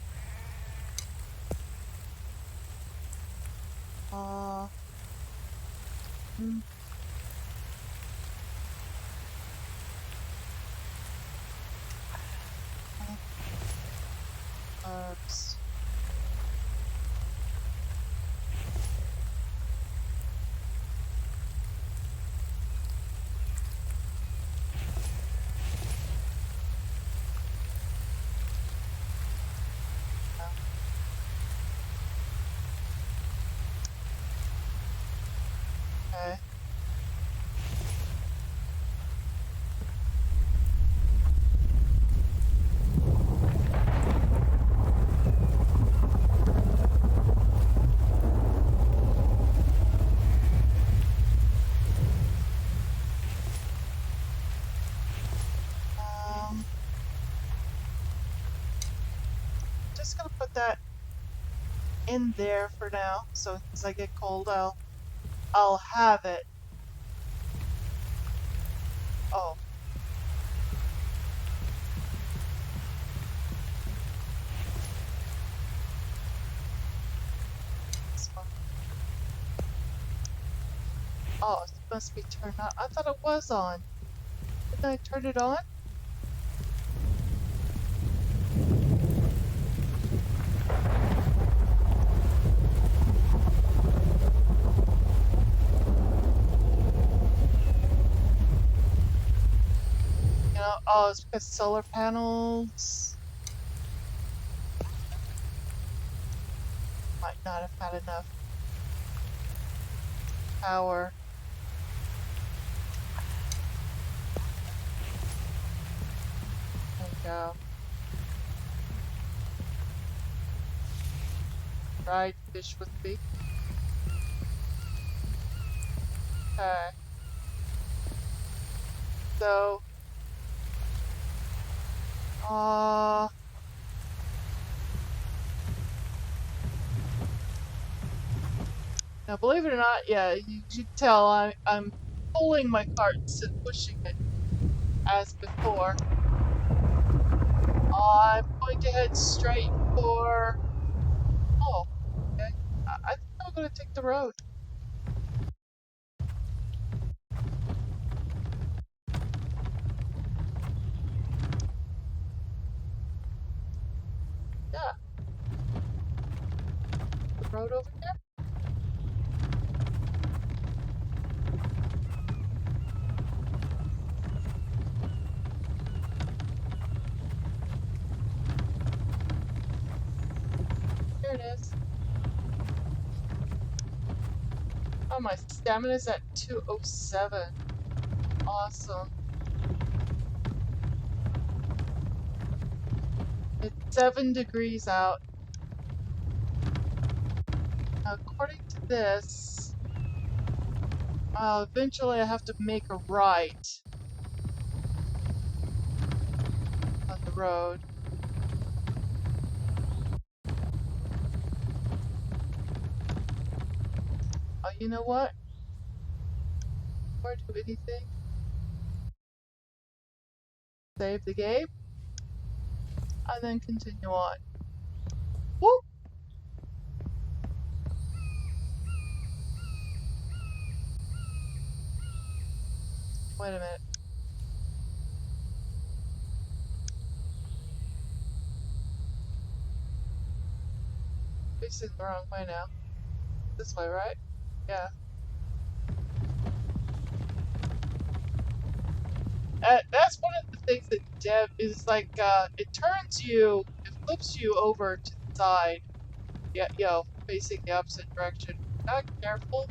Hmm. Herbs. Okay. Just gonna put that in there for now. So as I get cold, I'll have it. Oh. This one. Oh, it must be turned on. I thought it was on. Did I turn it on? You know, oh, it's because solar panels might not have had enough power. There we go. Fried fish with beef. Okay. So, now believe it or not, yeah, you can tell I'm pulling my cart instead of pushing it as before. I'm going to head straight for. Oh, okay. I think I'm going to take the road. Yeah. The road over there. There it is. Oh, my stamina's at 207. Awesome. It's 7 degrees out. Now, according to this, eventually I have to make a right on the road. Oh, you know what? Before I do anything, Save the game. And then continue on. Whoop! Wait a minute. Facing the wrong way now. This way, right? Yeah. That's one of the things that Dev is like, it flips you over to the side. Yeah, facing the opposite direction. Not careful.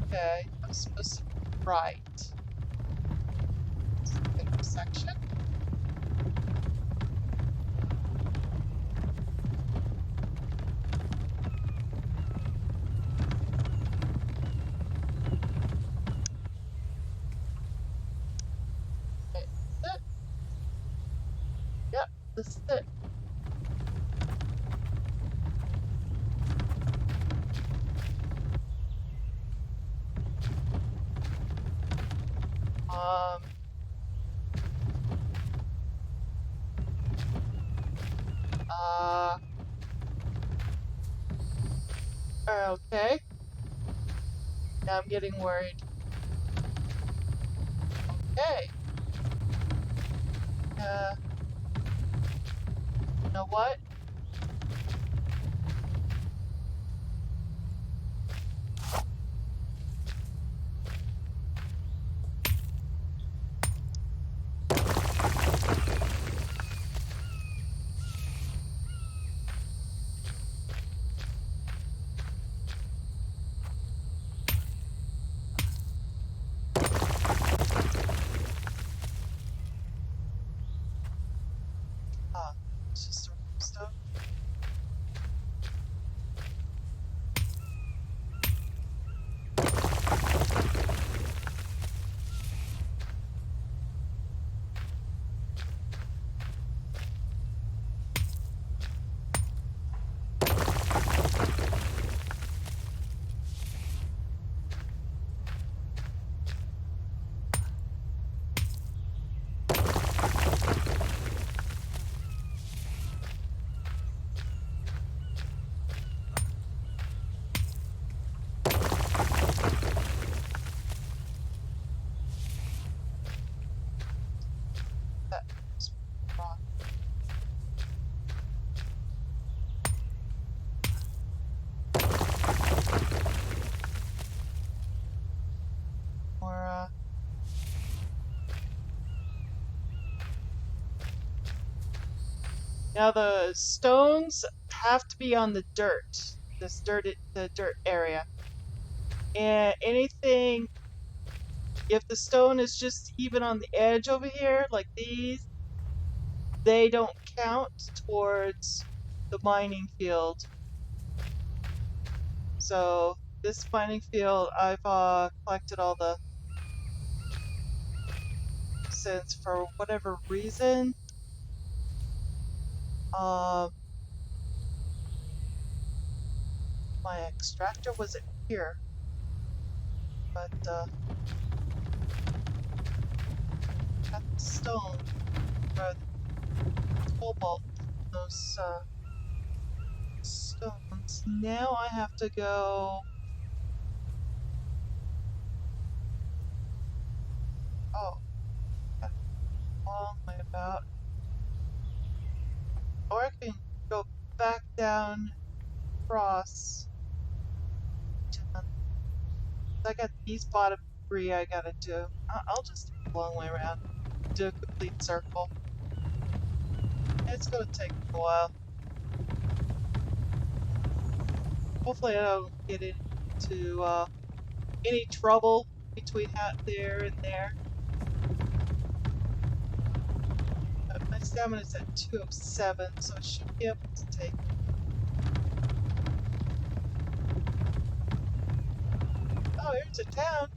Okay, I'm supposed to be right. Intersection? Okay, this is it. Yep, this is it. Um, okay. Now I'm getting worried. Okay. You know what? It's just a stone. That's wrong. Or, now the stones have to be on the dirt. The dirt area. And anything, if the stone is just even on the edge over here, like these, they don't count towards the mining field. So this mining field, I've collected all the, since for whatever reason, my extractor wasn't here, but got the stone or the cobalt, those stones. Now I have to go. Oh, got a long way about. Or I can go back down across. I got these bottom 3 I gotta do. I'll just take a long way around. Do a complete circle. It's gonna take a while. Hopefully I don't get into any trouble between there and there. My stamina's at 207, so I should be able to take. Oh, here's a town.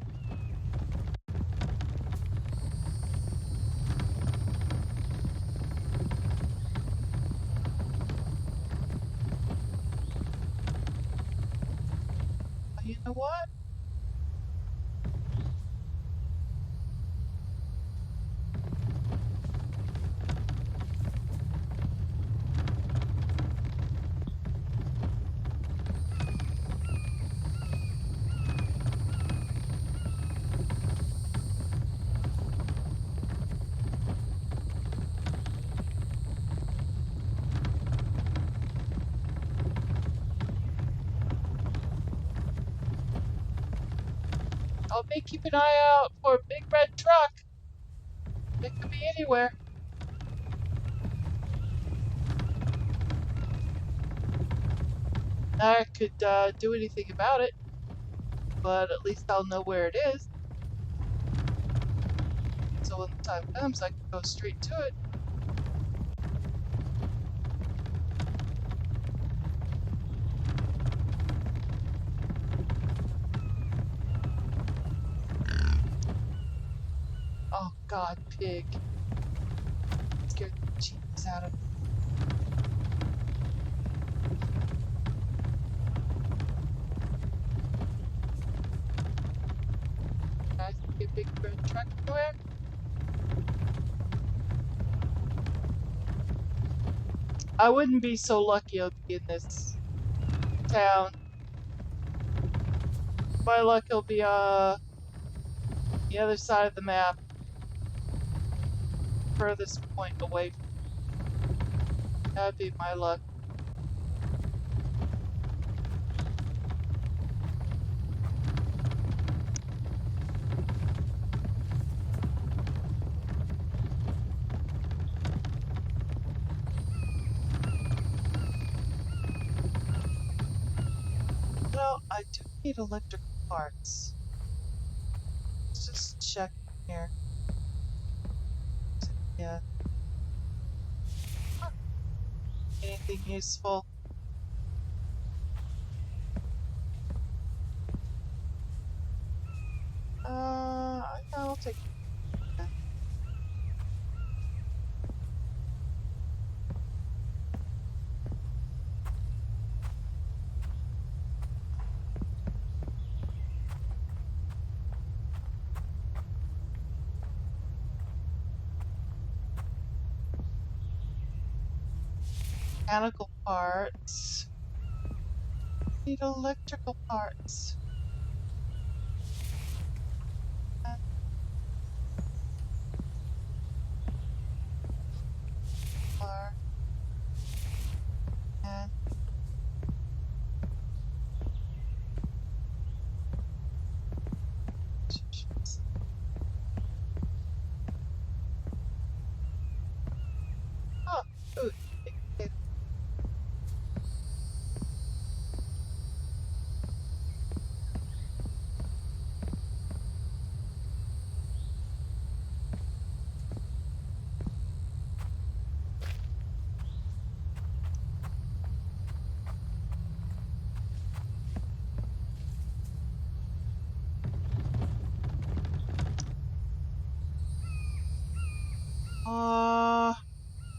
You know what? I'll be keeping an eye out for a big red truck. It could be anywhere. I could do anything about it, but at least I'll know where it is. So when the time comes, I can go straight to it. Oh God, pig. Scared the jeeps out of me. I see a big red truck everywhere. I wouldn't be so lucky I'll be in this town. My luck will be the other side of the map. Furthest point away from me. That'd be my luck. Well, I do need electrical parts. Let's just check here. Yeah. Anything useful? I'll take that. Mechanical parts. Need electrical parts. Car. And oh, food. Okay.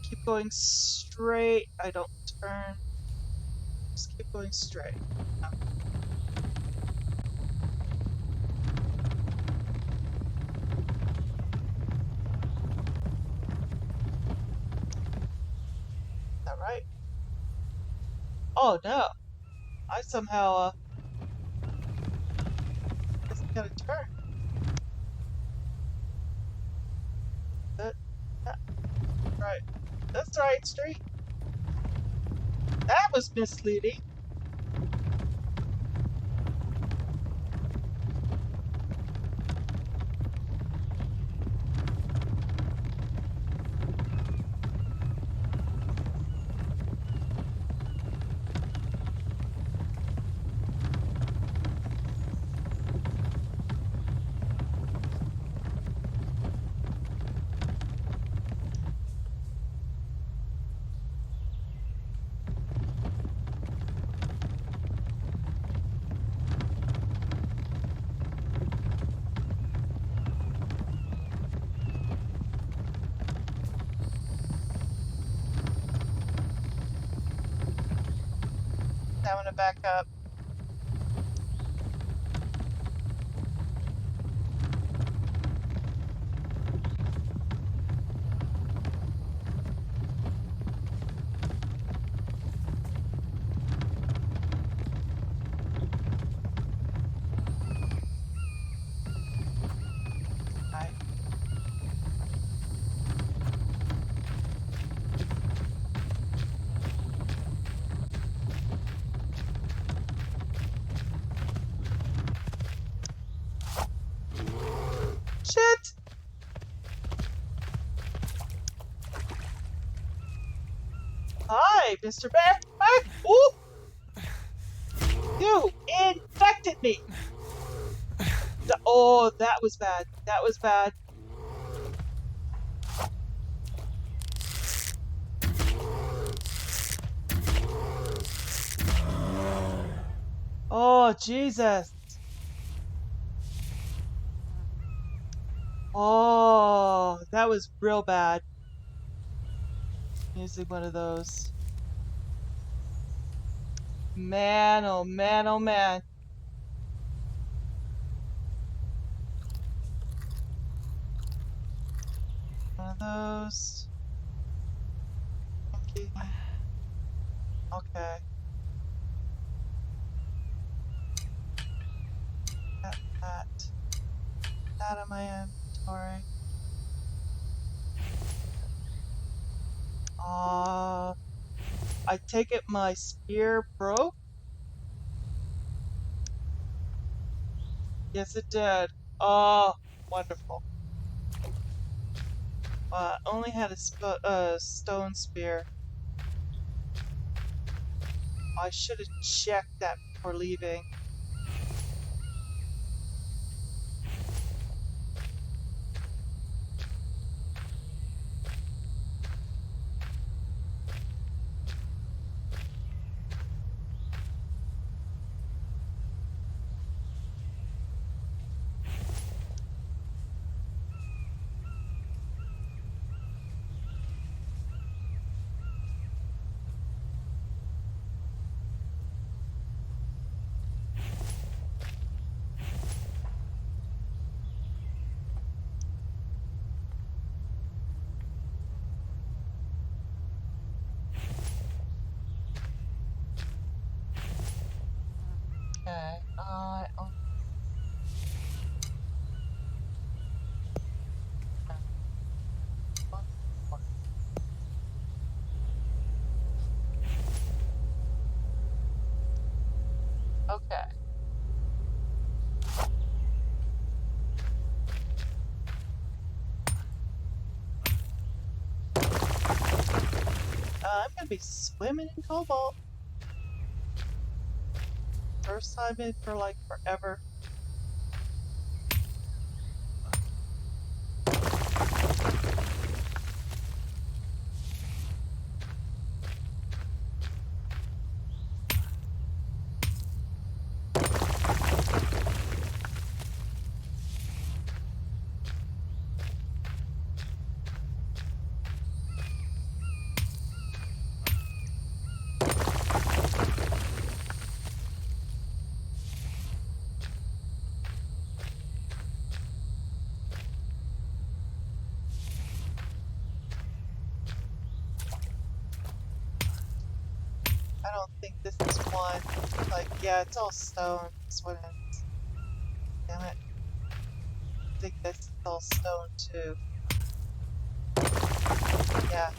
Keep going straight. I don't turn. Just keep going straight. Oh, is that right? Oh no! I somehow just gotta turn. That, that right. That's the right street. That was misleading. I'm gonna back up. Right. Hi, Mr. Bear. Ah, ooh! You infected me. Oh, that was bad. That was bad. Oh, Jesus. Oh, that was real bad. Using one of those. Man, oh man, oh man. One of those. Okay. Okay. Got that out of my inventory. I take it my spear broke? Yes, it did. Oh, wonderful. I only had a stone spear. I should have checked that before leaving. Okay. Okay. I'm gonna be swimming in cobalt. First time in for like forever. I don't think this is one. Like, yeah, it's all stone. This one is. Damn it. I think this is all stone too. Yeah.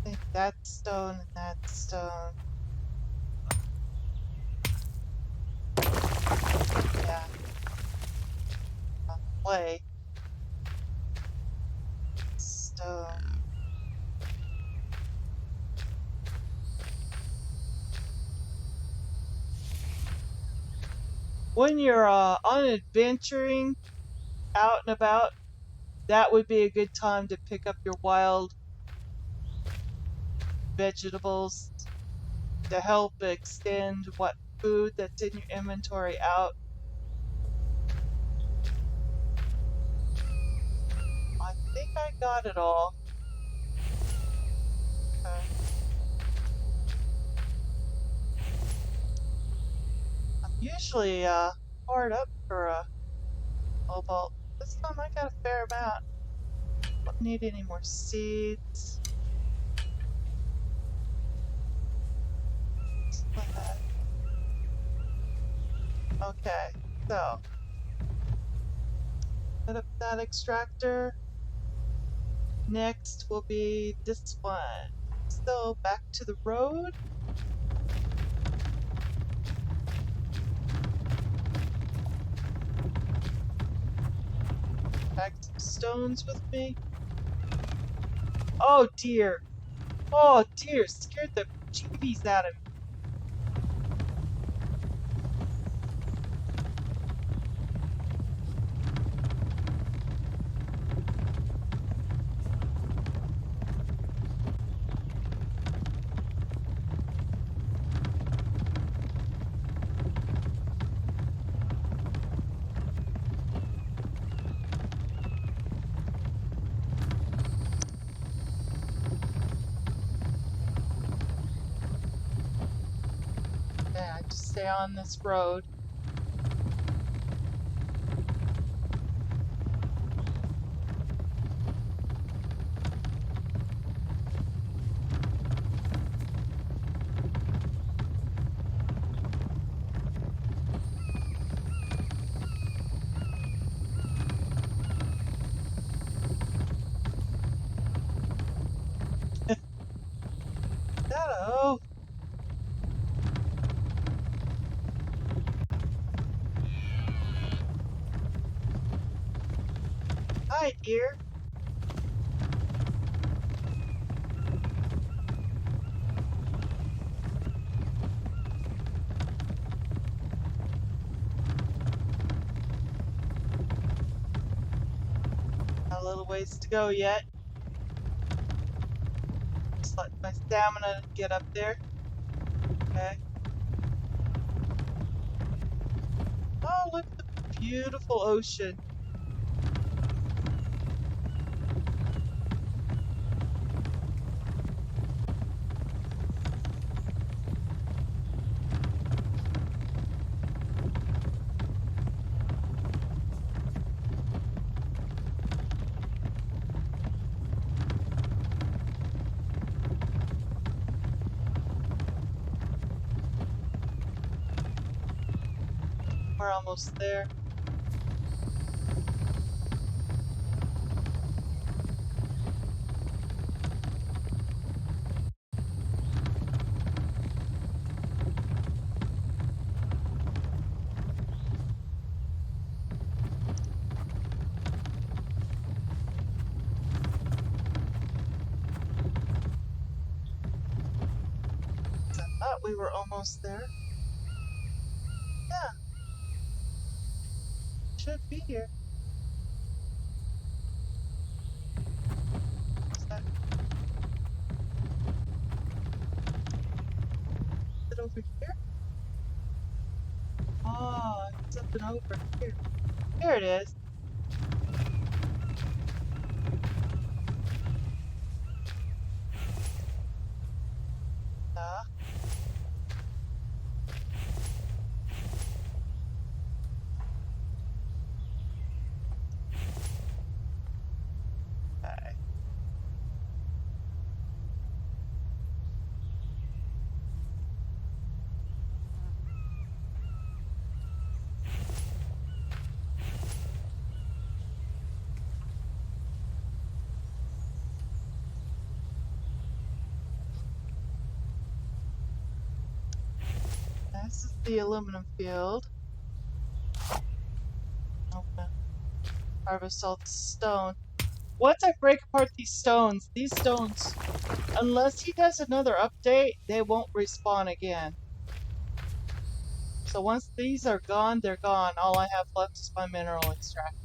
I think that's stone and that's stone. Yeah. Clay. Stone. When you're on adventuring out and about, that would be a good time to pick up your wild vegetables to help extend what food that's in your inventory out. I think I got it all. Okay. I'm usually hard up for a cobalt. This time I got a fair amount. Don't need any more seeds. Okay, so set up that extractor. Next will be this one. So back to the road. Back some stones with me. Oh dear. Oh dear, scared the jeebies out of me. Yeah, I just stay on this road. Hello. Hi, dear. Got a little ways to go yet. Just let my stamina get up there. Okay. Oh, look at the beautiful ocean. We're almost there. I thought we were almost there. Yeah, should be here. Is that it over here? Oh, something over here. Here it is. Ah, okay. This is the aluminum field. I'm gonna harvest all the stone. Once I break apart these stones, unless he does another update, they won't respawn again. So once these are gone, they're gone. All I have left is my mineral extract.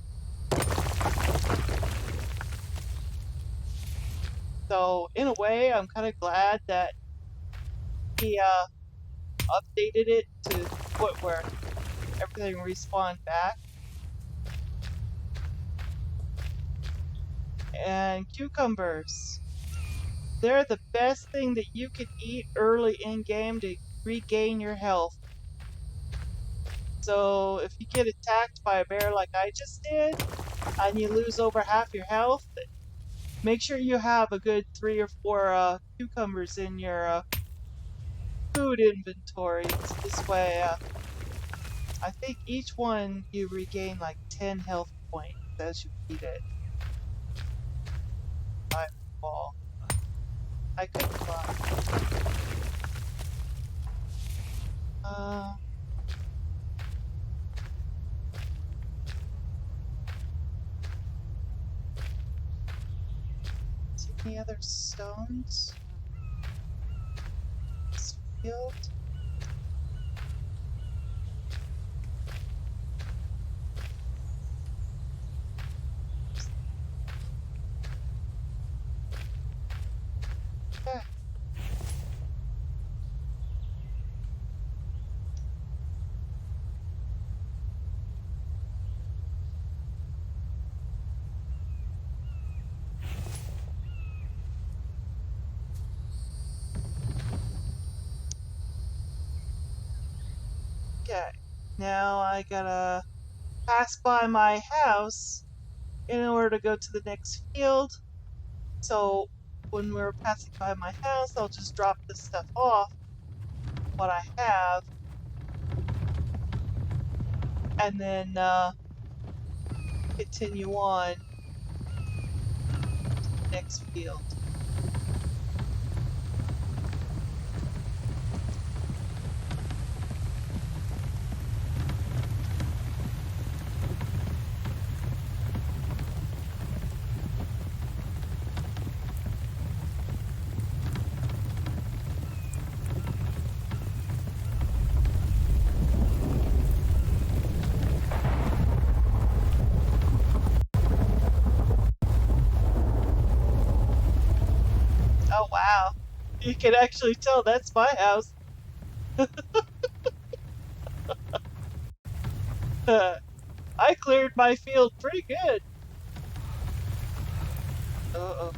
So in a way, I'm kind of glad that he updated it to the point where everything respawned back. And cucumbers. They're the best thing that you can eat early in game to regain your health. So if you get attacked by a bear like I just did, and you lose over half your health, make sure you have a good 3 or 4 cucumbers in your food inventory. So this way, I think each one you regain like 10 health points as you beat it. I recall. I could fly. Is there any other stones? This field? Okay. Okay. Now I gotta pass by my house in order to go to the next field. So when we're passing by my house, I'll just drop this stuff off, what I have, and then continue on to the next field. Oh wow, you can actually tell that's my house. I cleared my field pretty good. Uh-oh.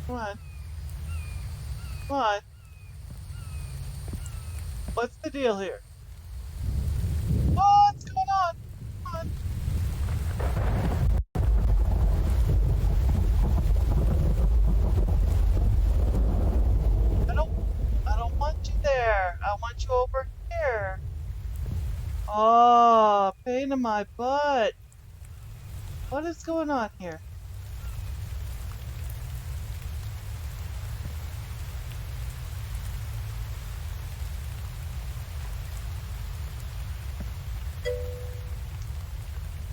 Come on. Come on. What's the deal here? What's going on? Come on. I don't want you there. I want you over here. Oh, pain in my butt. What is going on here?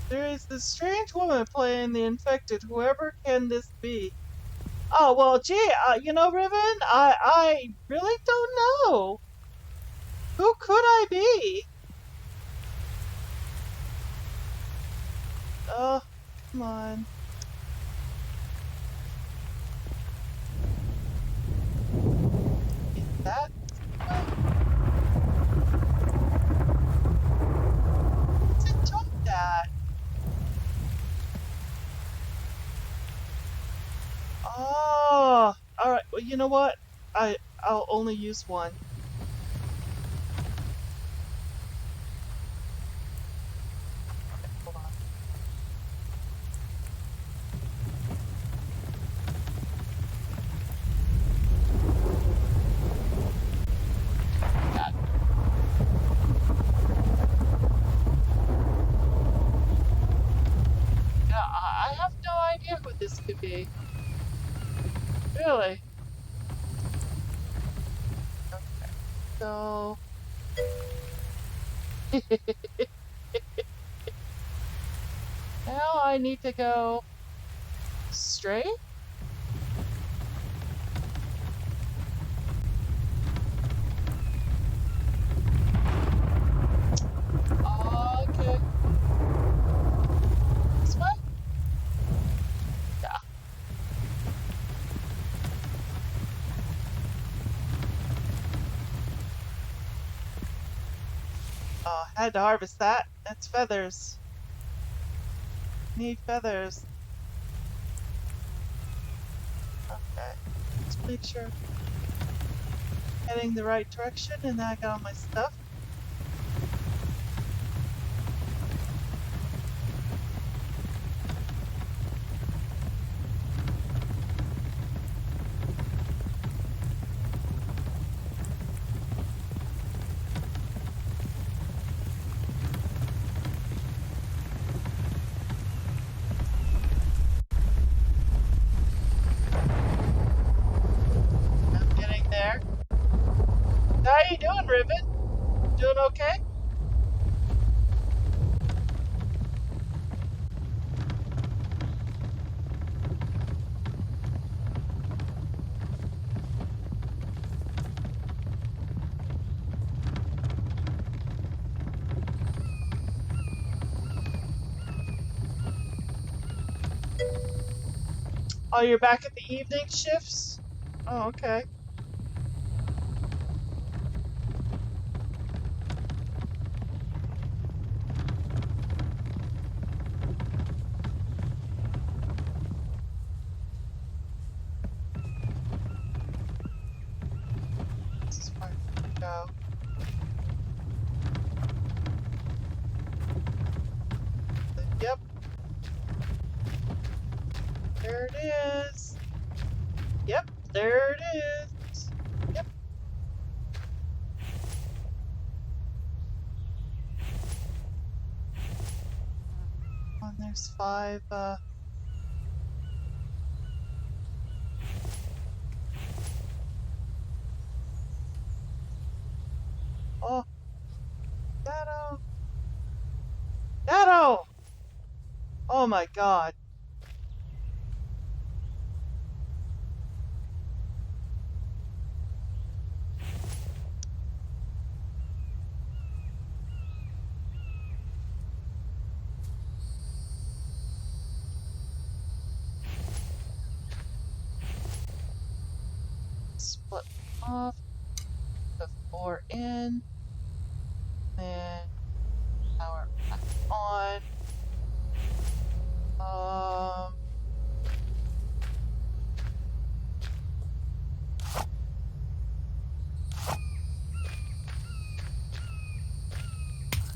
There is this strange woman playing the infected. Whoever can this be? Oh, well, gee, you know, Riven, I really don't know. Who could I be? Oh, come on. Is that? What's it doing that? Oh, all right. Well, you know what? I'll only use one. Hold on. Yeah, I have no idea who this could be. Really? Okay. So. Now I need to go straight? I had to harvest that. That's feathers. Need feathers. Okay. Just make sure I'm heading the right direction and then I got all my stuff. I'm getting there. How you doing, Riven? Doing okay? Oh, you're back at the evening shifts? Oh, okay. This is where I go. Yep. There it is. Yep, there it is. Yep. Oh, and there's 5, oh, Shadow! Shadow! Oh my god. Split off, the 4 in, then power back on.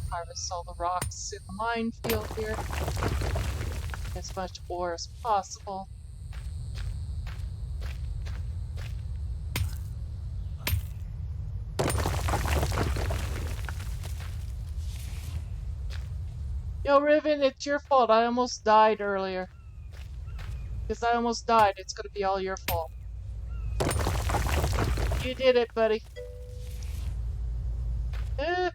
Harvest all the rocks in the minefield here. As much ore as possible. Yo, Riven, it's your fault. I almost died earlier. Because I almost died. It's gonna be all your fault. You did it, buddy. Eh.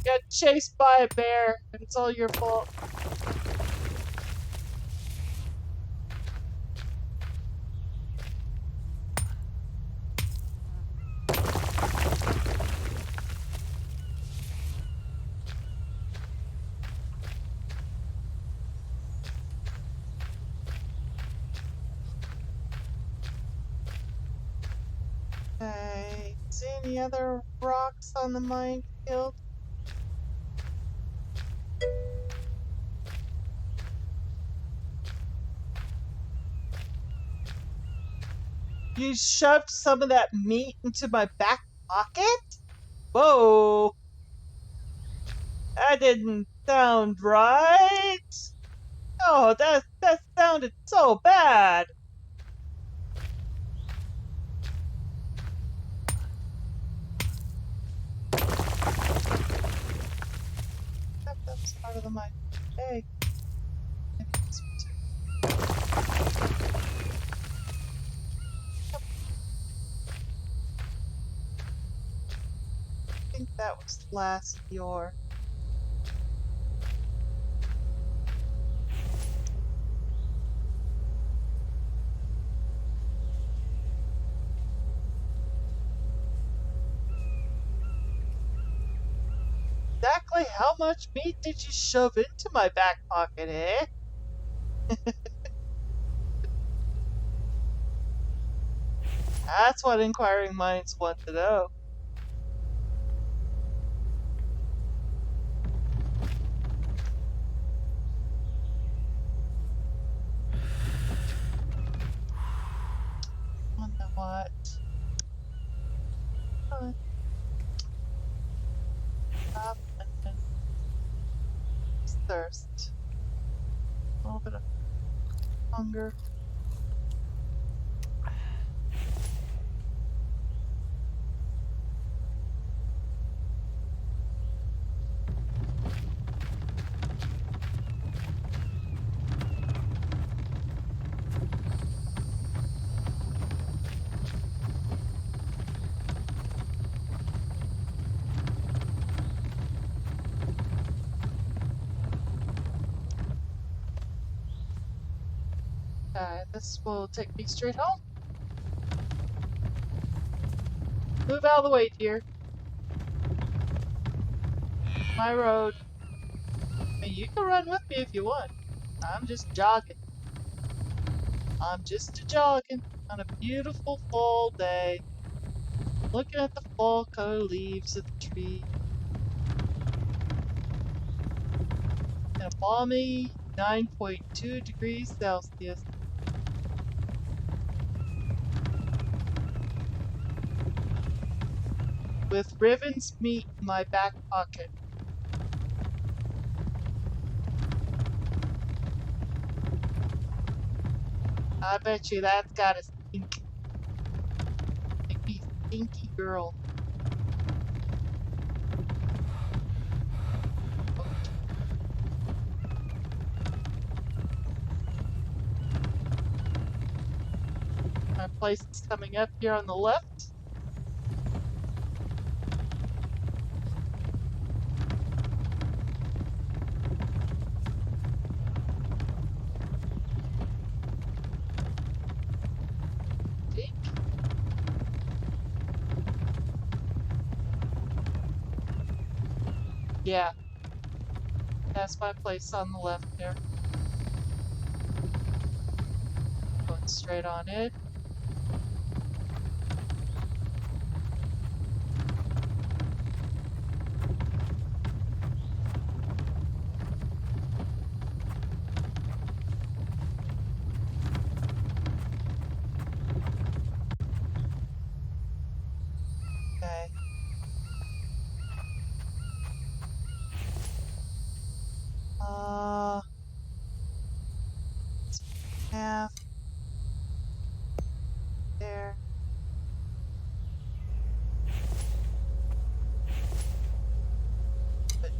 Got chased by a bear, and it's all your fault. Okay. See any other rocks on the minefield? You shoved some of that meat into my back pocket? Whoa! That didn't sound right. Oh, that sounded so bad. That was part of the mine. Hey. Maybe this one too. Yep. I think that was the last of your. Exactly how much meat did you shove into my back pocket, eh? That's what inquiring minds want to know. thirst. A little bit of hunger. This will take me straight home. Move out of the way, dear. My road. I mean, you can run with me if you want. I'm just jogging. I'm just a jogging on a beautiful fall day. Looking at the fall color leaves of the tree. And a balmy 9.2 degrees Celsius. With ribbons meat in my back pocket. I bet you that's gotta stink. Make me stinky girl. My place is coming up here on the left. Think. Yeah. That's my place on the left there. Going straight on it. Okay. Half there. Put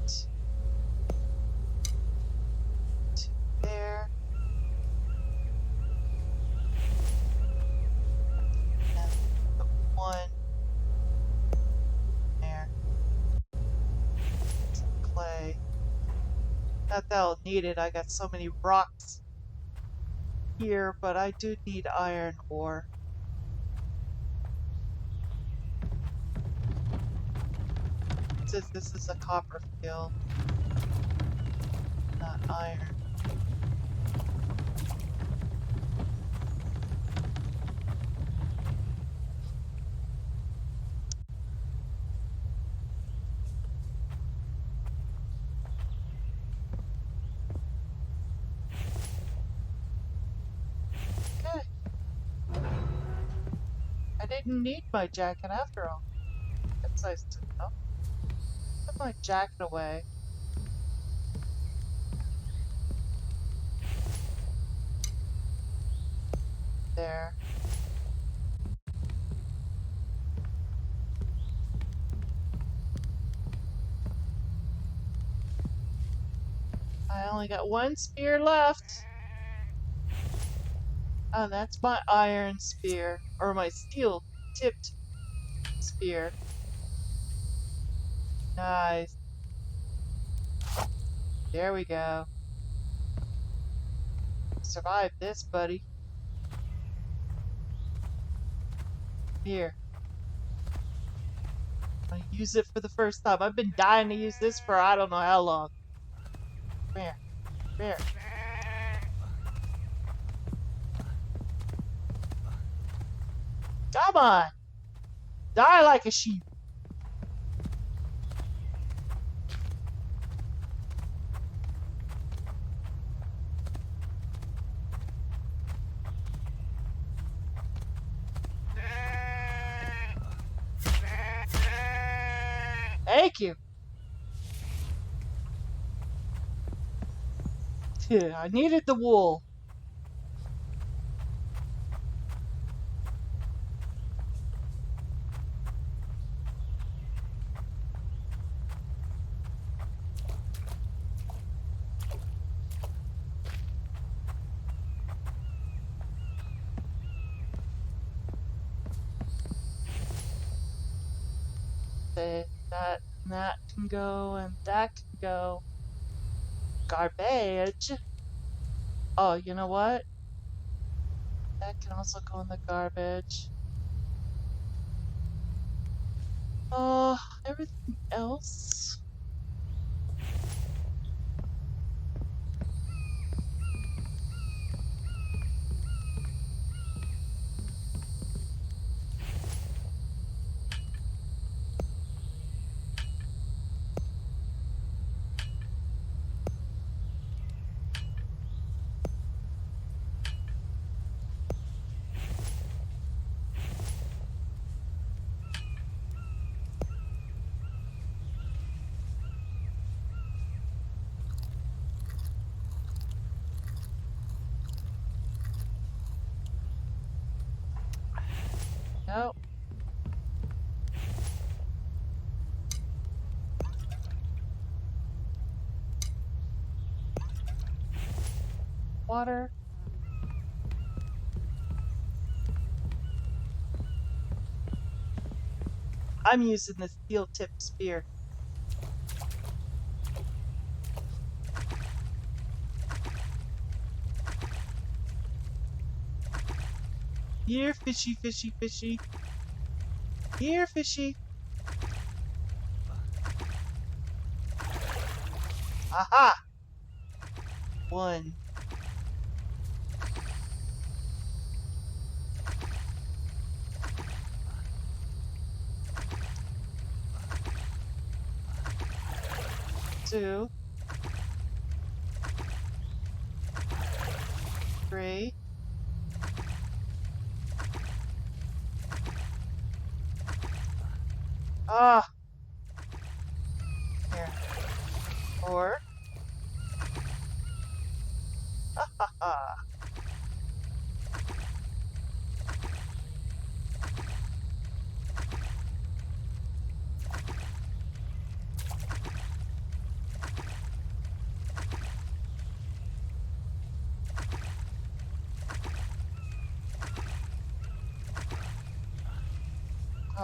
two there. And put one there. Some clay. Not that I'll need it. I got so many rocks here, but I do need iron ore. It says this is a copper field, not iron. Okay. I didn't need my jacket after all. That's nice to know. Put my jacket away. There. I only got one spear left. Oh, that's my iron spear. Or my steel tipped spear. Nice. There we go. Survived this, buddy. Here. I use it for the first time. I've been dying to use this for I don't know how long. Come here. Come here. Come on! Die like a sheep. Thank you. Yeah, I needed the wool. That can go, and that can go. Garbage. Oh, you know what? That can also go in the garbage. Everything else. Nope. Water. I'm using the steel tip spear. Here, fishy, fishy, fishy. Here, fishy. Aha! One. Two. Three. Ah! Here. Four. Ha ha ha.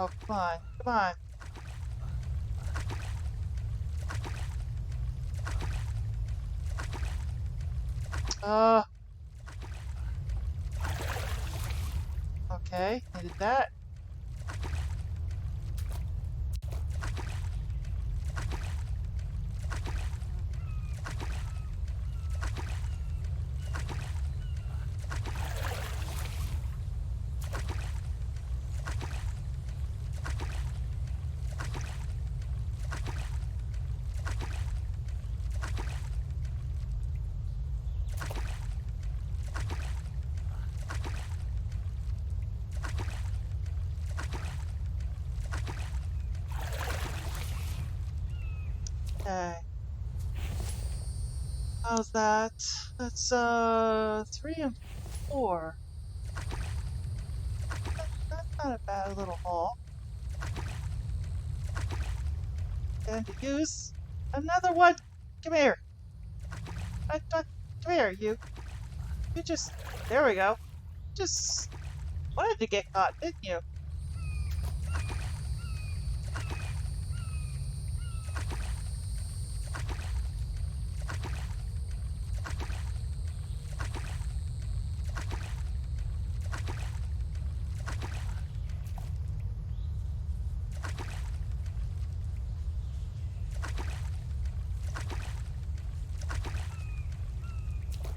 Oh, come on. Come on. Uh. Okay. Needed that. Okay. How's that? That's 3 and 4. That's not a bad little haul. And to use another one. Come here. Come here, you. You just. There we go. Just wanted to get caught, didn't you?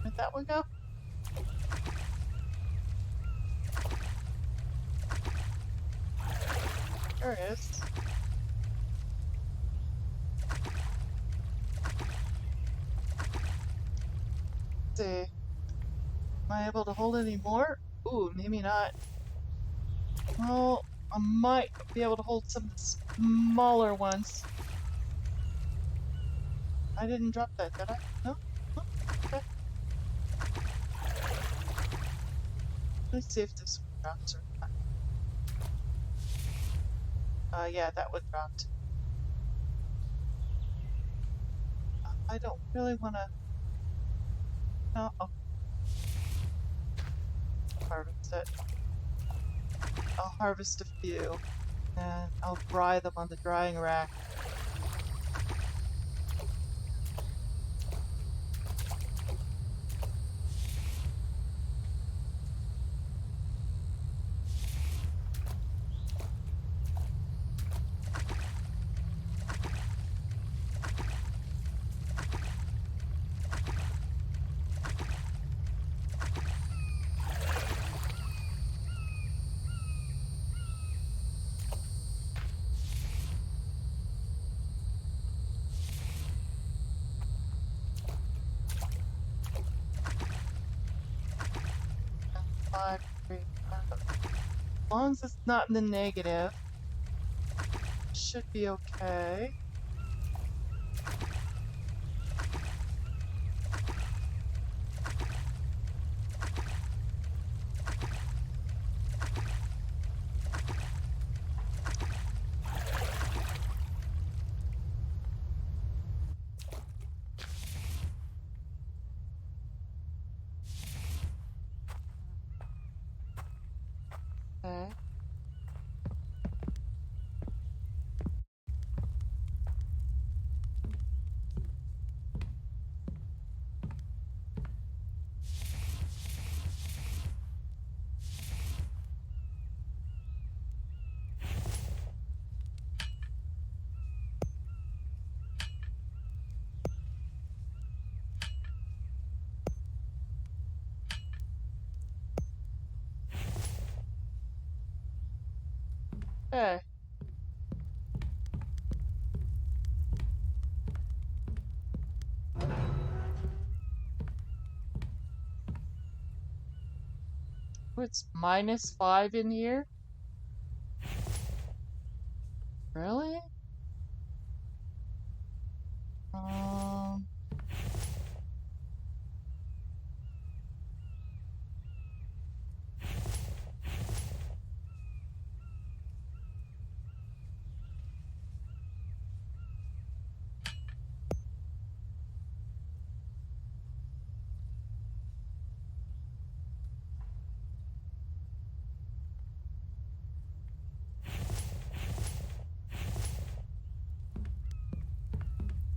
Where'd that one go? There it is. Let's see. Am I able to hold any more? Ooh, maybe not. Well, I might be able to hold some of the smaller ones. I didn't drop that, did I? No? No? Okay. Let's see if this one drops or not. Yeah, that would drop. I don't really want to. No, I'll harvest it. I'll harvest a few, and I'll dry them on the drying rack. Five, three, five. As long as it's not in the negative, should be okay. Okay. Okay. Oh, it's -5 in here? Really? Um,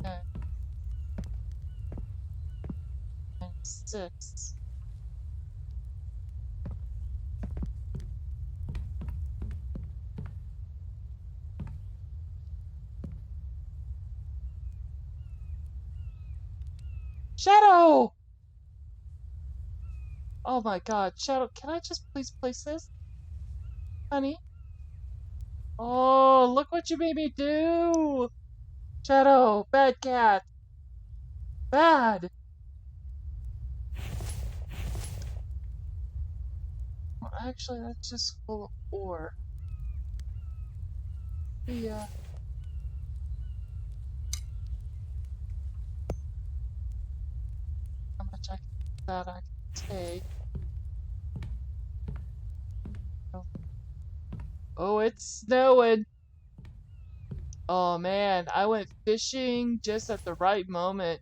okay. 6. Shadow! Oh my god, Shadow, can I just please place this? Honey? Oh, look what you made me do! Shadow, bad cat. Bad! Well, actually, that's just full of ore. Yeah. How much that I can take. Oh, oh, it's snowing! Oh man, I went fishing just at the right moment.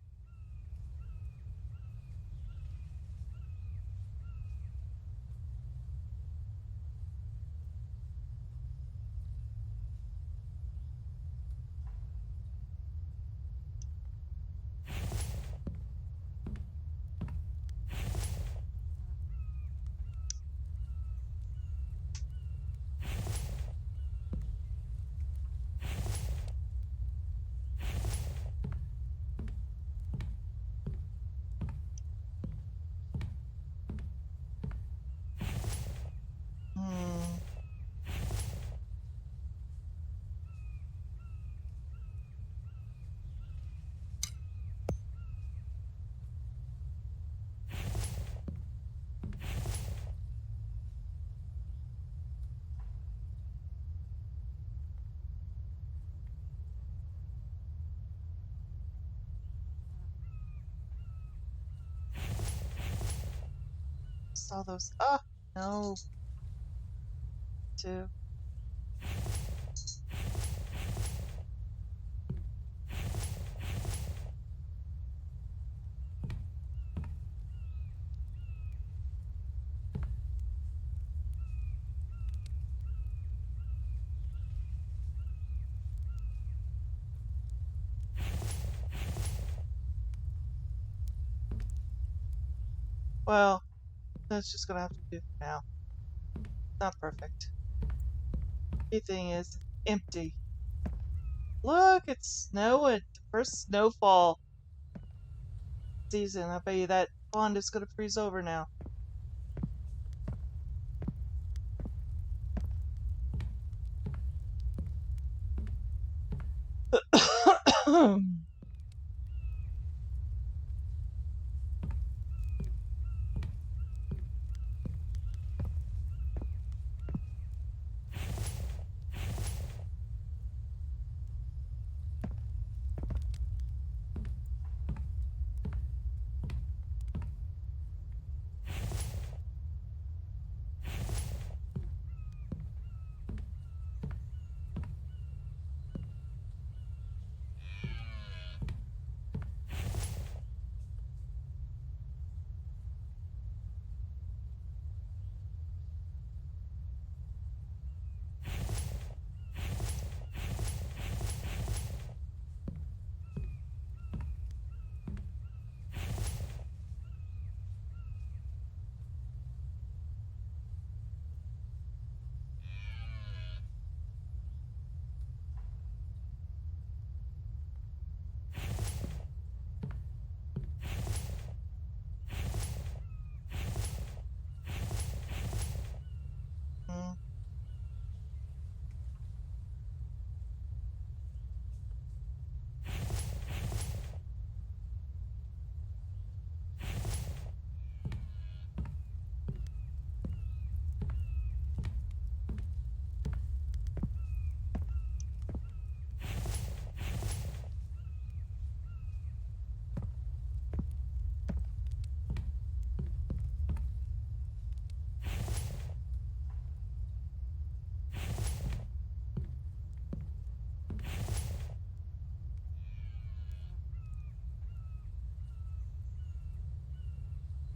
Hmm. Saw those. Ah! No. 2. Well, that's just gonna have to do for now. Not perfect. The thing is, it's empty. Look, it's snowing. The first snowfall season. I bet you that pond is gonna freeze over now. Mm.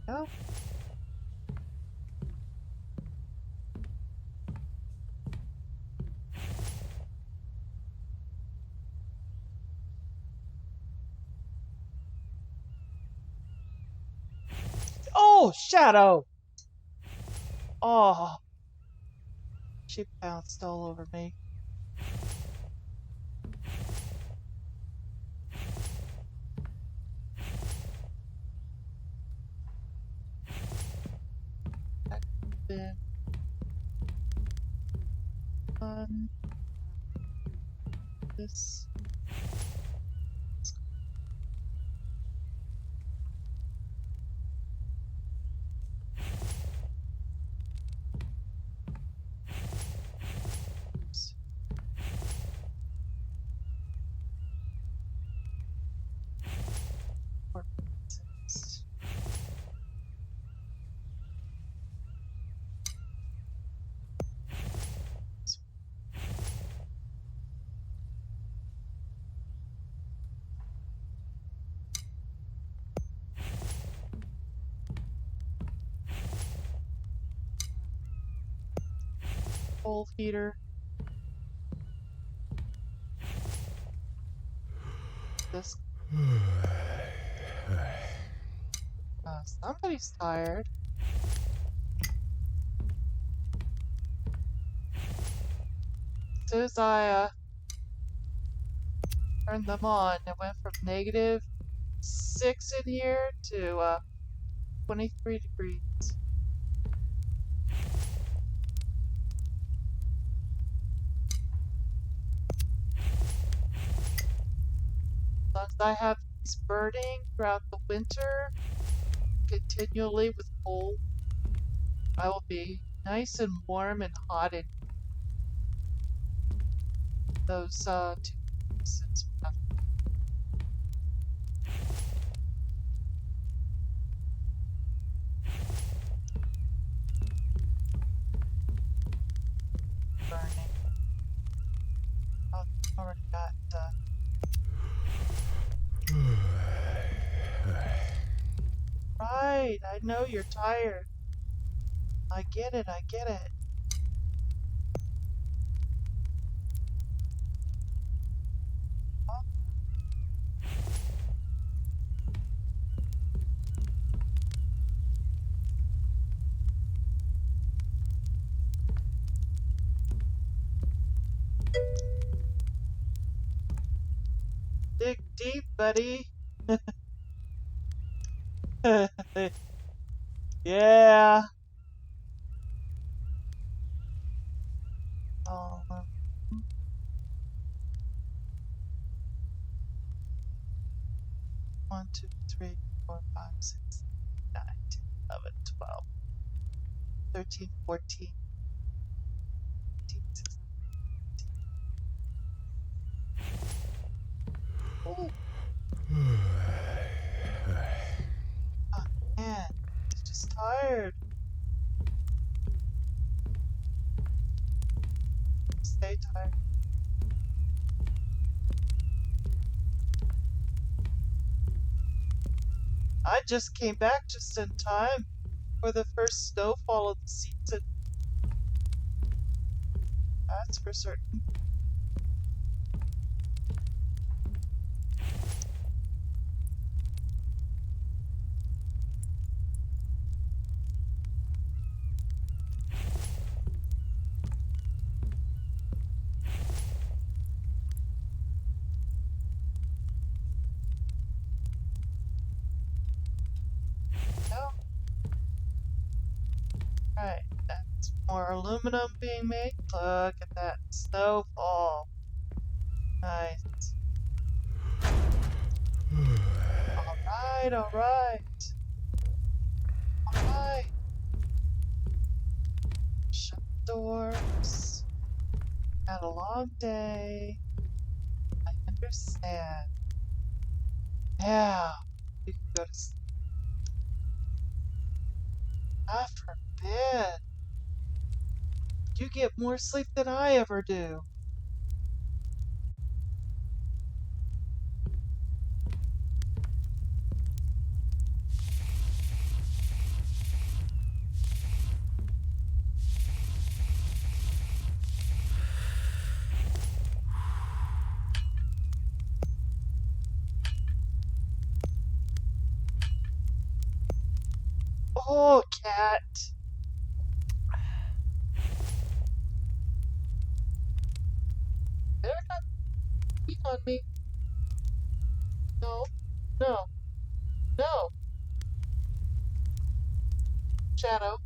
Oh. Oh, Shadow! Oh, she bounced all over me. That could've been fun. This. Coal heater. This. Somebody's tired. As soon as I turned them on, it went from -6 in here to 23 degrees. As long as I have these burning throughout the winter, continually with coal, I will be nice and warm and hot in those 2 weeks. right. I know you're tired. I get it. I get it. Dig deep, buddy. Yeah. Oh, 1, 2, 3, 4, 5, 6, 9, 10, 11, 12, 13, 14, 15, 16. Oh, man. He's just tired. Stay tired. I just came back just in time for the first snowfall of the season. That's for certain. No? Right. That's more aluminum being made. Look at that snowfall. Nice. Alright, alright. Alright. Shut the doors. Had a long day. I understand. Yeah. You can go to sleep. God forbid. You get more sleep than I ever do. Oh, cat. Better not eat on me. No, no, no. Shadow,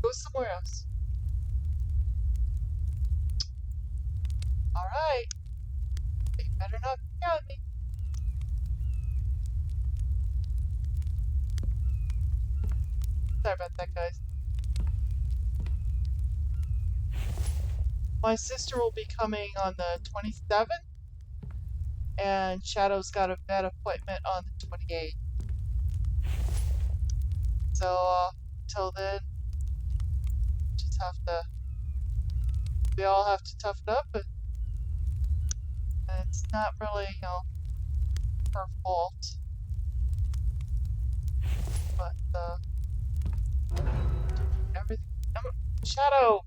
go somewhere else. Alright. You better not be on me. Sorry about that, guys. My sister will be coming on the 27th, and Shadow's got a vet appointment on the 28th. So, till then, just have to, we all have to toughen up, and it's not really, her fault. But, everything, Shadow!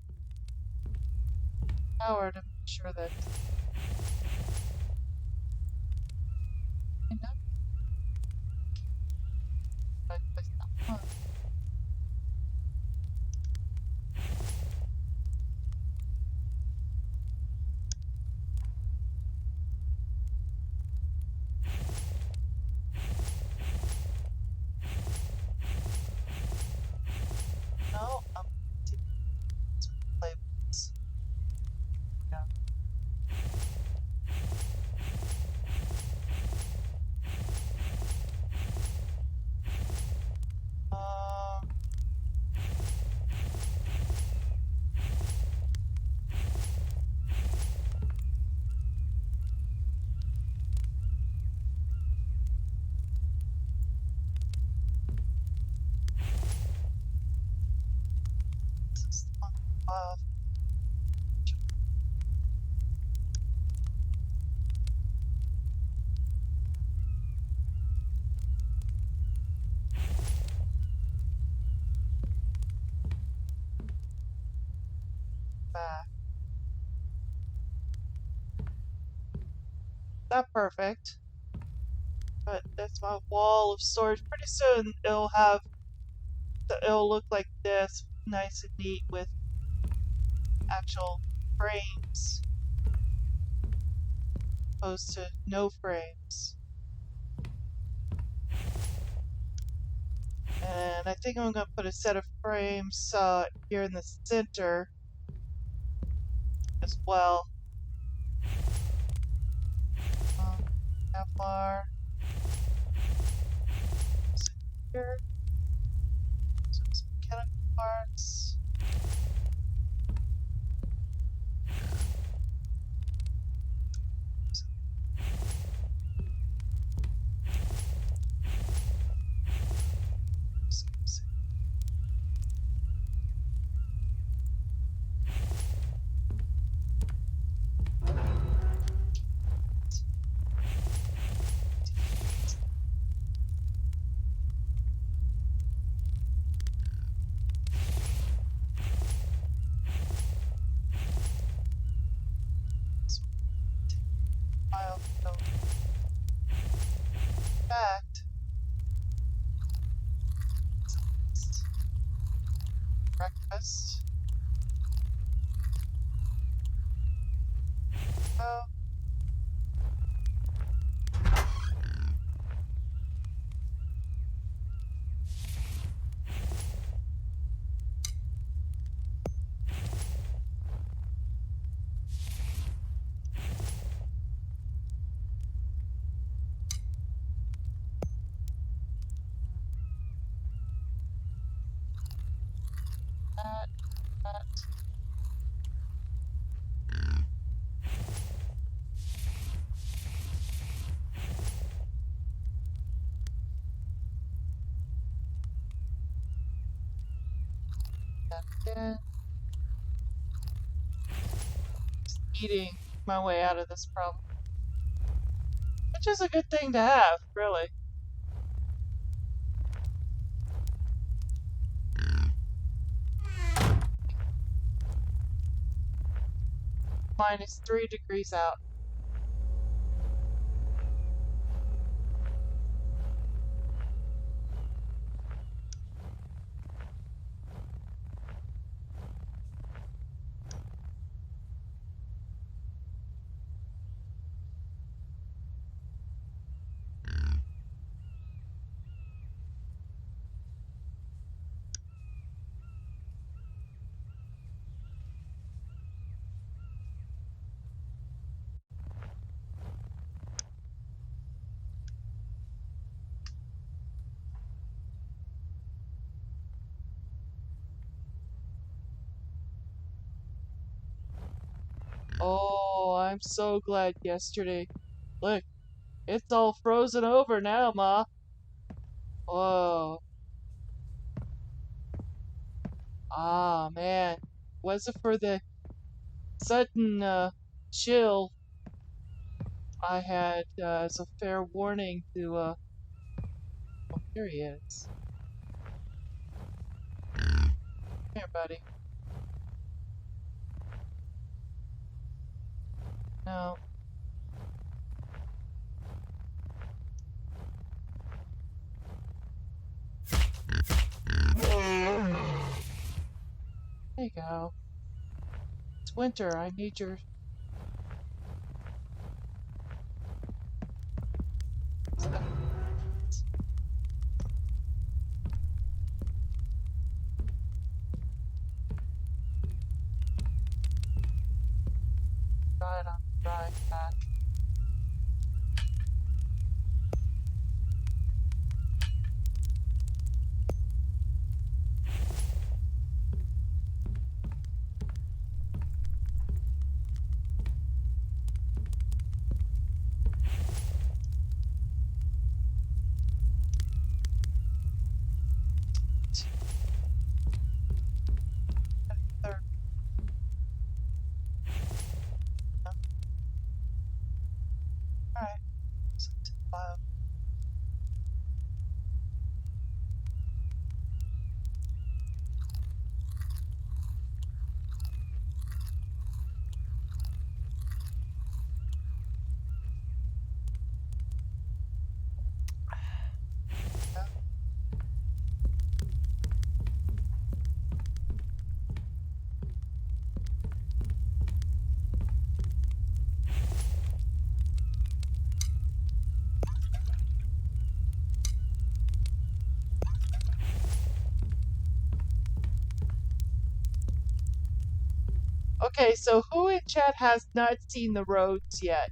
Power to make sure that I know I stop on. No, I'm to play with this. Yeah. Um, this is on back. Not perfect, but that's my wall of storage. Pretty soon it'll look like this, nice and neat with actual frames, opposed to no frames. And I think I'm going to put a set of frames here in the center as well. Kevlar. Here. Some mechanical parts. File go fact. Breakfast. Oh. That. Again. Just eating my way out of this problem. Which is a good thing to have, really. -3 degrees out. Oh, I'm so glad yesterday. Look, it's all frozen over now, Ma. Whoa. Ah, man. Was it for the sudden chill I had as a fair warning to oh, here he is. Here, buddy. No. There you go. It's winter. I need your... Right on the right path. Third. Okay, so who in chat has not seen the roads yet?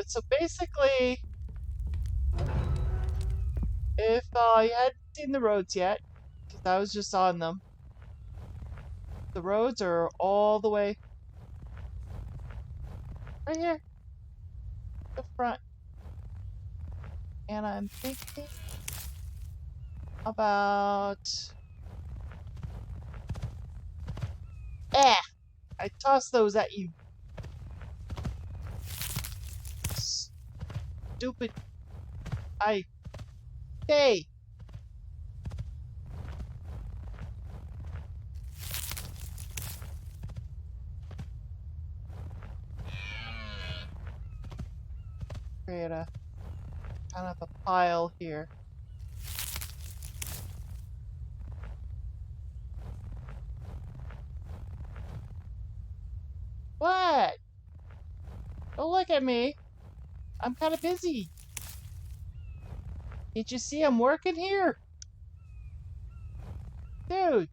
So basically, if you hadn't seen the roads yet, because I was just on them, the roads are all the way right here, the front. And I'm thinking about... I tossed those at you. Stupid... Hey! Create a kind of a pile here. What? Don't look at me. I'm kind of busy. Did you see I'm working here? Dude.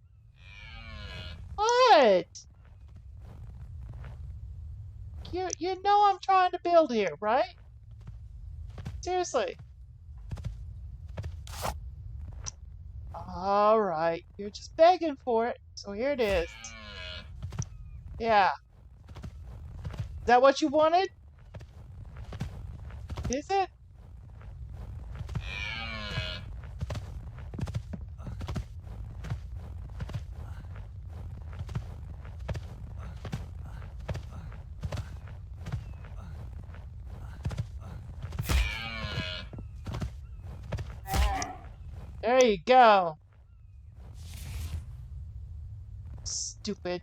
What? You know I'm trying to build here, right? Seriously. Alright. You're just begging for it. So here it is. Yeah. Is that what you wanted? Is it? There you go. Stupid.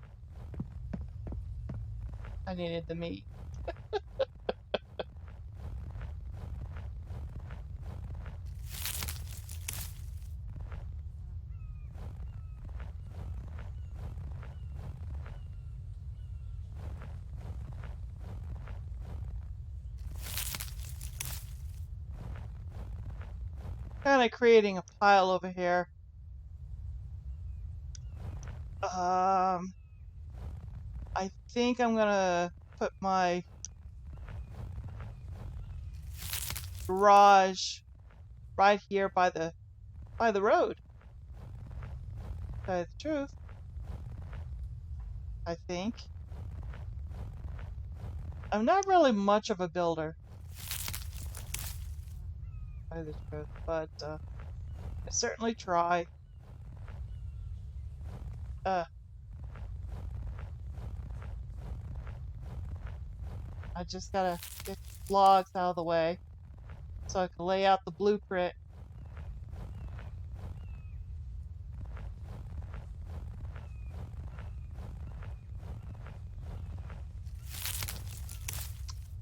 I needed the meat. Kind of creating a pile over here. I think I'm gonna put my garage right here by the road. To tell you the truth, I think. I'm not really much of a builder. To tell you the truth, but I certainly try. I just gotta get logs out of the way so I can lay out the blueprint.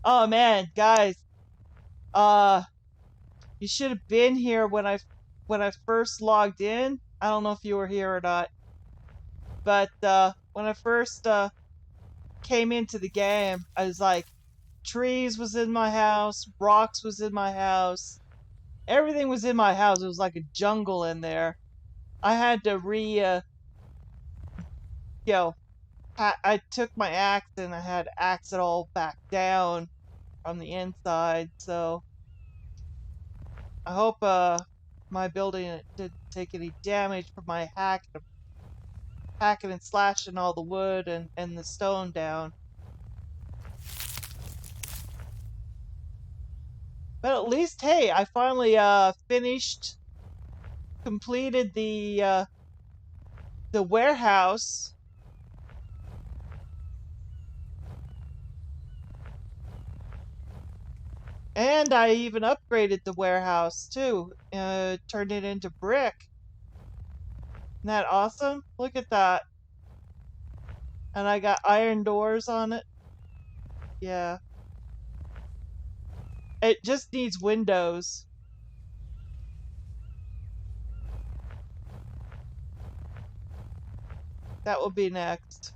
Oh man, guys, you should have been here when I first logged in. I don't know if you were here or not, but when I first came into the game, I was like, trees was in my house, rocks was in my house, everything was in my house. It was like a jungle in there. I had to you know, I took my axe and I had to axe it all back down from the inside. So I hope my building didn't take any damage from my hacking and slashing all the wood and the stone down. But at least, hey, I finally completed the warehouse. And I even upgraded the warehouse too. Turned it into brick. Isn't that awesome? Look at that. And I got iron doors on it. Yeah. It just needs windows. That will be next.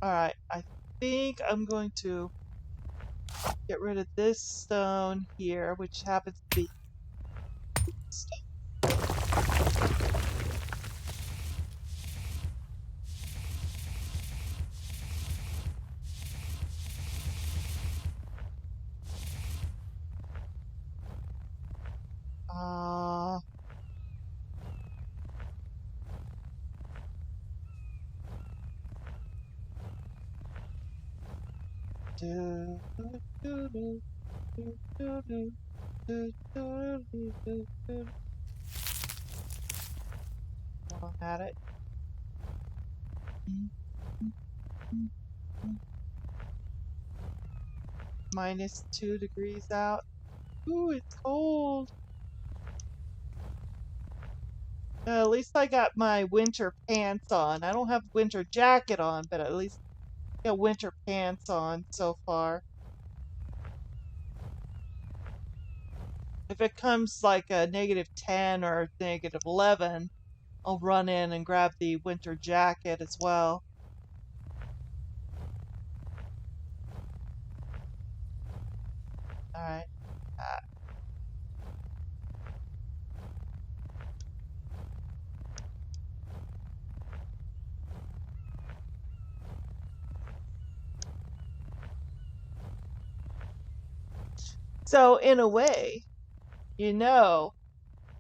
Alright, I think I'm going to get rid of this stone here, which happens to be stone. Do, do, do, do, do, do, do, do, do, do, do. While I'm at it. -2 degrees out. Ooh, it's cold. At least I got my winter pants on. I don't have winter jacket on, but at least I got winter pants on so far. If it comes like a -10 or -11, I'll run in and grab the winter jacket as well. Alright. So, in a way,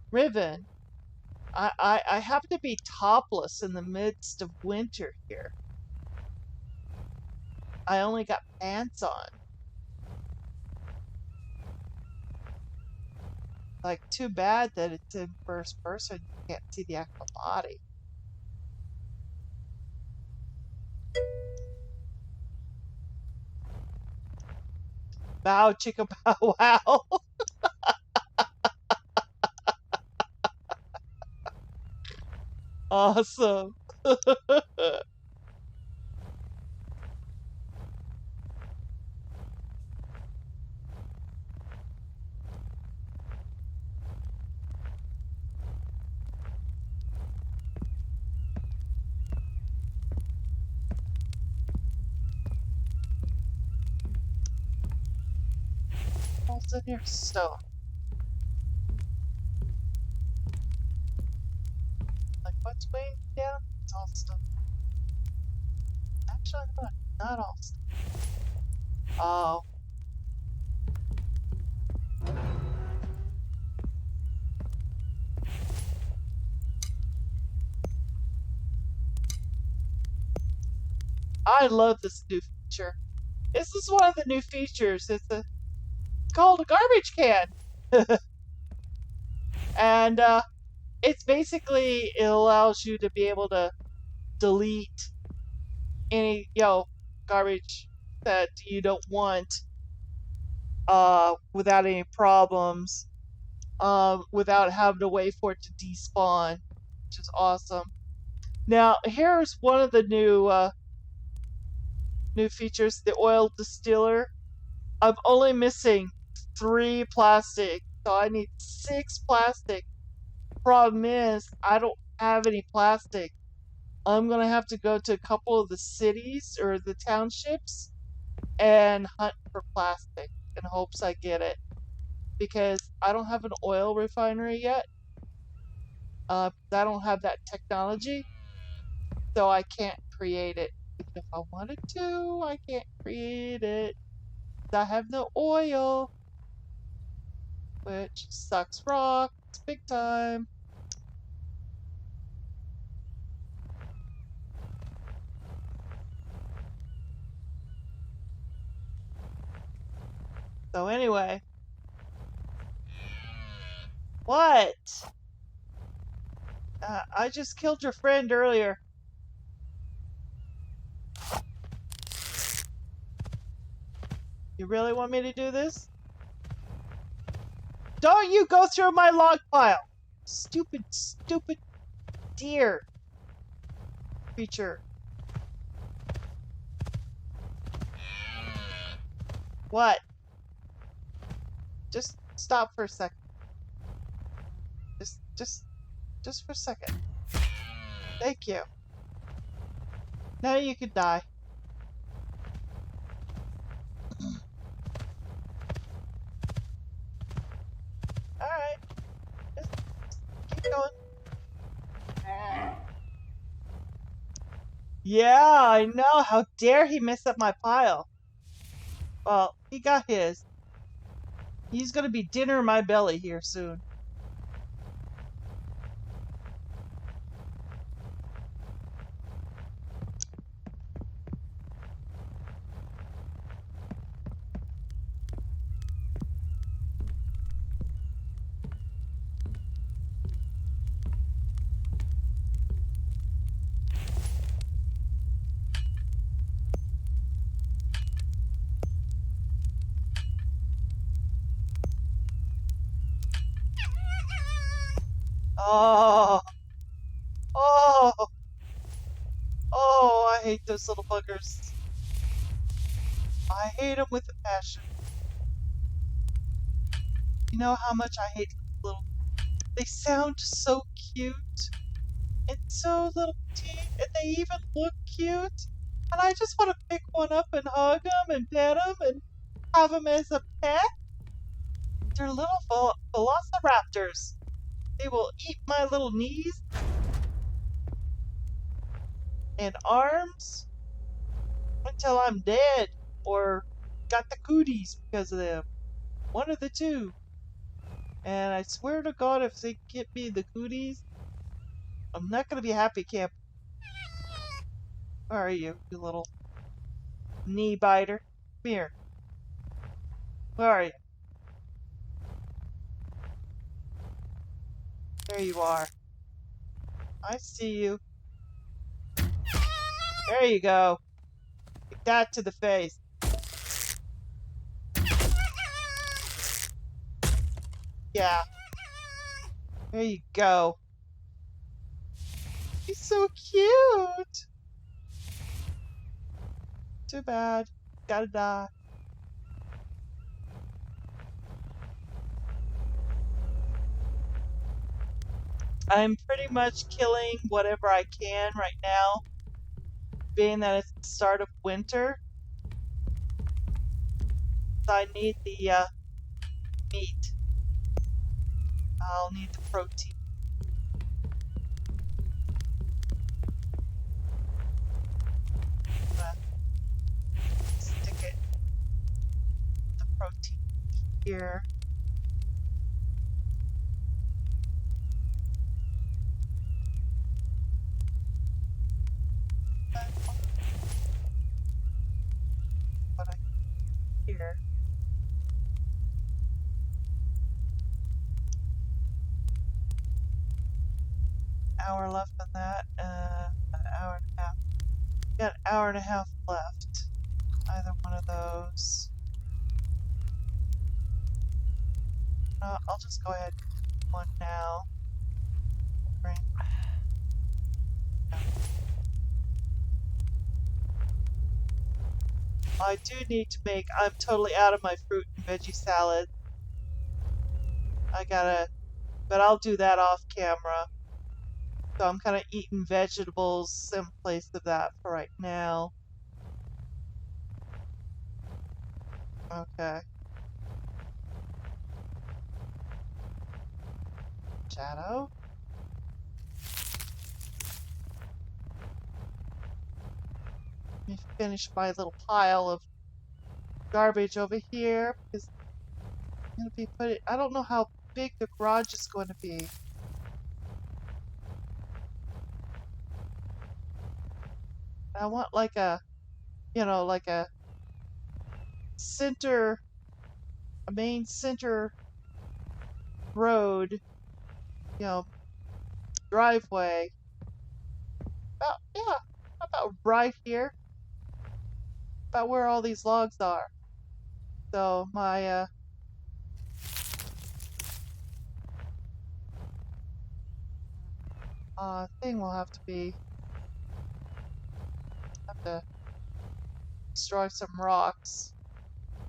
Riven, I happen to be topless in the midst of winter here. I only got pants on. Like, too bad that it's in first person. You can't see the actual body. Bow, chicka, bow, wow. Awesome. What's in here? Stone. Like, what's weighing down? It's all stone. Actually, not all stone. Oh. I love this new feature. This is one of the new features. It's called a garbage can. And it's basically, it allows you to be able to delete any, garbage that you don't want without any problems, without having to wait for it to despawn, which is awesome. Now, here's one of the new features, the oil distiller. I'm only missing 3 plastic, so I need 6 plastic. Problem is, I don't have any plastic. I'm gonna have to go to a couple of the cities or the townships and hunt for plastic in hopes I get it. Because I don't have an oil refinery yet. I don't have that technology, so I can't create it. If I wanted to, I can't create it. I have no oil, which sucks rocks big time. So anyway. What? I just killed your friend earlier. You really want me to do this? Don't you go through my log pile! Stupid, stupid deer creature. What? Just stop for a second. Just Just for a second. Thank you. Now you can die. Alright. Just keep going. Yeah, I know. How dare he mess up my pile? Well, he got his. He's gonna be dinner in my belly here soon. Oh, oh, oh, I hate those little buggers. I hate them with a passion. You know how much I hate little. They sound so cute and so little teeth, and they even look cute. And I just want to pick one up and hug them and pet them and have them as a pet. They're little velociraptors. They will eat my little knees and arms until I'm dead or got the cooties because of them. One of the two. And I swear to God, if they get me the cooties, I'm not going to be happy camp. Where are you, you little knee biter? Come here. Where are you? There you are. I see you. There you go. Take that to the face. Yeah. There you go. He's so cute. Too bad. Gotta die. I'm pretty much killing whatever I can right now, being that it's the start of winter. So I need the meat. I'll need the protein. Stick it, the protein here. What I here. Hour left on that. An hour and a half. Got an hour and a half left. Either one of those. I'll just go ahead and do one now. Right. I do need to make. I'm totally out of my fruit and veggie salad. I gotta. But I'll do that off camera. So I'm kind of eating vegetables in place of that for right now. Okay. Shadow. Let me finish my little pile of garbage over here because I'm gonna be putting. I don't know how big the garage is going to be. I want like a, like a main center road, driveway. Yeah, about right here, about where all these logs are. So my thing will have to destroy some rocks.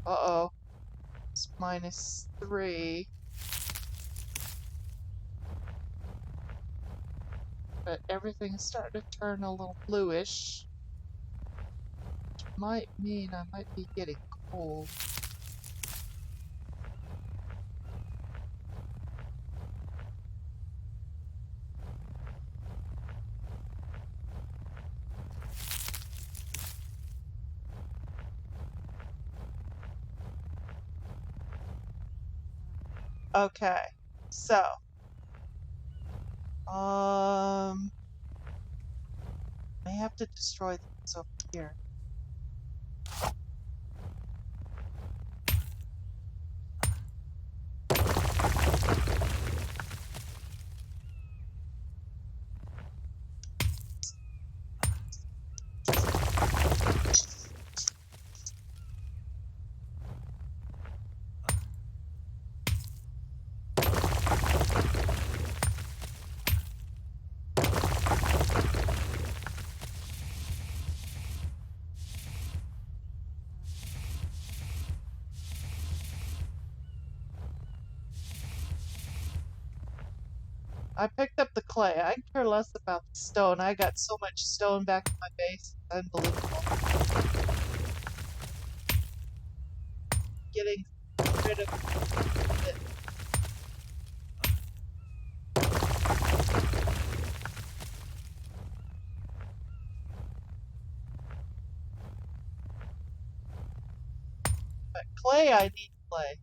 Uh-oh. It's -3. but everything's starting to turn a little bluish. Which might mean I might be getting cold. Okay, so I have to destroy these over here. I picked up the clay. I care less about the stone. I got so much stone back in my base. It's unbelievable. Getting rid of it. But clay, I need clay.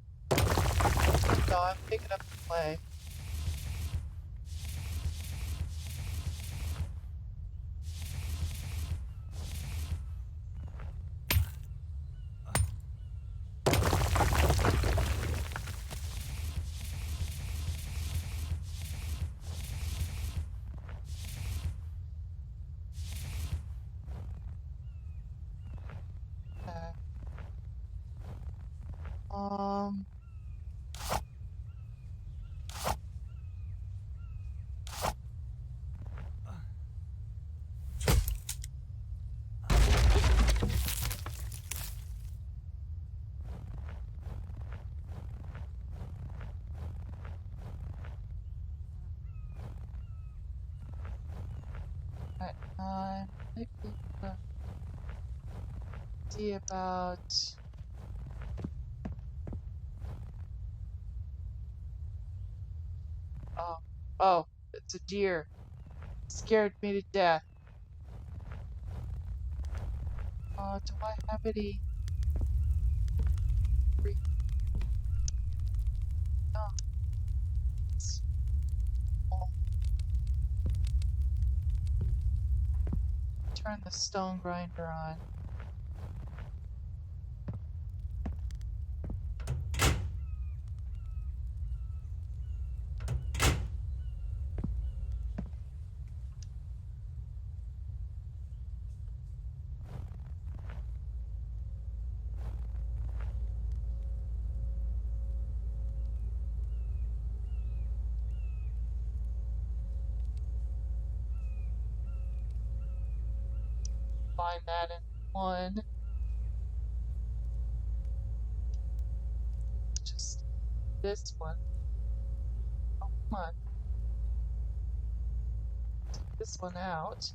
So I'm picking up the clay. Okay. Um, right, might be see about. Oh, oh, it's a deer. Scared me to death. Do I have any? No. Turn the stone grinder on. Find that in one. Just this one. Oh, come on. Take this one out.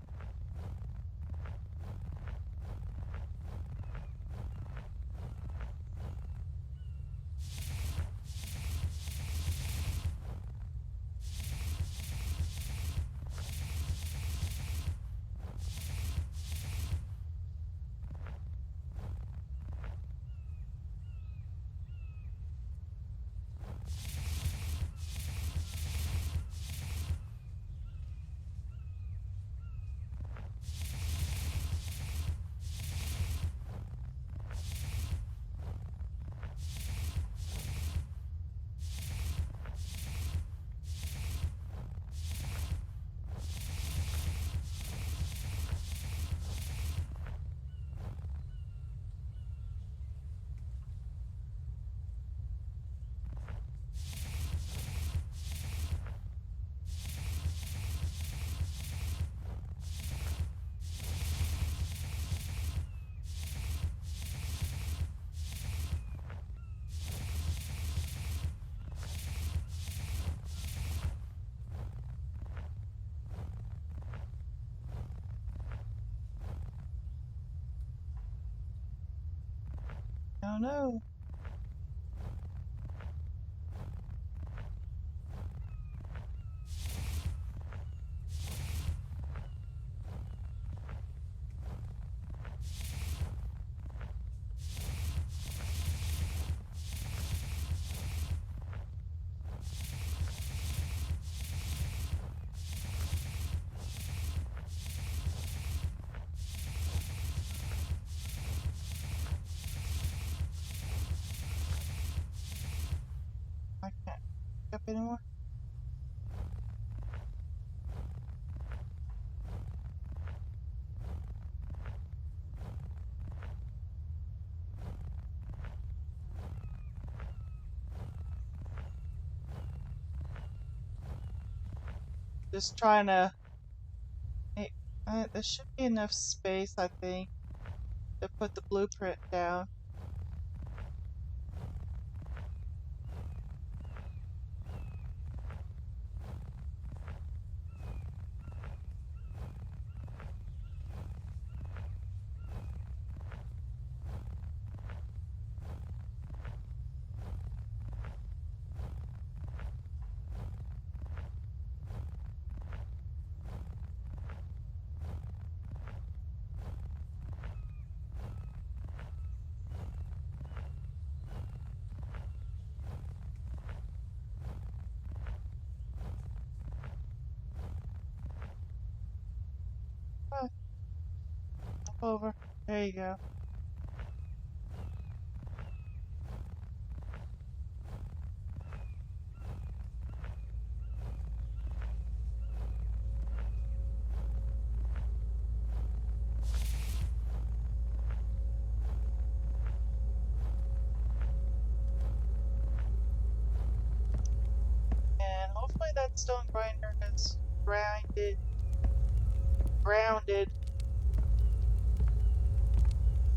Oh no. I can't pick up anymore. Just trying to. There should be enough space, I think, to put the blueprint down. Oh, up over. There you go. And hopefully that stone grinder has grounded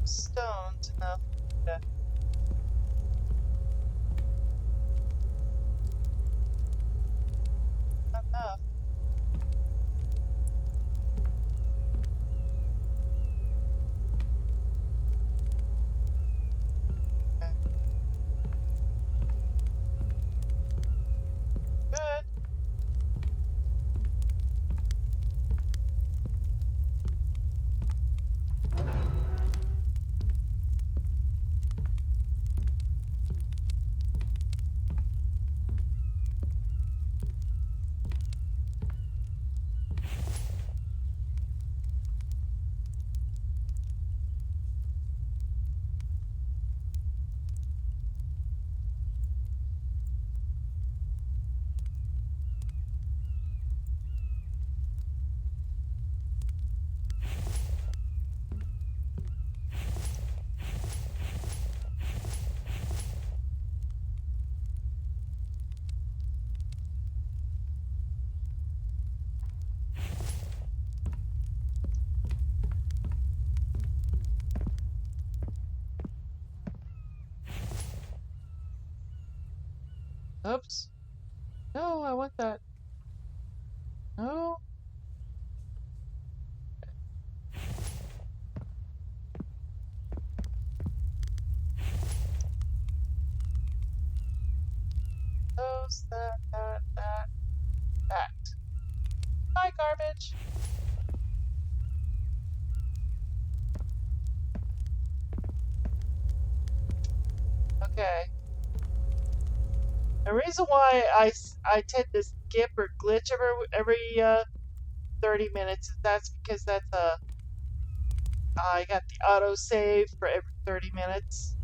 stones enough to enough. Okay. Good. Oops. No, I want that. No. Those, that. Bye, garbage. Okay. The reason why I tend to skip or glitch every 30 minutes is that's because I got the auto save for every 30 minutes,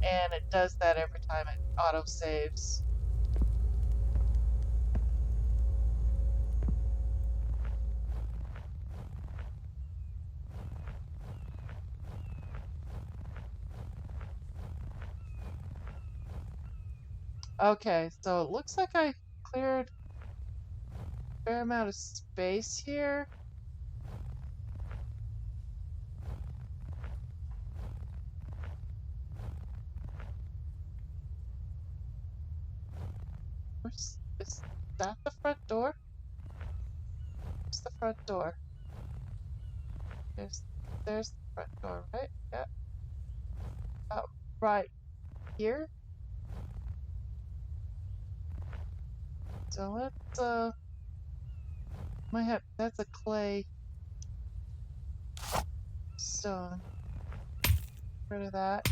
and it does that every time it auto saves. Okay, so it looks like I cleared a fair amount of space here. Is that the front door? Where's the front door? There's the front door, right? Yeah. right here. So let's might have that's a clay stone. Rid of that.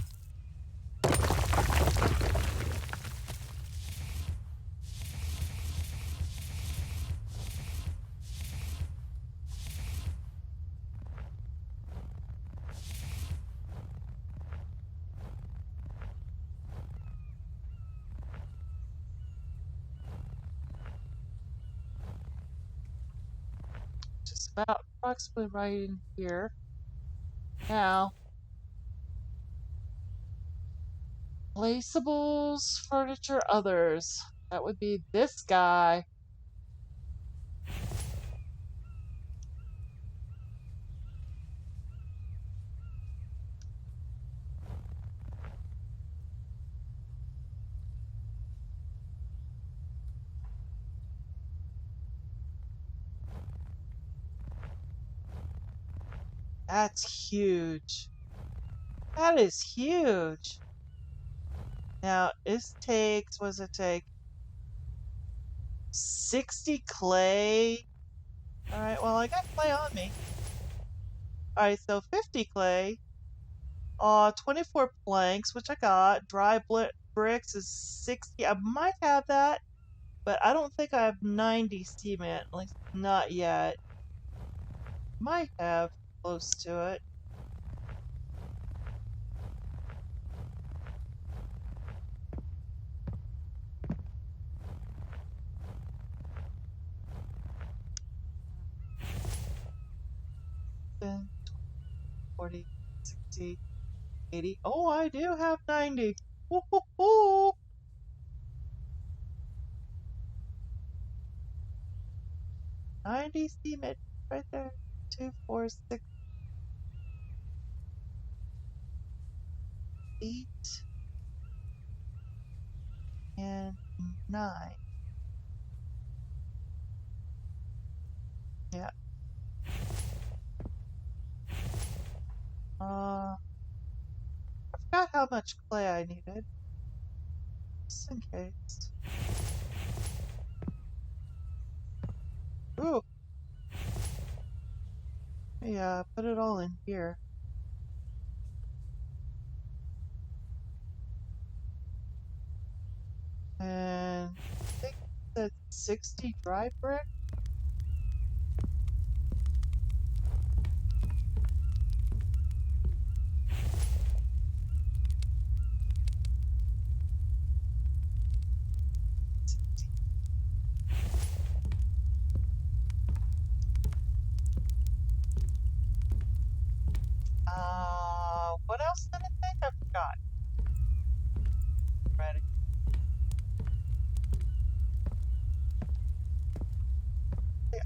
Just about approximately right in here. Now, placeables, furniture, others. That would be this guy. That's huge. That is huge. Now, this takes, what does it take? 60 clay. Alright, well, I got clay on me. Alright, so 50 clay. 24 planks, which I got. Dry bricks is 60. I might have that, but I don't think I have 90 cement. At least not yet. Might have close to it. Then 40, 60, 80. Oh, I do have 90. Woo-hoo-hoo. 90 cement right there. 2, 4, 6, 8, and 9. Yeah. I forgot how much clay I needed. Just in case. Ooh. Yeah, put it all in here. And I think that's 60 dry brick. What else did I think? I forgot. Ready.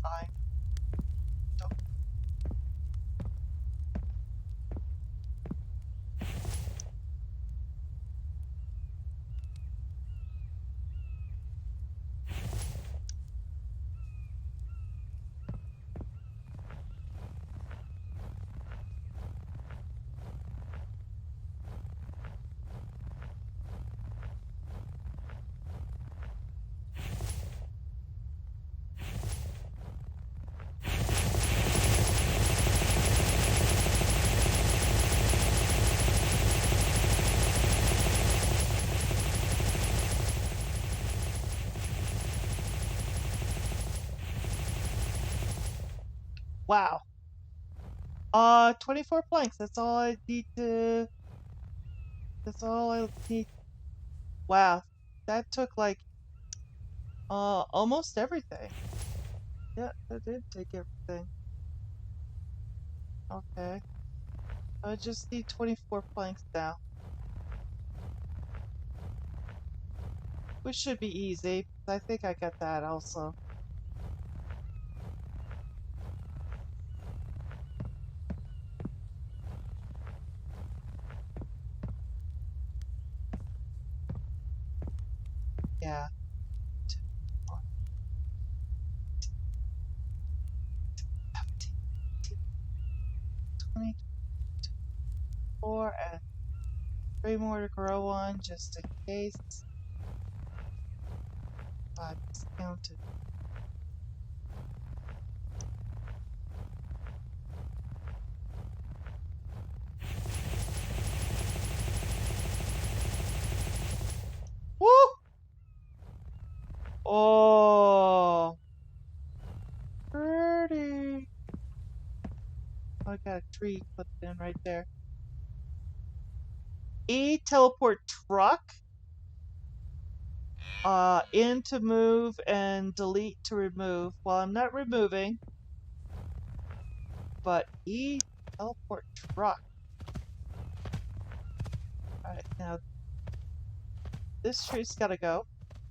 I don't. Wow. 24 planks. That's all I need to. That's all I need. Wow. That took like almost everything. Yeah, that did take everything. Okay. I just need 24 planks now. Which should be easy. I think I got that also. Yeah. 20, 24, and 3 more to grow on just in case. I miscounted. Woo! Oh, pretty. I got a tree clipped in right there. E teleport truck. In to move and delete to remove. Well, I'm not removing, but E teleport truck. Alright, now this tree's gotta go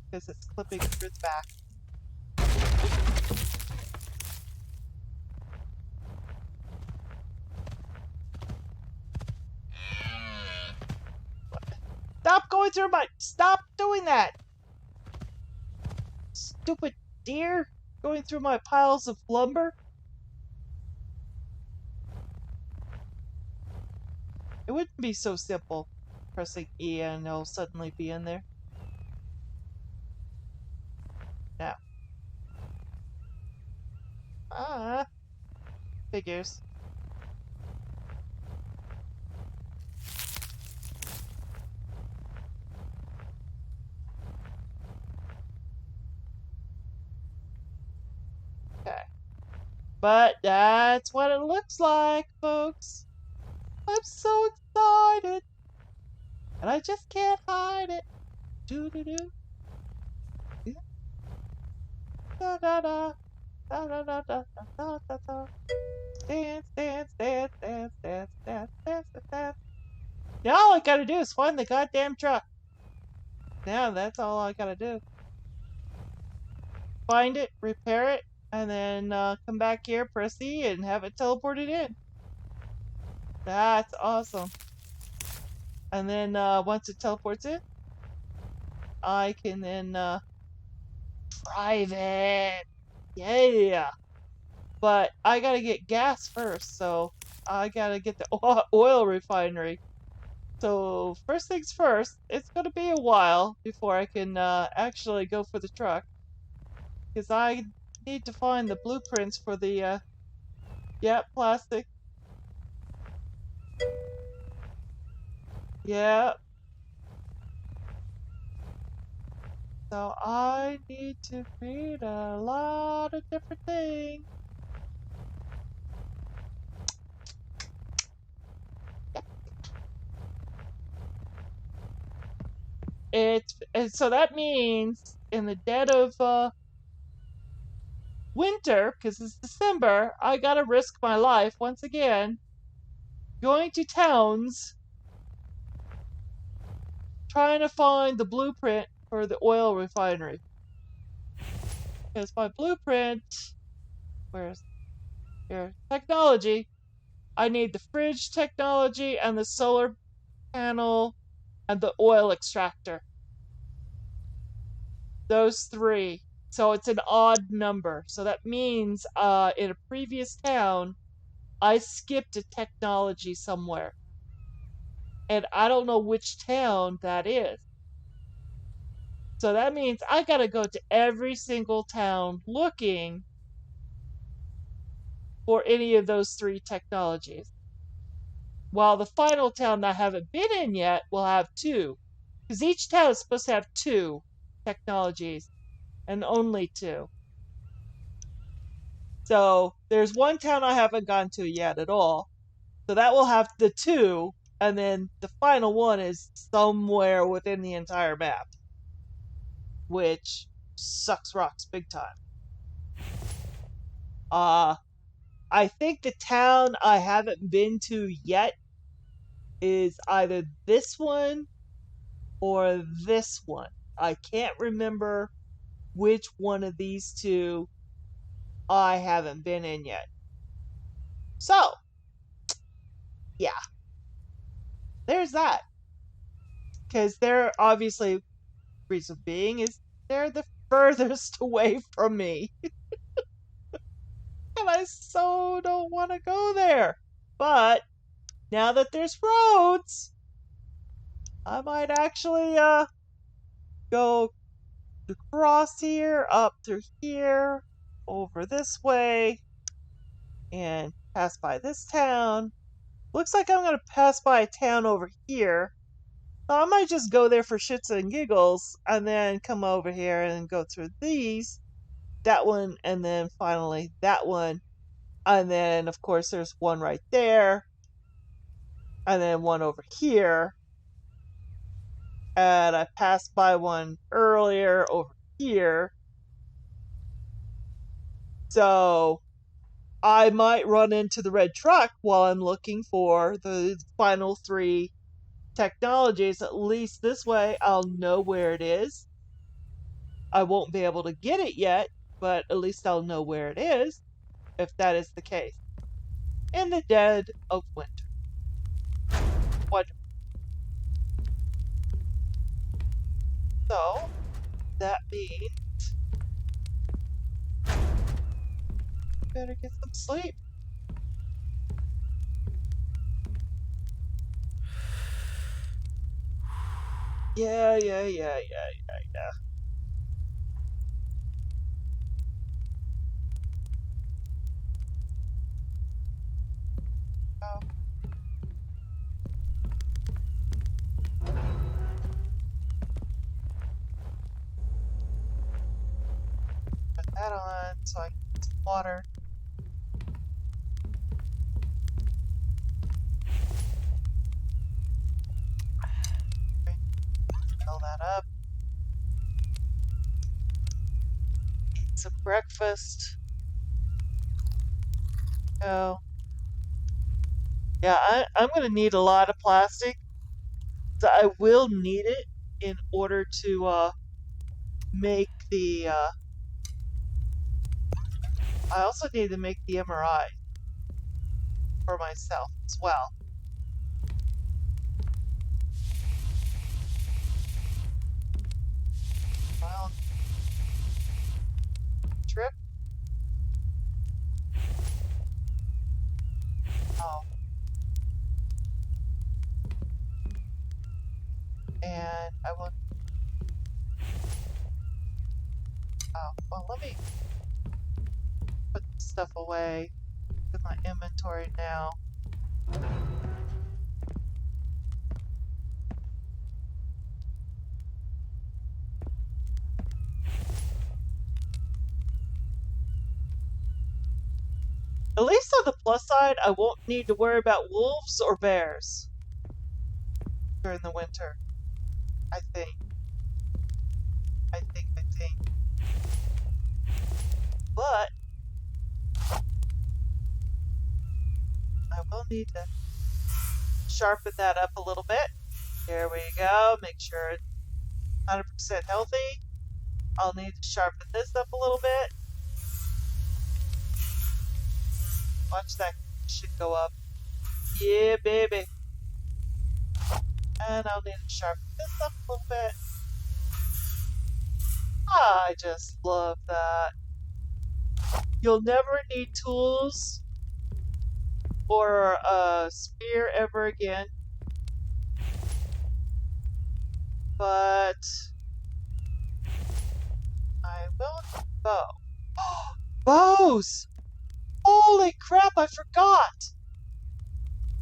because it's clipping through the back. Stop going through my. Stop doing that! Stupid deer going through my piles of lumber. It wouldn't be so simple pressing E and it'll suddenly be in there. Now. Figures. Okay. But that's what it looks like, folks. I'm so excited. And I just can't hide it. Do do do. Da da da. Da da da da da da da. Dance, dance, dance, dance, dance, dance, dance, dance. Now all I gotta do is find the goddamn truck. Now that's all I gotta do. Find it, repair it, and then come back here, press E, and have it teleported in. That's awesome. And then once it teleports in, I can then drive it. Yeah. But I gotta get gas first, so I gotta get the oil refinery. So first things first, it's gonna be a while before I can actually go for the truck. Because I need to find the blueprints for the, plastic. Yeah. So I need to read a lot of different things. And so that means in the dead of winter, because it's December, I gotta risk my life once again going to towns trying to find the blueprint for the oil refinery. Because my blueprint, where's here? Technology. I need the fridge technology and the solar panel and the oil extractor. Those 3. So it's an odd number. So that means in a previous town, I skipped a technology somewhere. And I don't know which town that is. So that means I gotta go to every single town looking for any of those 3 technologies. While the final town I haven't been in yet will have 2. Because each town is supposed to have 2 technologies. And only 2. So there's one town I haven't gone to yet at all. So that will have the 2. And then the final one is somewhere within the entire map. Which sucks rocks big time. I think the town I haven't been to yet is either this one or this one. I can't remember which one of these 2 I haven't been in yet. So, yeah. There's that. Because they're obviously, reason being is they're the furthest away from me. And I so don't want to go there. But now that there's roads, I might actually go across here, up through here, over this way, and pass by this town. Looks like I'm gonna pass by a town over here. So I might just go there for shits and giggles, and then come over here and go through these, that one, and then finally that one. And then, of course, there's one right there, and then one over here. And I passed by one earlier over here. So I might run into the red truck while I'm looking for the final three technologies. At least this way I'll know where it is. I won't be able to get it yet, but at least I'll know where it is, if that is the case. In the dead of winter. Wonderful. So, that means better get some sleep. Yeah. Oh. Put that on so I can get some water. Fill that up. Eat some breakfast. Go. Yeah, I'm gonna need a lot of plastic. So I will need it in order to make the I also need to make the MRI for myself as well. Well, trip. Oh. And I will. Oh, well, let me put this stuff away in my inventory now. At least on the plus side, I won't need to worry about wolves or bears during the winter. I think. But I will need to sharpen that up a little bit. There we go. Make sure it's 100% healthy. I'll need to sharpen this up a little bit. Watch that should go up. Yeah, baby. And I'll need to sharpen this up a little bit. I just love that. You'll never need tools or a spear ever again. But I will bow. Bows! Holy crap, I forgot!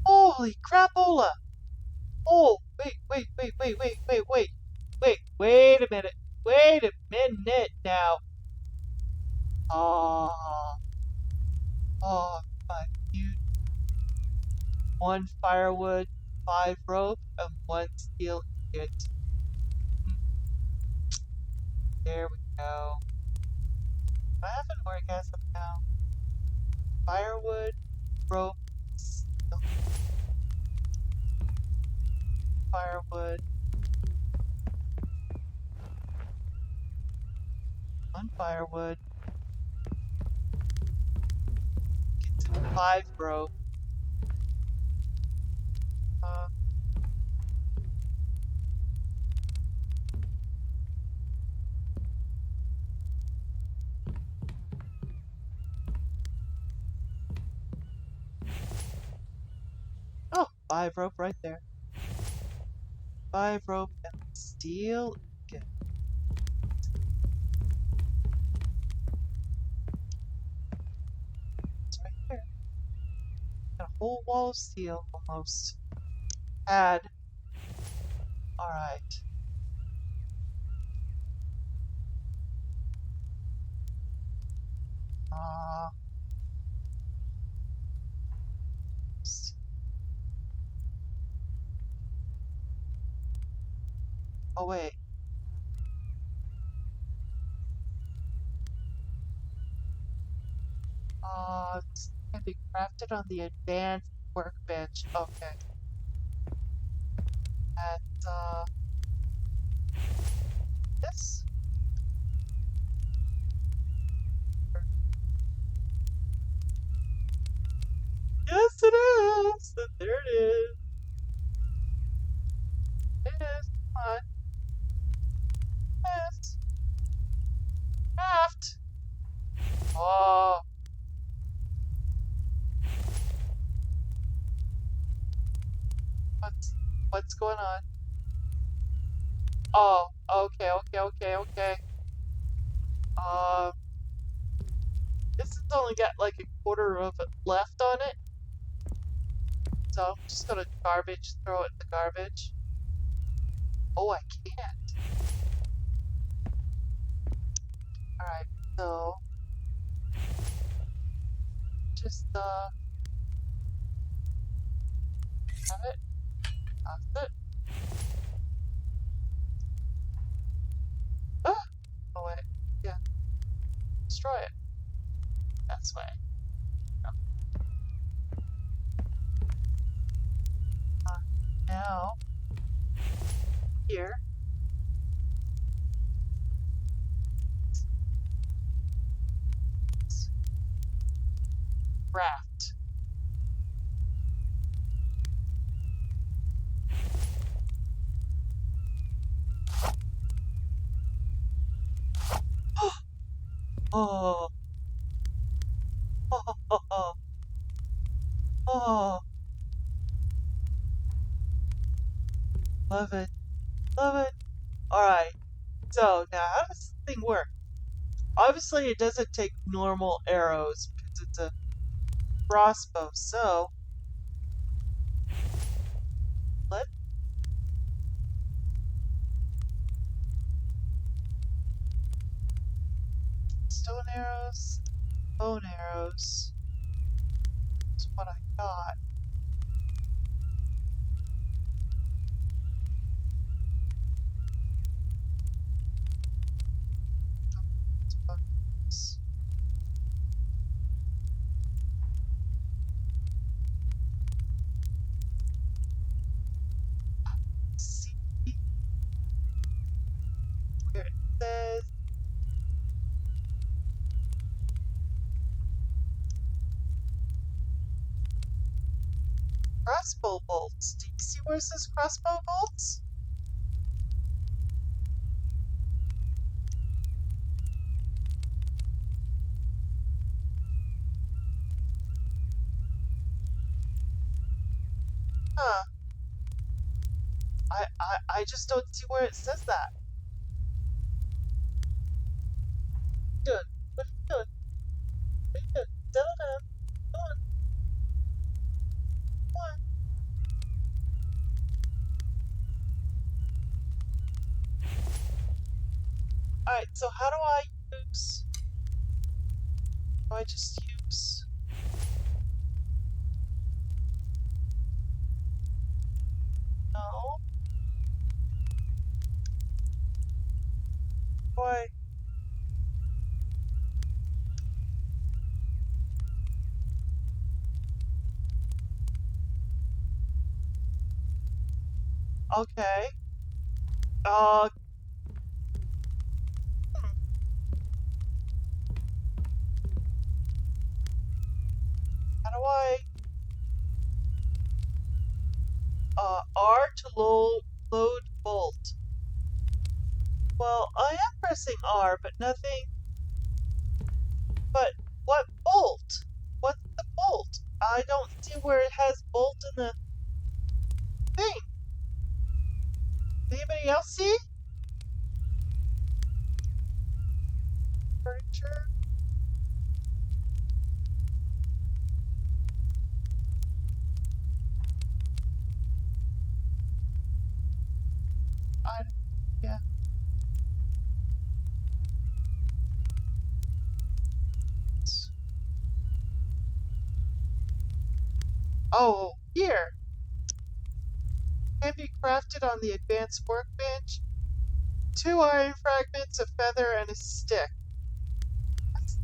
Holy crapola! Oh, wait a minute. Wait a minute now. Oh, my dude. 1 firewood, 5 rope, and 1 steel ingot. There we go. I have an orgasm now. Firewood, rope, steel. Firewood. 1 firewood. Get to 5 rope. Oh, 5 rope right there. 5 rope and steel. Okay. It's right here. Got a whole wall of steel almost. Add. Alright. Uh, oh wait. It can be crafted on the advanced workbench. Okay. At this. Yes, it is. There it is. It is. Come on. Yes. Craft. Oh. What's going on? Oh. Okay. This has only got like a quarter of it left on it. So I'm just gonna throw it in the garbage. Oh, I can't. Alright, so just have it. Toss it. Ah! Oh wait. Yeah. Destroy it. That's way. Now here. Craft. Oh. Oh. Oh. Love it. Love it. Alright. So now how does this thing work? Obviously it doesn't take normal arrows because it's a crossbow, so let stone arrows, bone arrows. That's what I got. See where it says crossbow bolts. Do you see where it says crossbow bolts? Huh. I just don't see where it says that. Good. What are you doing? What are you doing? Settle down. Come on. Come on. Alright, so how do I use... Do I just use... No. Why? Okay. Uh... hmm. How do I... R to load bolt. Well, I am pressing R, but nothing... But what bolt? What's the bolt? I don't see where it has bolt in the thing. Anybody else see? Furniture? I, yeah. Oh, here. Can be crafted on the advanced workbench. 2 iron fragments, a feather, and a stick. That's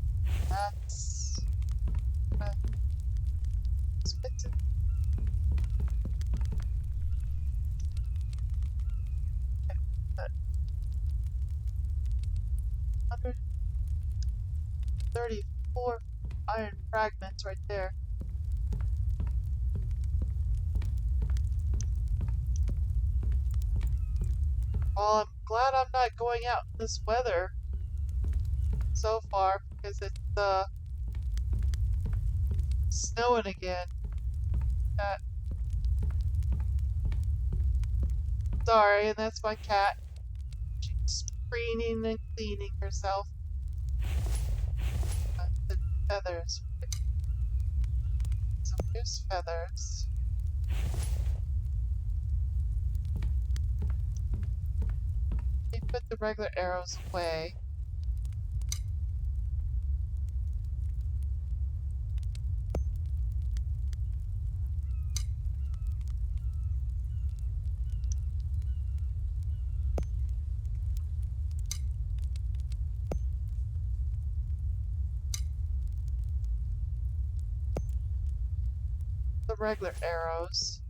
expensive. But 134 iron fragments right there. Well, I'm glad I'm not going out in this weather so far because it's snowing again. That sorry, and that's my cat. She's preening and cleaning herself. The feathers. So here's feathers. They put the regular arrows away. The regular arrows.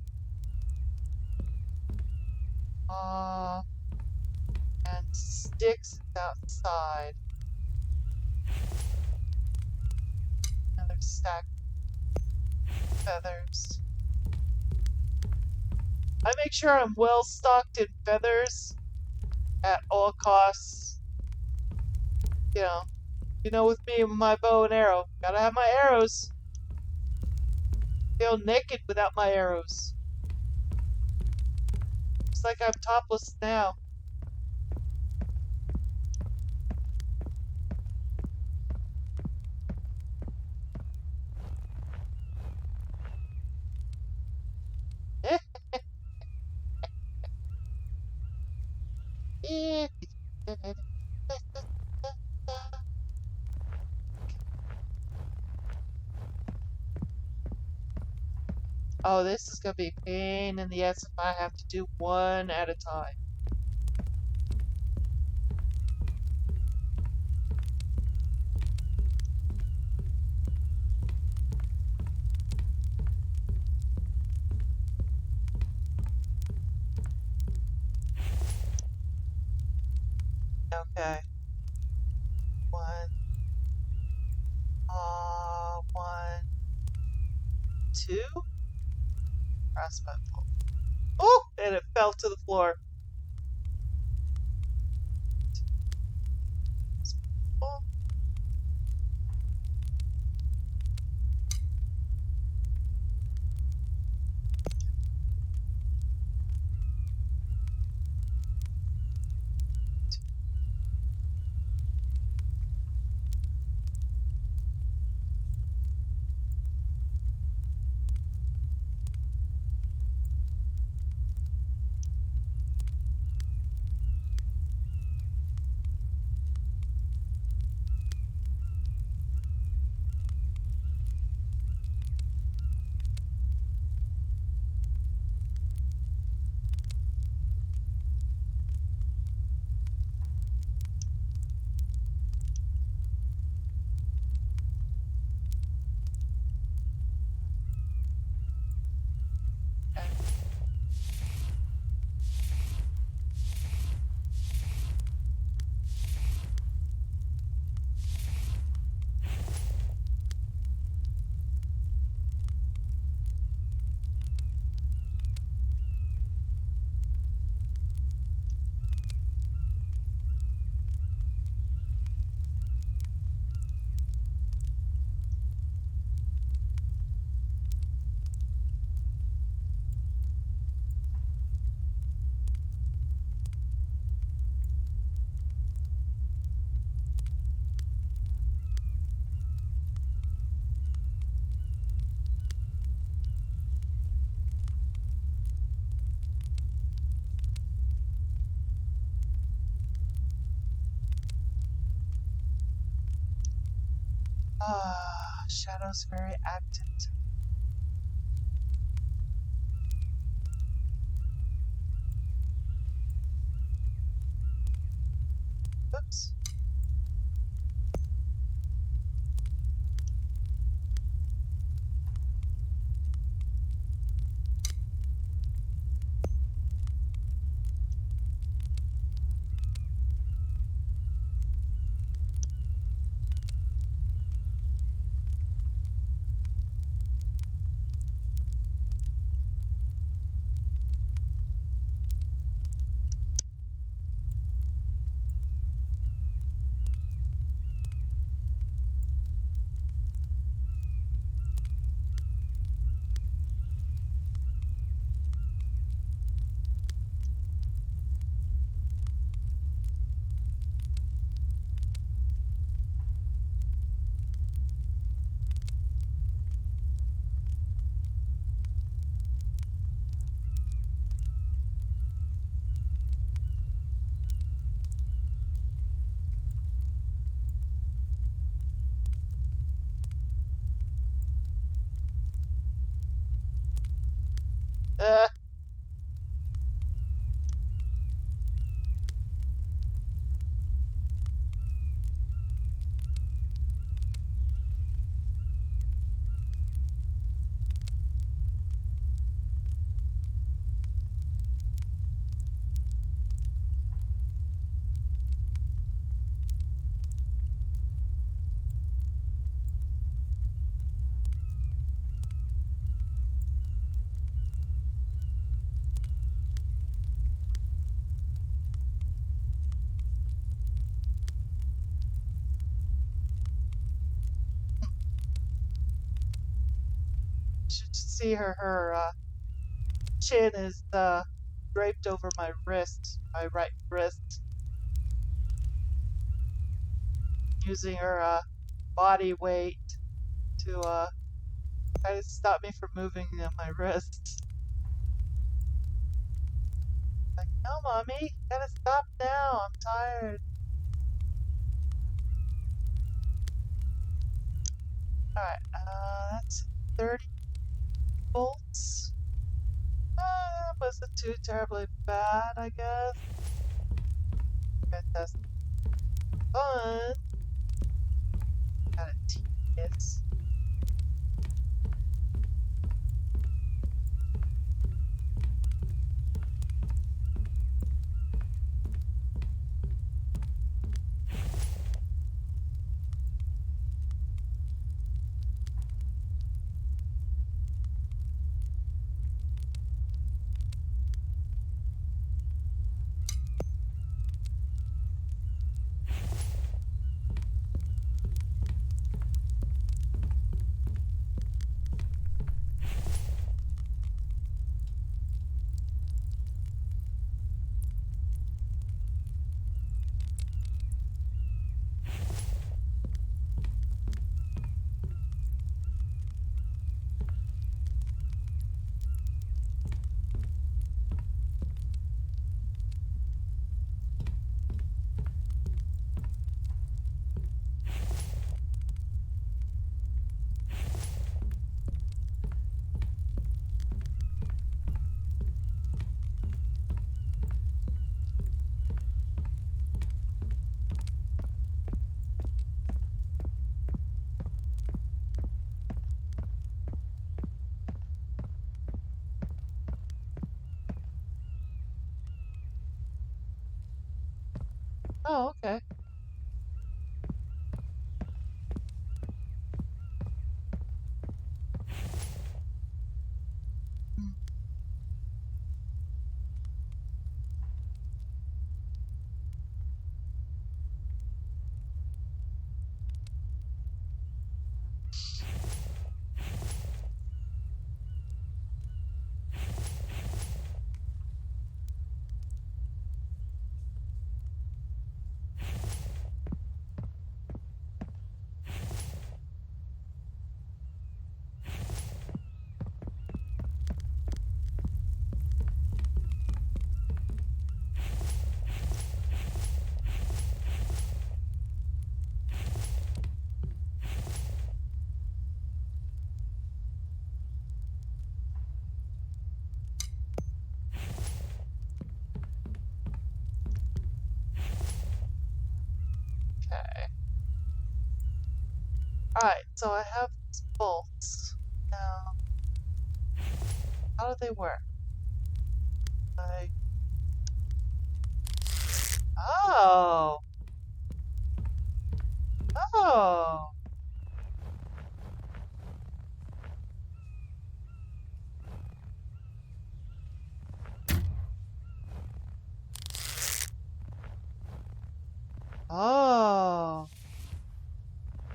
And sticks outside. Another stack of feathers. I make sure I'm well stocked in feathers at all costs. You know, with me and my bow and arrow. Gotta have my arrows. Feel naked without my arrows. It's like I'm topless now. Oh, this is gonna be a pain in the ass if I have to do one at a time. Okay. One. One. Two. Crossbow. Oh! And it fell to the floor. Oh. Shadow's very active. Oops. Uh, should see her chin is draped over my wrist, my right wrist, using her body weight to try to stop me from moving my wrist. Like, no, mommy, gotta stop now. I'm tired. Alright, that's 30 volts. Wasn't too terribly bad, I guess. Fantastic fun. Kinda tedious. Oh, okay. Hmm. Alright, so I have these bolts. Now, how do they work? I... Oh! Oh! Oh!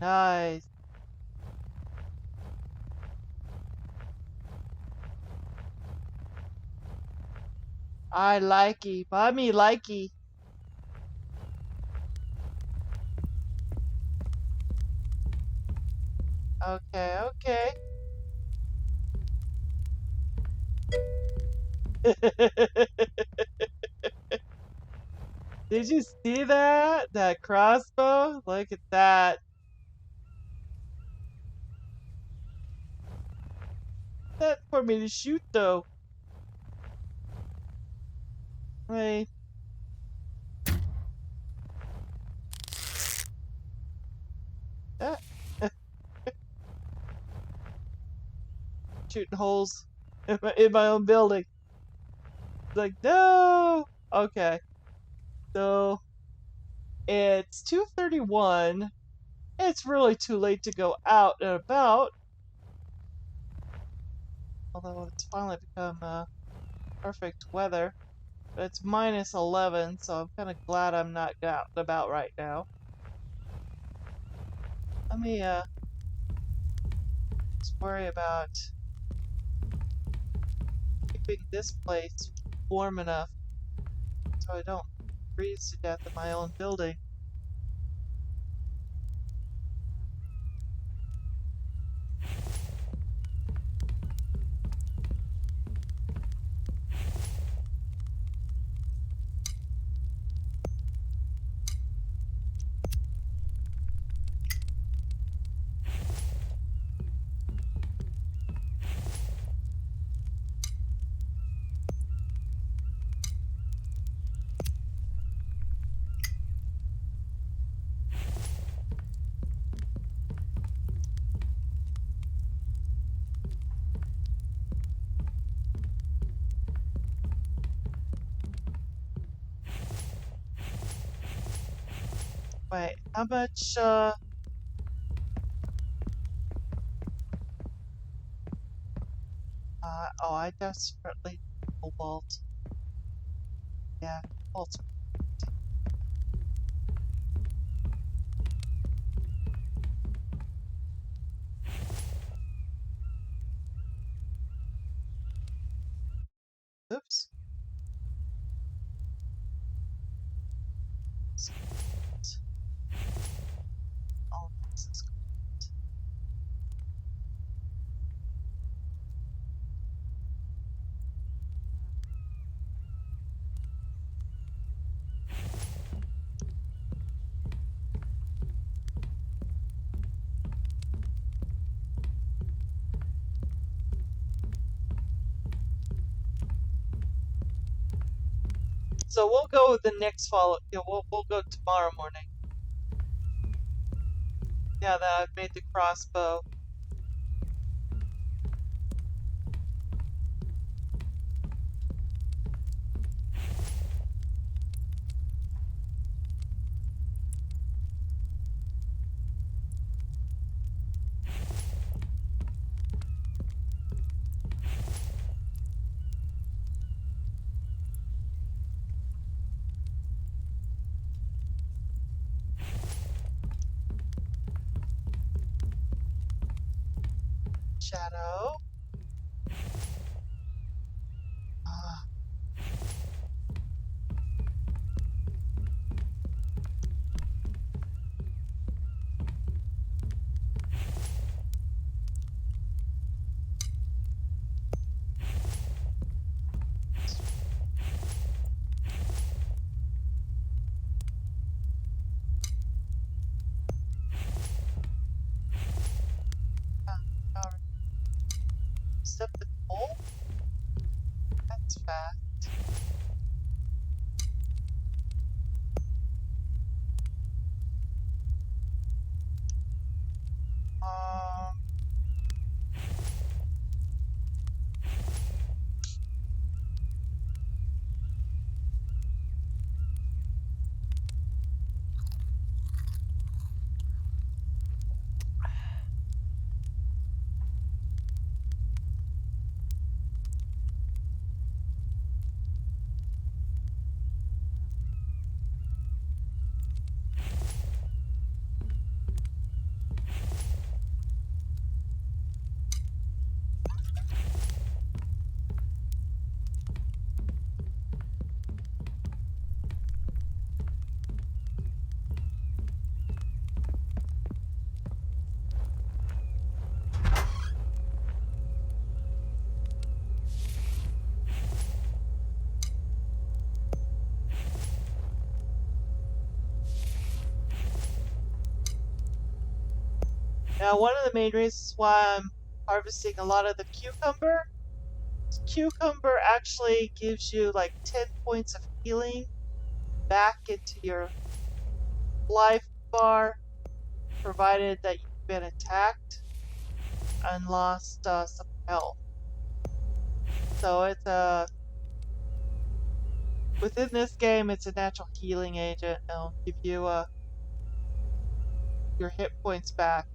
Nice. I likey. Buy me likey. Okay, okay. Did you see that? That crossbow? Look at that. That's for me to shoot though. Hey. Ah. Shooting holes in my own building. Like, no! Okay. So, it's 2:31. It's really too late to go out and about. Although it's finally become perfect weather. But it's -11, so I'm kind of glad I'm not out and about right now. Let me just worry about keeping this place warm enough so I don't freeze to death in my own building. Wait, how much oh, I desperately need cobalt. Yeah, cobalt's... Oops. Oh, this is... So we'll go with the next follow. Yeah, we'll go tomorrow morning. Yeah, that I've made the crossbow. Shadow. Ah, alright. Step the coal? That's fast. Now, one of the main reasons why I'm harvesting a lot of the cucumber, cucumber actually gives you like 10 points of healing back into your life bar, provided that you've been attacked and lost some health. So it's within this game, it's a natural healing agent. It'll give you your hit points back.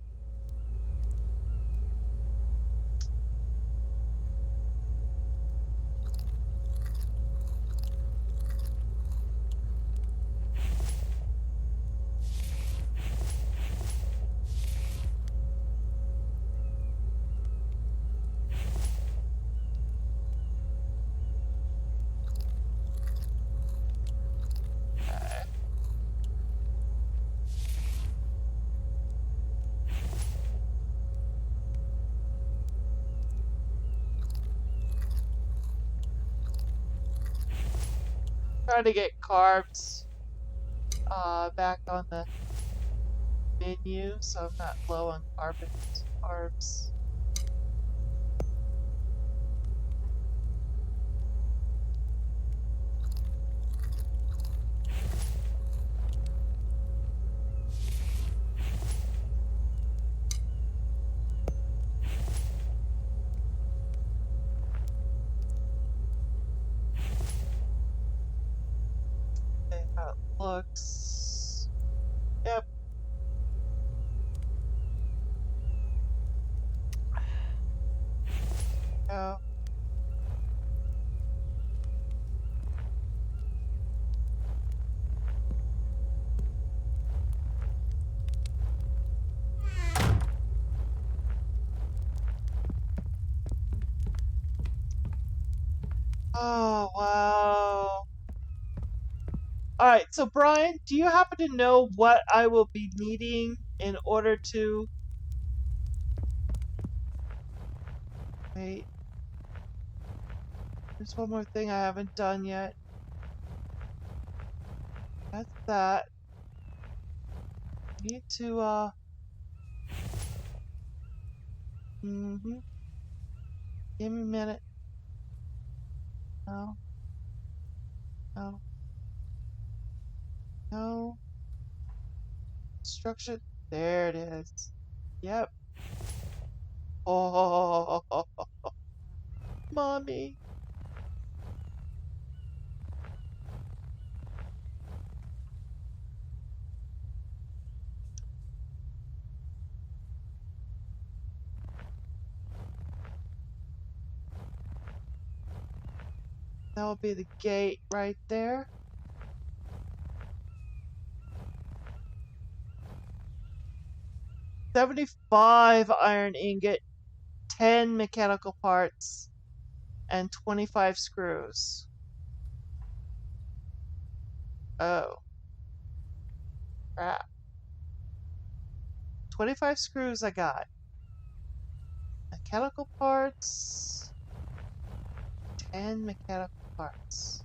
Trying to get carbs back on the menu, so I'm not low on carbs. See how it looks. Yep. Go. Oh, wow. Alright, so Brian, do you happen to know what I will be needing in order to... Wait. There's one more thing I haven't done yet. That's that. Need to, mm-hmm. Give me a minute. No. No. No. Structure. There it is. Yep. Oh, mommy. That will be the gate right there. $75 iron ingot, 10 mechanical parts, and 25 screws. Oh. Crap. 25 screws I got. Mechanical parts. 10 mechanical parts.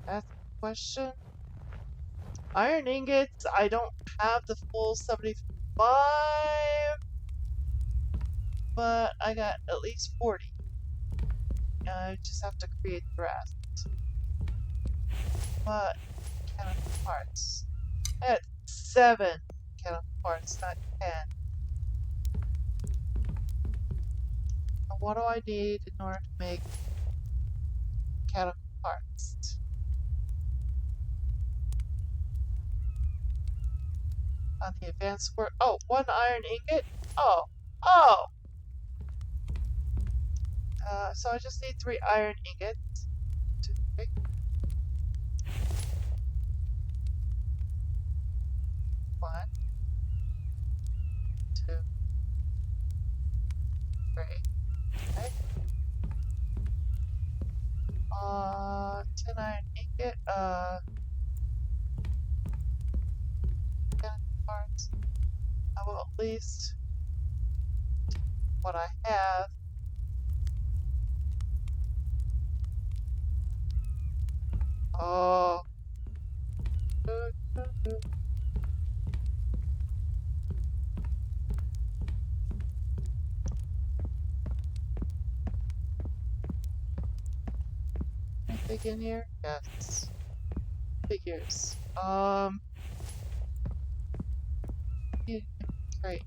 That's the question. Iron ingots, I don't have the full 75, but I got at least 40. I just have to create the rest. But mechanical parts. I had 7 mechanical parts, not 10. Now what do I need in order to make mechanical parts? On the advanced work. Oh, 1 iron ingot? Oh. Oh! So I just need 3 iron ingots. 2, 3. 1, 2, 3. Okay. 10 iron ingot. 10 parts. I will at least what I have. Oh. anything in here? Yes. Figures. Yeah, great.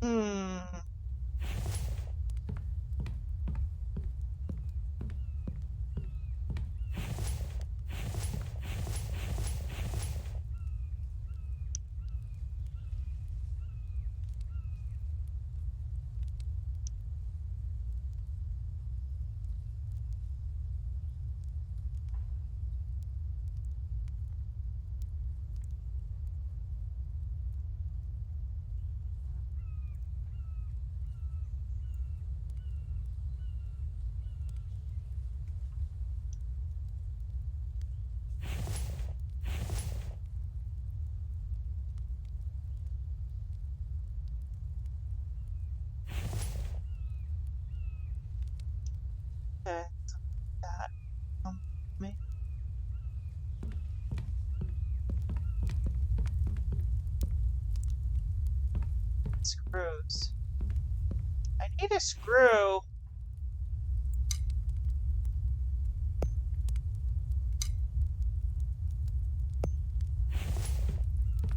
Hmm. Okay, so that. Maybe screws. I need a screw.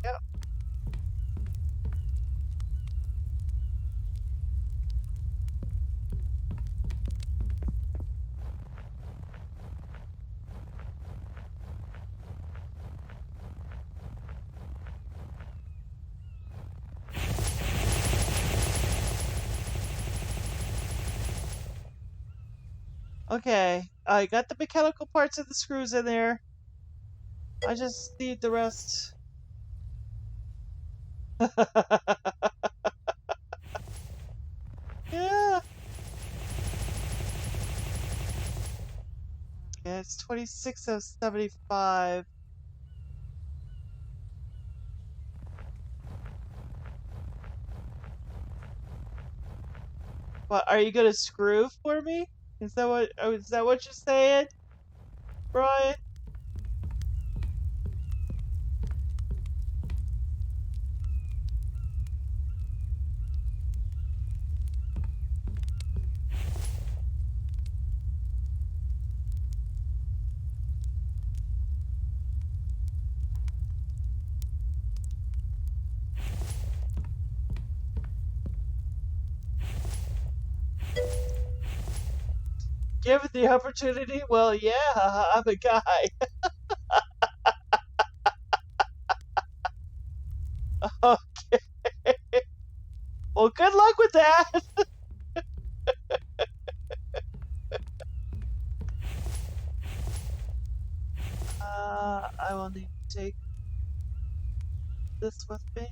Yep. Okay, I got the mechanical parts of the screws in there. I just need the rest. Yeah. Yeah, it's 26 of 75. What, are you gonna screw for me? Is that what you're saying, Brian? Given the opportunity, well, yeah, I'm a guy. Okay. Well, good luck with that. I will need to take this with me.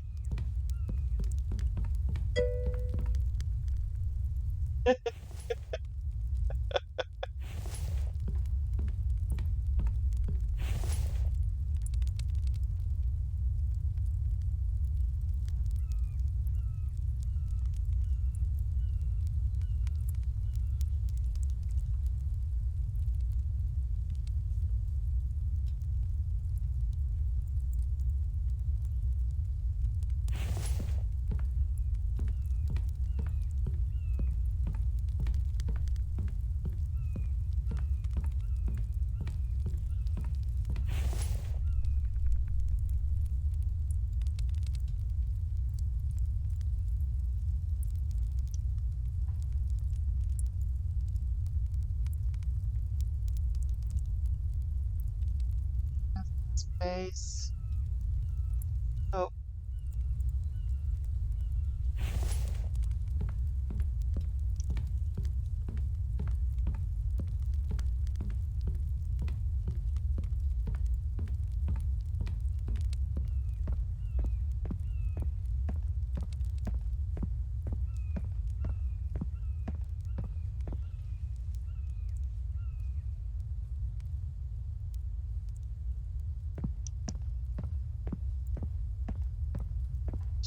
Space. Oh,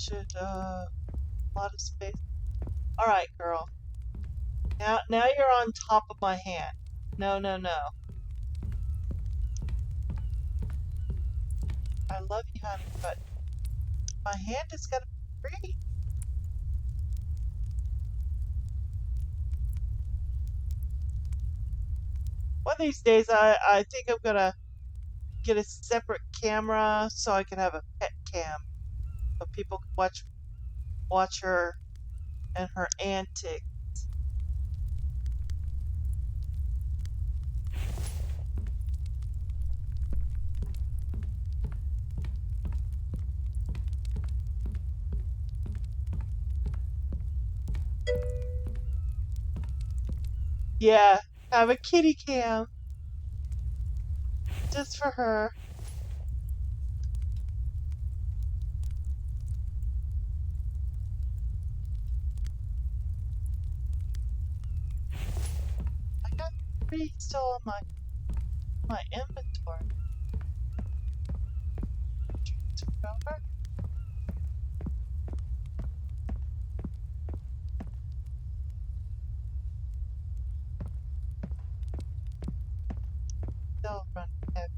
should, a lot of space. Alright, girl. Now you're on top of my hand. No, no, no. I love you, honey, but my hand is gonna be free. One of these days, I think I'm gonna get a separate camera so I can have a pet cam, so people can watch her and her antics. Yeah, have a kitty cam just for her. I got 3 still on my inventory. Transfer over. Still running heavy.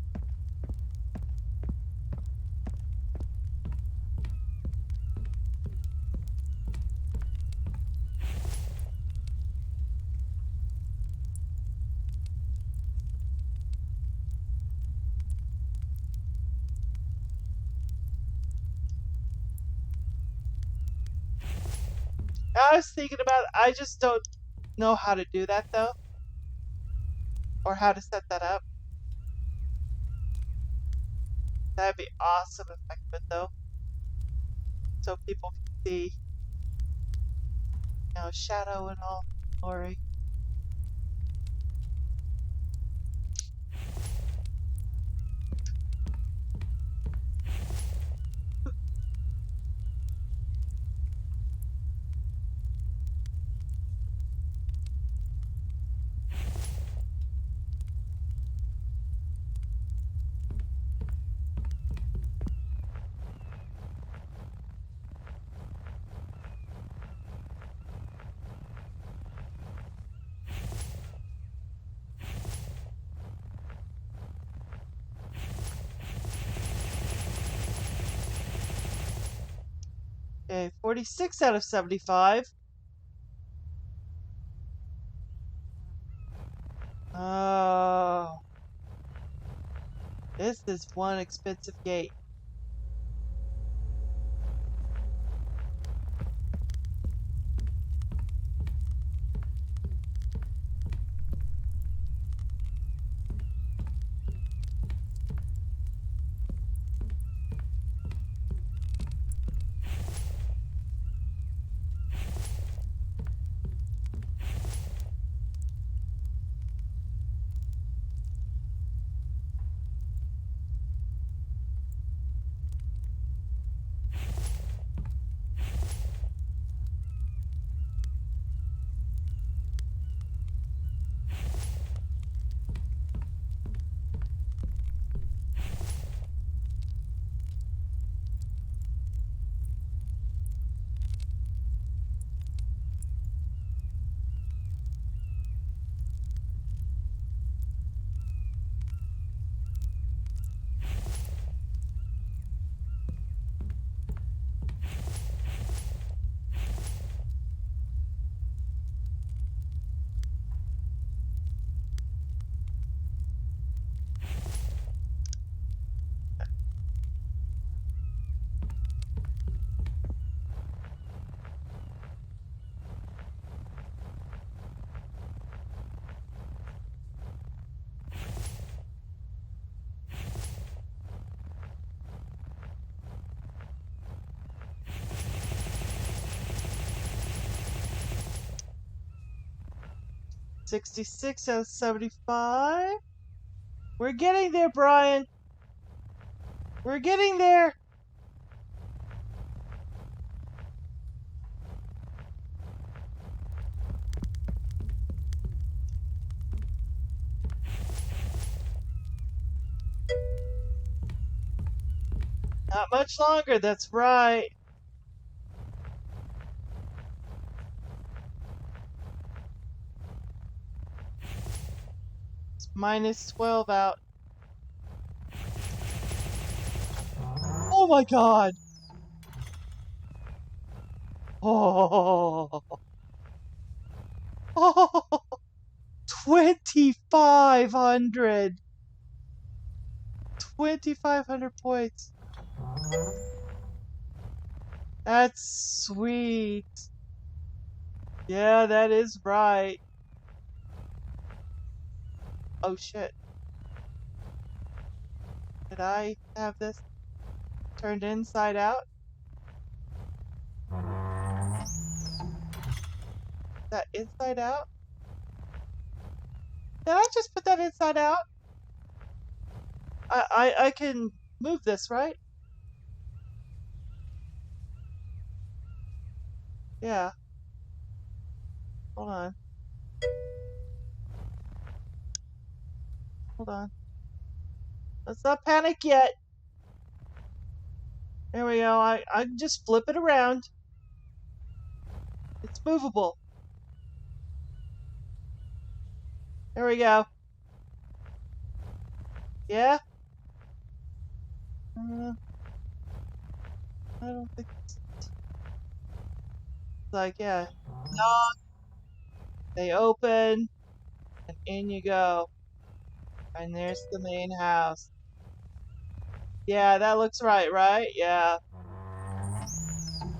I was thinking about it. I just don't know how to do that though, or how to set that up. That'd be awesome if I could though, so people can see, shadow and all glory. Okay, 46 out of 75. Oh, this is one expensive gate. $66 out of 75. We're getting there, Brian. We're getting there. Not much longer, that's right. Minus 12 out. Oh my god! Oh, oh, 2,500! 2,500 points. That's sweet. Yeah, that is right. Oh shit. Did I have this turned inside out? Is that inside out? Did I just put that inside out? I can move this, right? Yeah. Hold on. Hold on. Let's not panic yet. There we go. I can just flip it around. It's movable. There we go. Yeah? I don't think it's like, yeah. Knock. They open. And in you go. And there's the main house. Yeah, that looks right, right? Yeah.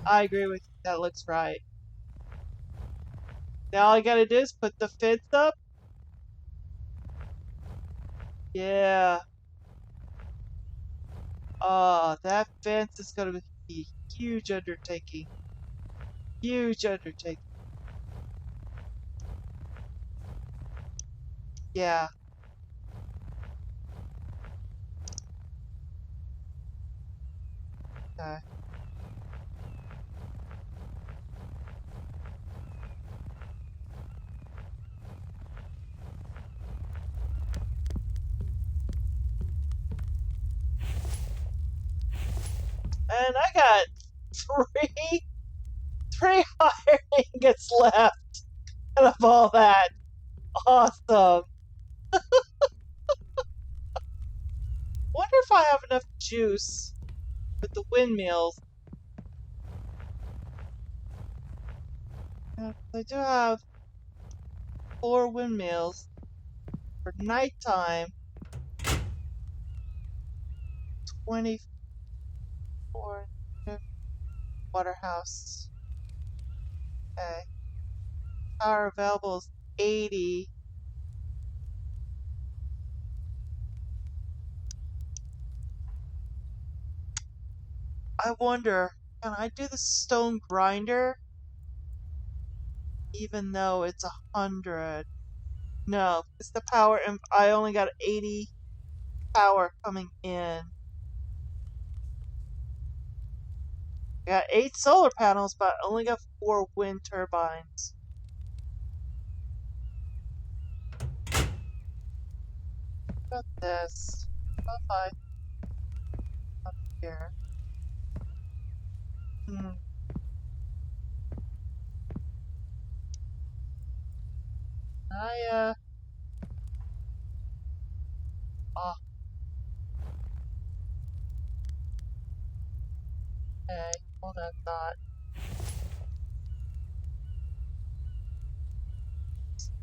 I agree with you. That looks right. Now all I gotta do is put the fence up. Yeah. Oh, that fence is gonna be a huge undertaking. Huge undertaking. Yeah. Okay. And I got three iron ingots left out of all that. Awesome. Wonder if I have enough juice with the windmills. I do have 4 windmills for nighttime. 24 water house. Okay. Power available is 80. I wonder, can I do the stone grinder even though it's 100? No, it's the power, and I only got 80 power coming in. I got 8 solar panels, but I only got 4 wind turbines. What about this? What if I up here? I oh, okay, hold on, thought.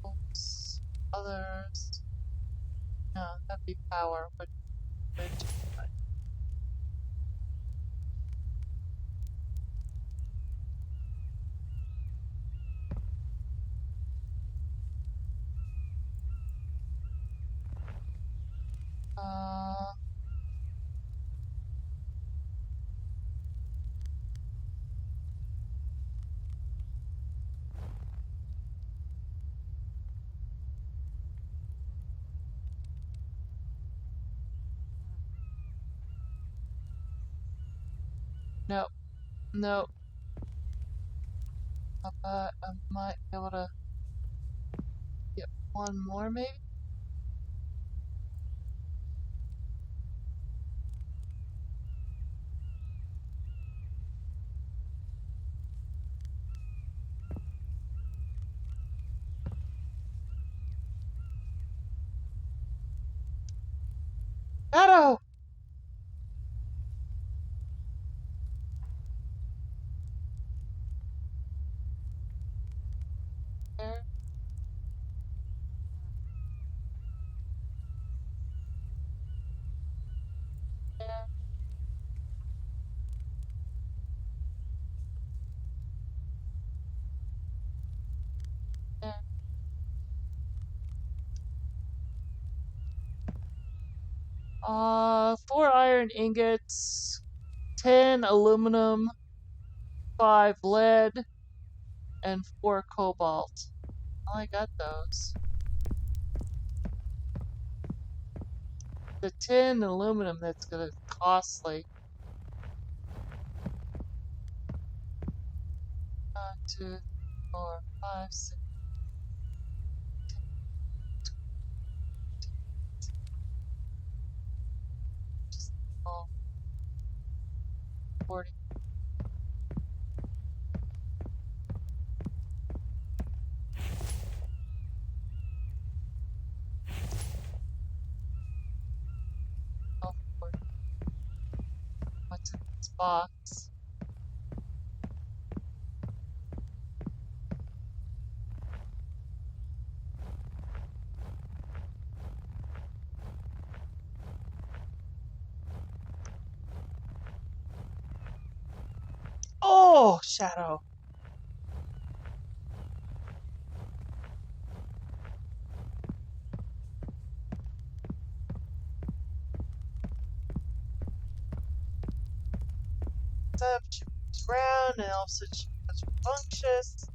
Oops. Others. No, that'd be power, but uh no, no. I might be able to get one more, maybe? Shadow! There, there, there. 4 iron ingots, 10 aluminum, 5 lead, and 4 cobalt. Well, I got those. The tin aluminum that's gonna cost like 2, 4, 5, 6, just all 40. All 40. What's in this box? Oh, Shadow! Up, she moves around, and all of a sudden she becomes rambunctious.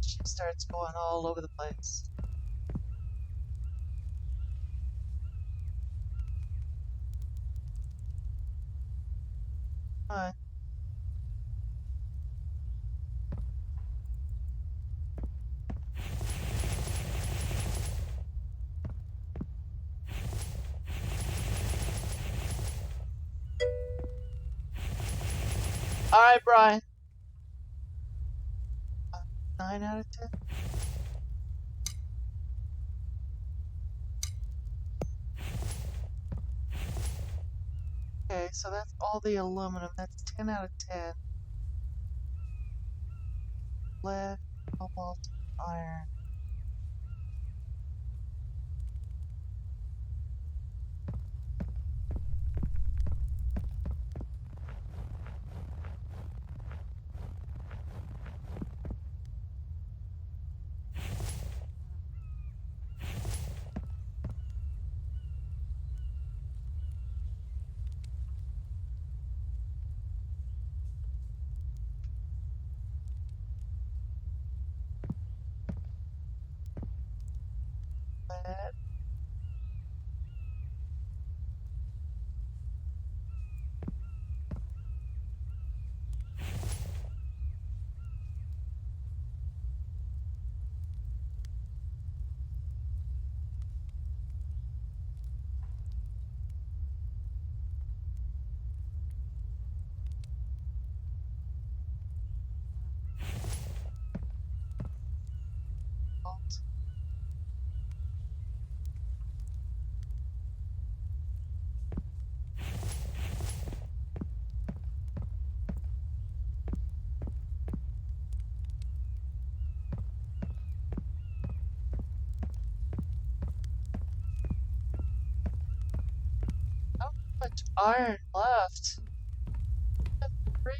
She starts going all over the place. Alright. Alright, Brian. 9 out of 10. Okay, so that's all the aluminum. That's 10 out of 10. Lead, cobalt, iron. Lead. Cobalt. Not much iron left. 3.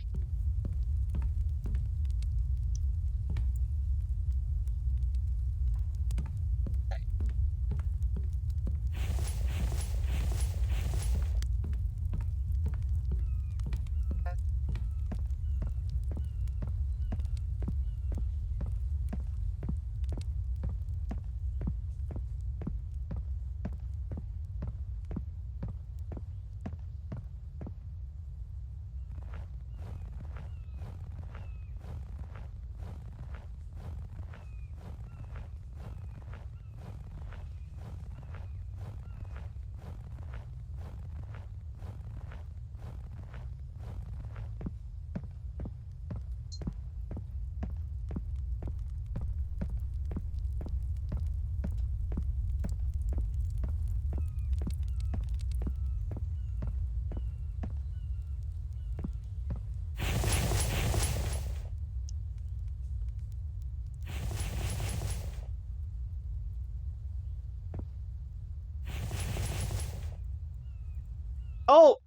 Oh,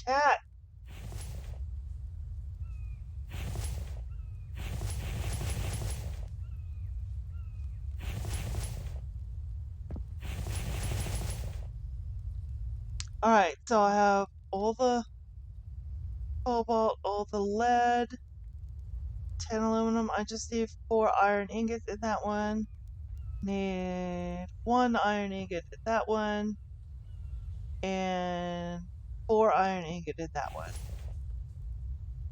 cat. Alright, so I have all the cobalt, all the lead, 10 aluminum. I just need 4 iron ingots in that one. Need 1 iron ingot in that one. And 4 iron ingot in that one.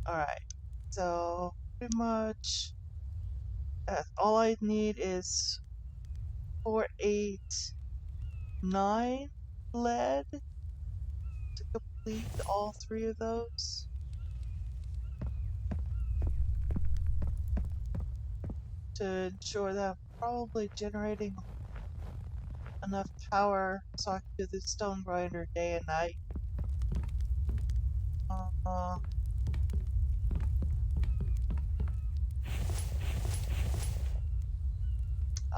Alright, so pretty much all I need is 4, 8, 9 lead to complete all 3 of those. To ensure that I'm probably generating enough power so I can do the stone grinder day and night.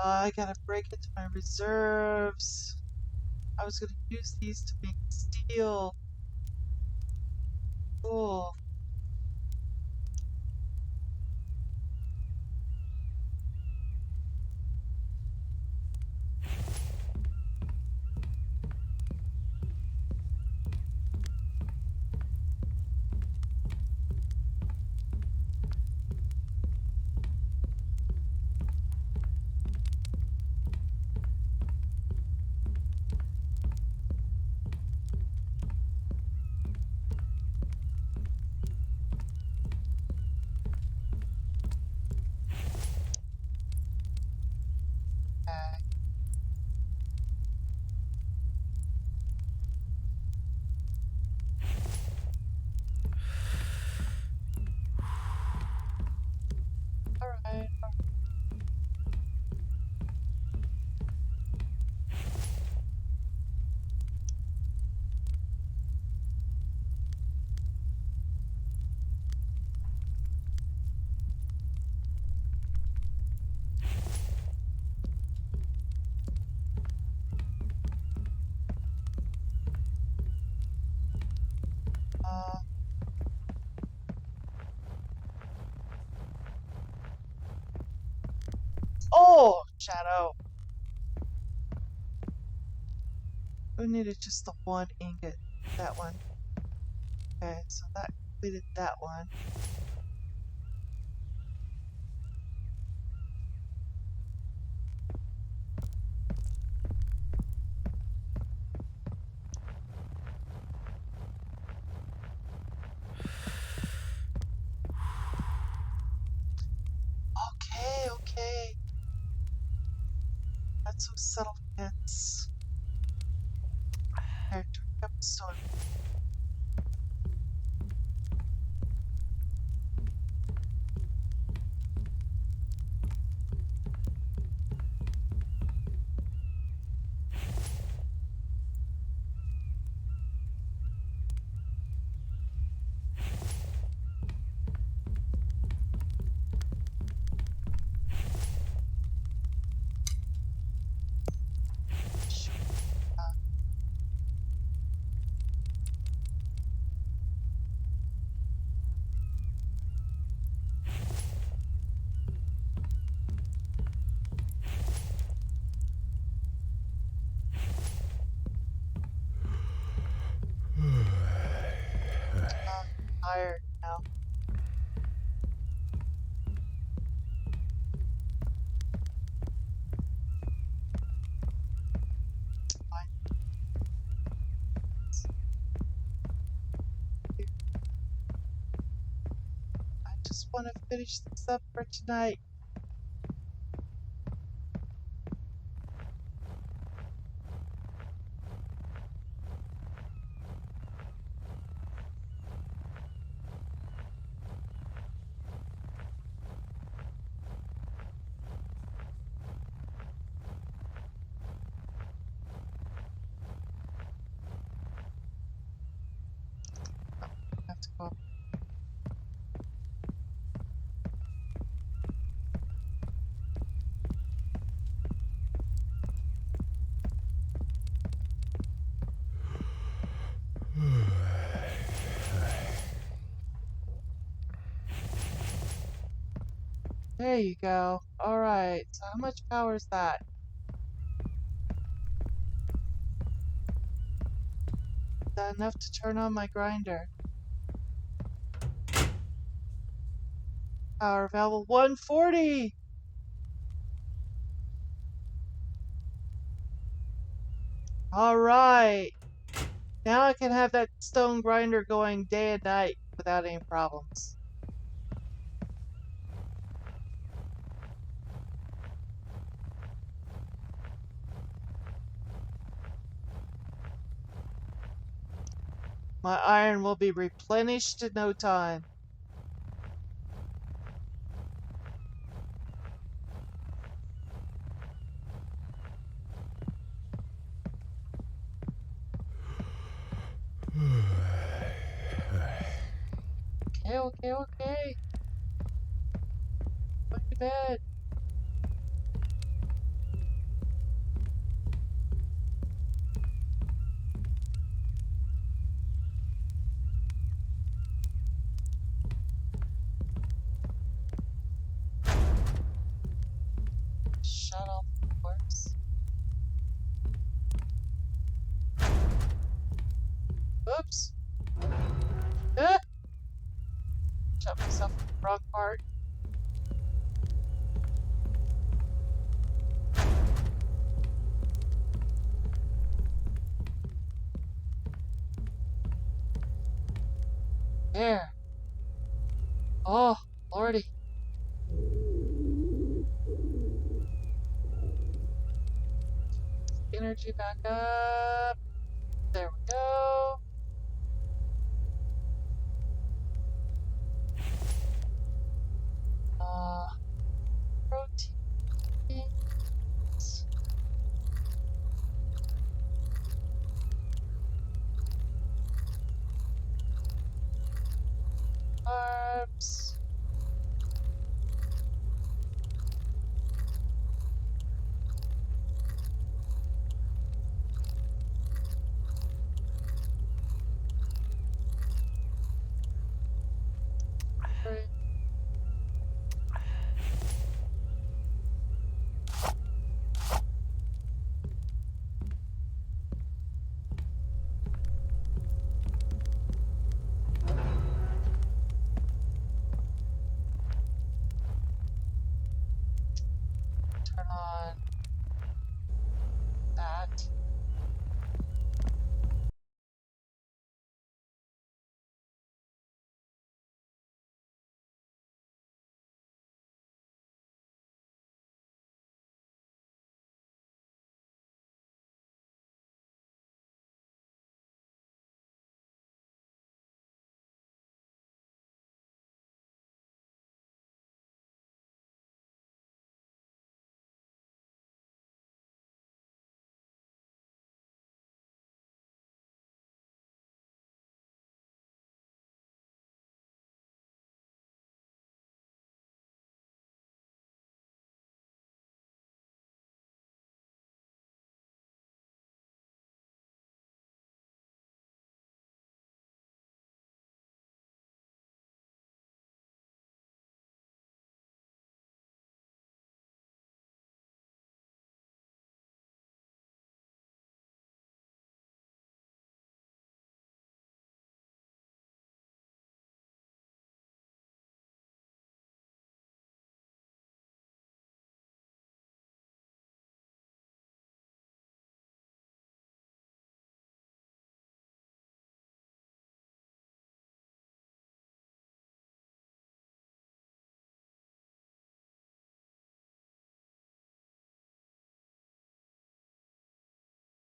I gotta break into my reserves. I was gonna use these to make steel. Cool. Okay. Alright. Uh, oh, Shadow. We needed just the 1 ingot. That one. Okay, so that completed that one. Okay. That's some settlements. Character episode. Tired now. Fine. I just want to finish this up for tonight. I have to go. There you go. Alright, so how much power is that? Is that enough to turn on my grinder? Power available 140! Alright! Now I can have that stone grinder going day and night without any problems. My iron will be replenished in no time. Okay. Go to bed. Shut off the doors. Oops. Ah! Shut myself in the wrong part. There. Oh, lordy. Energy back up. There we go. Proteins. Carbs. Right. Turn on